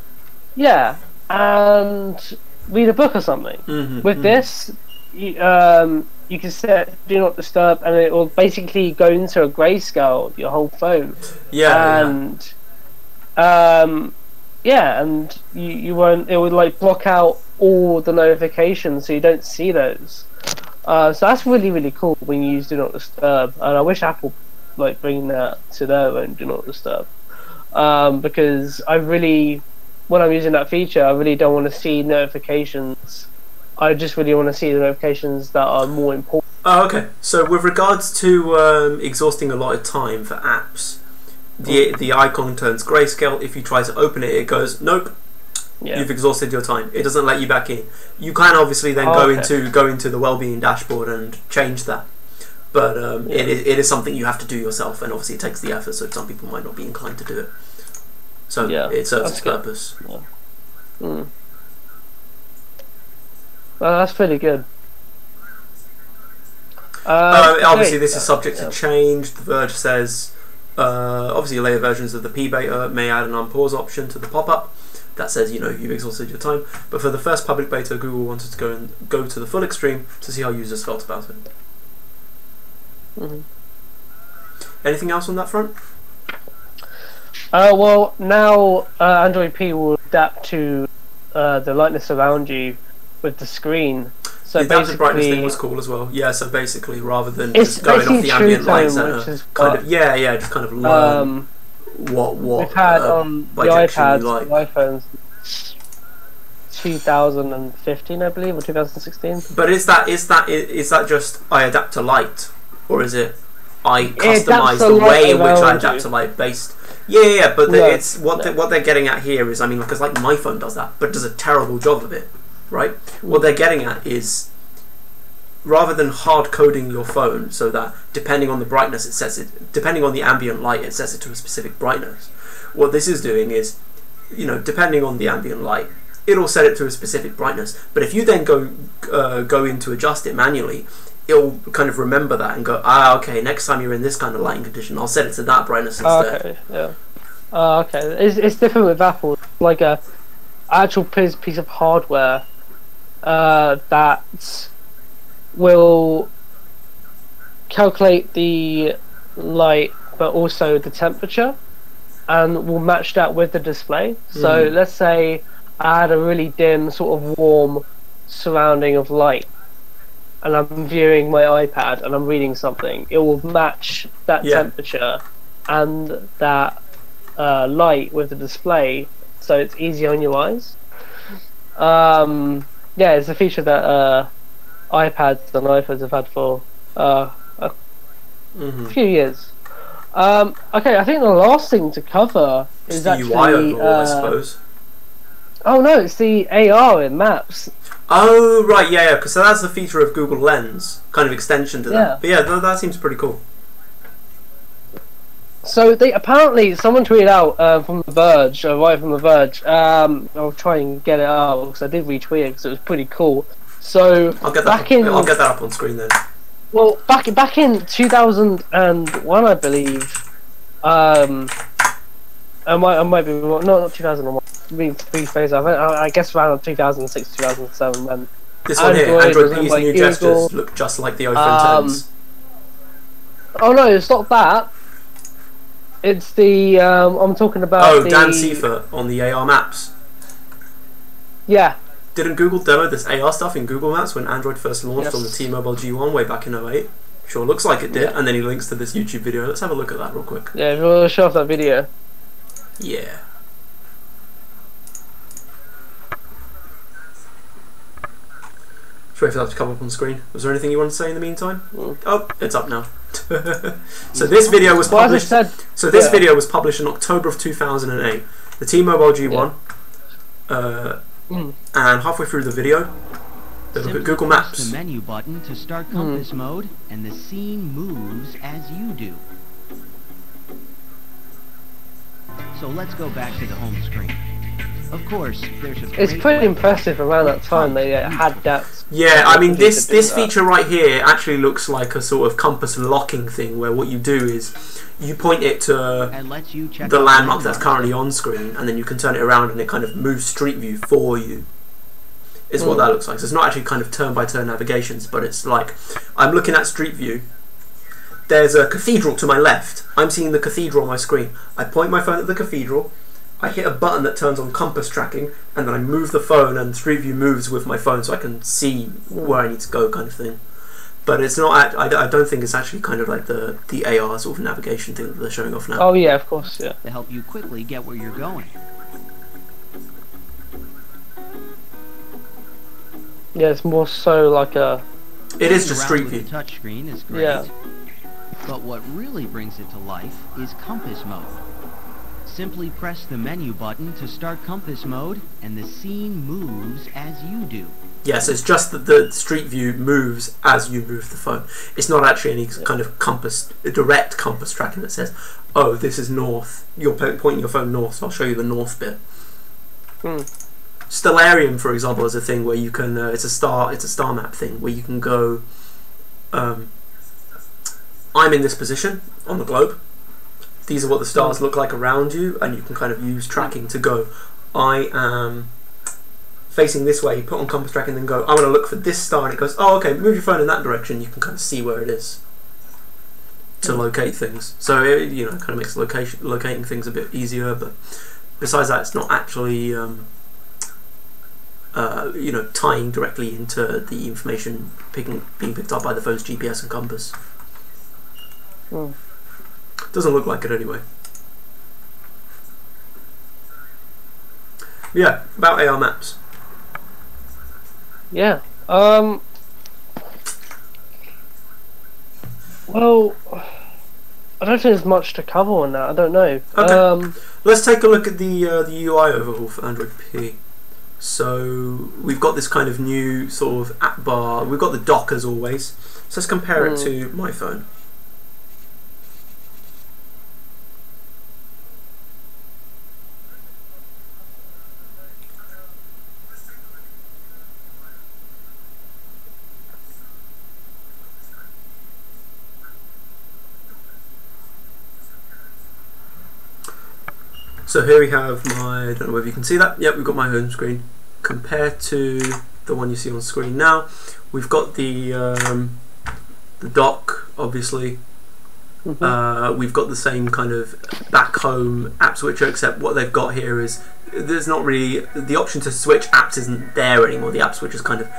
Yeah, and read a book or something. With this, you can set Do Not Disturb, and it will basically go into a grayscale, your whole phone. Yeah. And and you won't. It would like block out all the notifications, so you don't see those. So that's really cool when you use Do Not Disturb, and I wish Apple like bring that to their own Do Not Disturb, because I really, when I'm using that feature, I really don't want to see notifications. I just really want to see the notifications that are more important. Oh, okay. So with regards to exhausting a lot of time for apps, the icon turns grayscale. If you try to open it, it goes nope. Yeah. You've exhausted your time. It doesn't let you back in. You can obviously then go into the well-being dashboard and change that, but it is something you have to do yourself, and obviously it takes the effort. So some people might not be inclined to do it. So it serves its purpose. Yeah. Well, that's pretty good. Obviously, this is subject to change. The Verge says obviously later versions of the P beta may add an unpause option to the pop-up that says, you've exhausted your time. But for the first public beta, Google wanted to go to the full extreme to see how users felt about it. Anything else on that front? Well, now Android P will adapt to the lightness around you with the screen. So the adaptive brightness thing was cool as well. Yeah, so basically, rather than just going off the ambient light center, just kind of learn what we've had on the iPads, like. The iPhones, 2015, I believe, or 2016. But is that just I adapt to light, or is it I customize the way in which I adapt to light based? Yeah, but it's what they're getting at here is, because like my phone does that, but does a terrible job of it. Right? What they're getting at is, rather than hard coding your phone so that depending on the brightness it sets it, depending on the ambient light it sets it to a specific brightness, what this is doing is, depending on the ambient light, it'll set it to a specific brightness. But if you then go in to adjust it manually, it'll kind of remember that and go, okay, next time you're in this kind of lighting condition, I'll set it to that brightness instead. Okay, yeah. Okay, it's different with Apple. Like a actual piece of hardware that will calculate the light but also the temperature and will match that with the display. So let's say I had a really dim sort of warm surrounding of light and I'm viewing my iPad and I'm reading something, it will match that temperature and that light with the display, so it's easy on your eyes. It's a feature that iPads and iPhones have had for a few years. Okay, I think the last thing to cover is the actually UI overall, I suppose. Oh no, it's the AR in Maps. Oh right, yeah, because that's the feature of Google Lens, kind of extension to that. But yeah, that seems pretty cool. So they apparently someone tweeted out from The Verge, right from The Verge. I'll try and get it out because I did retweet it because it was pretty cool. So I'll get that up on screen then. Well, back in 2001, I believe. I might be wrong. No, not 2001. Rephrase. I guess around 2006, 2007. When this one here, Android P's new gestures look just like the iPhone 10s. Oh no, it's not that. It's the I'm talking about. Dan Seifert on the AR Maps. Yeah. Didn't Google demo this AR stuff in Google Maps when Android first launched on the T-Mobile G1 way back in 2008? Sure, looks like it did. And then he links to this YouTube video. Let's have a look at that real quick. Yeah, we'll show off that video. Yeah. Just wait for that to come up on screen. Was there anything you wanted to say in the meantime? Oh, it's up now. So this video was published. Video was published in October of 2008. The T-Mobile G1. And halfway through the video, they look at Google Maps. The menu button to start compass mode, and the scene moves as you do. So let's go back to the home screen. Of course, there's a It's pretty impressive around that time they had that. Yeah, I mean this feature right here actually looks like a sort of compass locking thing, where what you do is you point it to the landmark that's currently on screen, and then you can turn it around and it kind of moves Street View for you. Is what that looks like. So it's not actually kind of turn-by-turn navigations, but it's like I'm looking at Street View. There's a cathedral to my left. I'm seeing the cathedral on my screen. I point my phone at the cathedral. I hit a button that turns on compass tracking, and then I move the phone, and Street View moves with my phone, so I can see where I need to go, kind of thing. But it's not. I don't think it's actually kind of like the AR sort of navigation thing that they're showing off now. Oh yeah, of course, yeah. To help you quickly get where you're going. Yeah, it's more so like a. It is just Street View. The touchscreen is great. Yeah. But what really brings it to life is compass mode. Simply press the menu button to start compass mode, and the scene moves as you do. Yes, it's just that the Street View moves as you move the phone. It's not actually any kind of direct compass tracking that says, "Oh, this is north." You're pointing your phone north, so I'll show you the north bit. Stellarium, for example, is a thing where you can. It's a star map thing where you can go. I'm in this position on the globe. These are what the stars look like around you, and you can kind of use tracking to go. I am facing this way. You put on compass tracking, then go. I want to look for this star, and it goes. Oh, okay. Move your phone in that direction. You can kind of see where it is to locate things. So it, kind of makes locating things a bit easier. But besides that, it's not actually tying directly into the information being picked up by the phone's GPS and compass. Doesn't look like it anyway. Yeah, about AR maps. Yeah. Well, I don't think there's much to cover on that. I don't know. Okay. Let's take a look at the UI overhaul for Android P. So we've got this kind of new sort of app bar. We've got the dock as always. So let's compare it to my phone. So here we have my, I don't know whether you can see that, yep, we've got my home screen. Compared to the one you see on screen now, we've got the dock, obviously. We've got the same kind of back home app switcher, except what they've got here is, there's not really, the option to switch apps isn't there anymore. The app switcher is kind of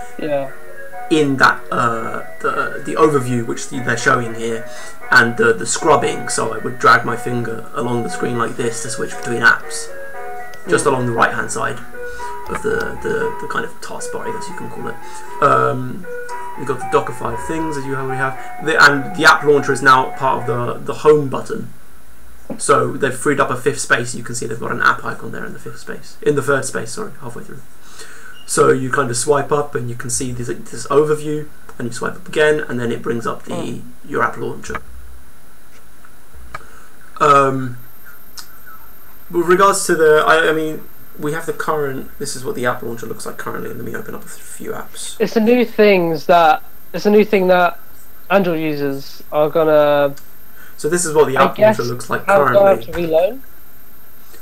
in that, the overview which they're showing here, and the scrubbing, so I would drag my finger along the screen like this to switch between apps, just along the right hand side of the kind of taskbar, I guess you can call it. We've got the Docker 5 things, as you already have, and the app launcher is now part of the home button. So they've freed up a fifth space. You can see they've got an app icon there in the third space, sorry, halfway through. So you kind of swipe up and you can see this overview, and you swipe up again, and then it brings up your app launcher. With regards to I mean, we have the current. This is what the app launcher looks like currently. And let me open up a few apps. It's a new thing that Android users are gonna. So this is what the app launcher looks like currently. I have to reload.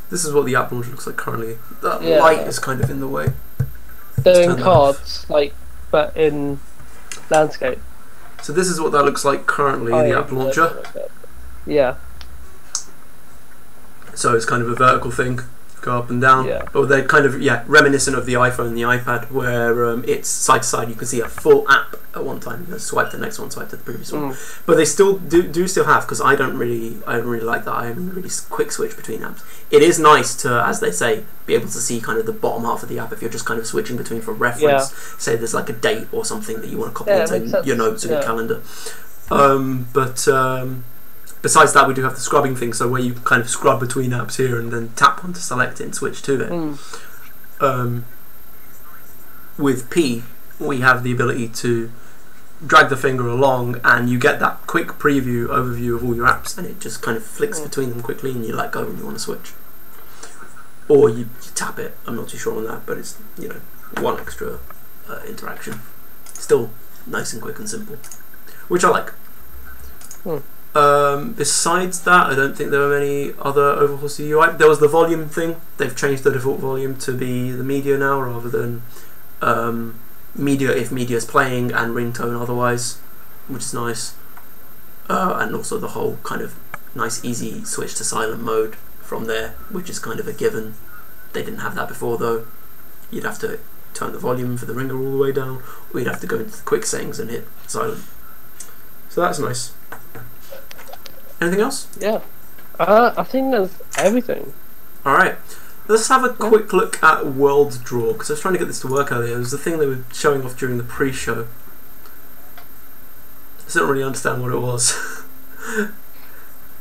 This is what the app launcher looks like currently. The light is kind of in the way. They're in cards, but in landscape. So this is what that looks like currently in the app launcher. Yeah. So it's kind of a vertical thing, go up and down. Or they're kind of reminiscent of the iPhone and the iPad, where it's side to side. You can see a full app at one time. You swipe to the next one, swipe to the previous one. But they still do still have, because I don't really like that. I haven't really quick switch between apps. It is nice to, as they say, be able to see kind of the bottom half of the app if you're just kind of switching between for reference. Say there's like a date or something that you want to copy into your notes or your calendar. Besides that, we do have the scrubbing thing, so where you kind of scrub between apps here and then tap one to select it and switch to it. With P, we have the ability to drag the finger along, and you get that quick overview of all your apps, and it just kind of flicks between them quickly, and you let go when you want to switch. or you tap it. I'm not too sure on that, but it's, you know, one extra interaction. Still nice and quick and simple, which I like. Besides that, I don't think there were any other overhauls to the UI. There was the volume thing. They've changed the default volume to be the media now, rather than media if media is playing and ringtone otherwise, which is nice. And also the whole kind of nice easy switch to silent mode from there, which is kind of a given. They didn't have that before though. You'd have to turn the volume for the ringer all the way down, or you'd have to go into the quick settings and hit silent. So that's nice. Anything else? Yeah. I think that's everything. Alright. Let's have a quick look at World Draw, because I was trying to get this to work earlier. It was the thing they were showing off during the pre-show. I don't really understand what it was.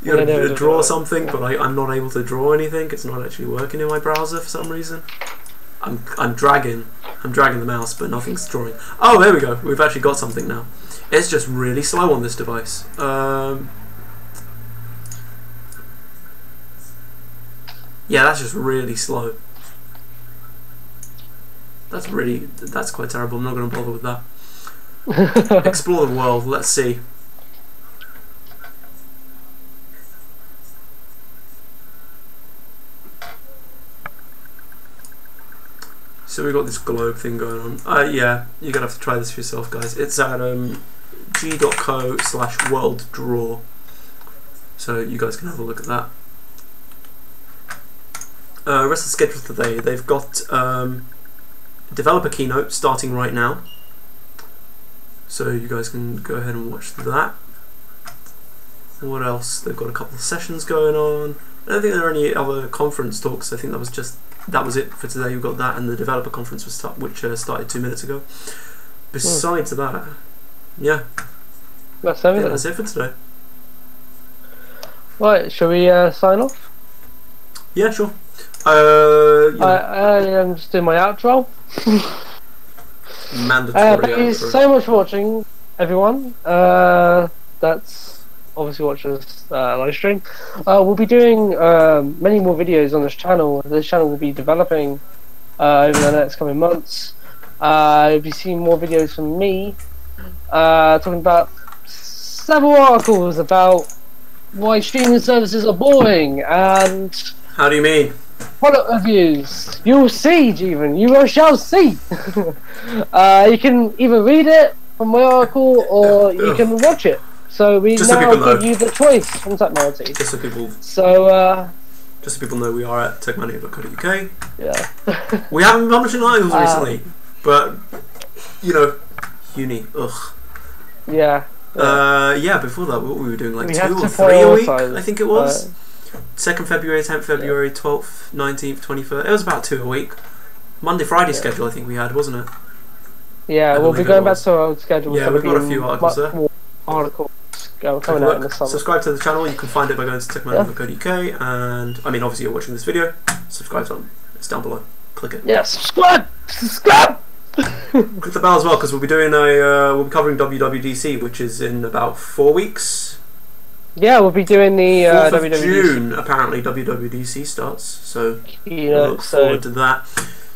You gotta draw something, but I'm not able to draw anything. It's not actually working in my browser for some reason. I'm dragging the mouse, but nothing's drawing. Oh, there we go. We've actually got something now. It's just really slow on this device. Yeah, that's just really slow. That's quite terrible. I'm not going to bother with that. Explore the world. Let's see. So we've got this globe thing going on. Yeah, you're going to have to try this for yourself, guys. It's at g.co/worlddraw. So you guys can have a look at that. Rest of the schedule today, they've got developer keynote starting right now, so you guys can go ahead and watch that. What else? They've got a couple of sessions going on. I don't think there are any other conference talks. I think that was it for today. You've got that, and the developer conference was which started 2 minutes ago. Besides that, yeah, that's everything. That's it for today. Right, shall we sign off? Yeah, sure. I'm just doing my outro. Mandatory. Thank you so much for watching, everyone. That's obviously watching this live stream. We'll be doing many more videos on this channel. This channel will be developing over the next coming months. You'll be seeing more videos from me talking about several articles about why streaming services are boring and. How do you mean? Product reviews. You'll see, Jivan. You shall see. You can either read it from my article or you can watch it. So we now give you the choice from Techmanity. Just so people. So. Just so people know, we are at techmanity.co.uk. Yeah. We haven't been publishing articles recently, but you know, uni. Ugh. Yeah. Yeah. Before that, what we were doing, like we 2 or 3 a week, I think it was. 2nd February, 10th February, 12th, 19th, 23rd. It was about 2 a week. Monday, Friday schedule, I think we had, wasn't it? Yeah, we'll be going back to our old schedule. Yeah, we've got a few articles there. Articles coming out in the summer. Subscribe to the channel. You can find it by going to techmanity.co.uk, and I mean, obviously, you're watching this video. Subscribe to it. It's down below. Click it. Yeah, subscribe. Subscribe. Click the bell as well, because we'll be doing we'll be covering WWDC, which is in about 4 weeks. Yeah, we'll be doing the 4th of WWDC. June, apparently WWDC starts, so look forward to that.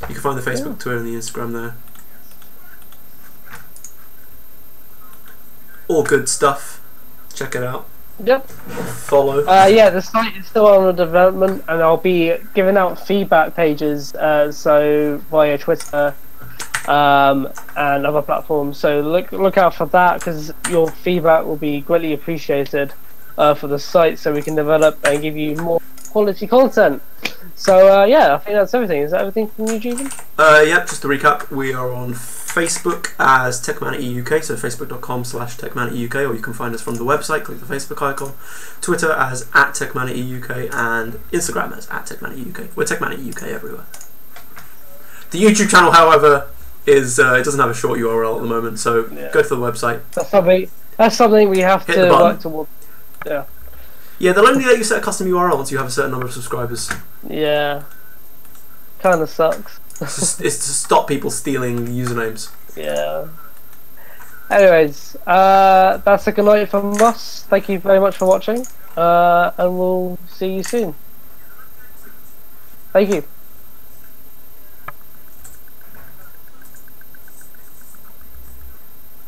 You can find the Facebook, Twitter and the Instagram there. All good stuff. Check it out. Yep. Follow. Yeah, the site is still under development, and I'll be giving out feedback pages, so via Twitter and other platforms. So look out for that, because your feedback will be greatly appreciated for the site, so we can develop and give you more quality content. So yeah, I think that's everything. Is that everything from you, Jivan? Yep, just to recap, we are on Facebook as Techmanity UK, so facebook.com/Techmanity UK, or you can find us from the website, click the Facebook icon. Twitter as @Techmanity UK, and Instagram as @Techmanity UK. We're Techmanity UK everywhere. The YouTube channel, however, is it doesn't have a short URL at the moment, so go to the website. That's something we have to work towards. Yeah. Yeah, they'll only let you set a custom URL once you have a certain number of subscribers. Yeah. Kind of sucks. It's to stop people stealing usernames. Yeah. Anyways, that's a good night from us. Thank you very much for watching, and we'll see you soon. Thank you.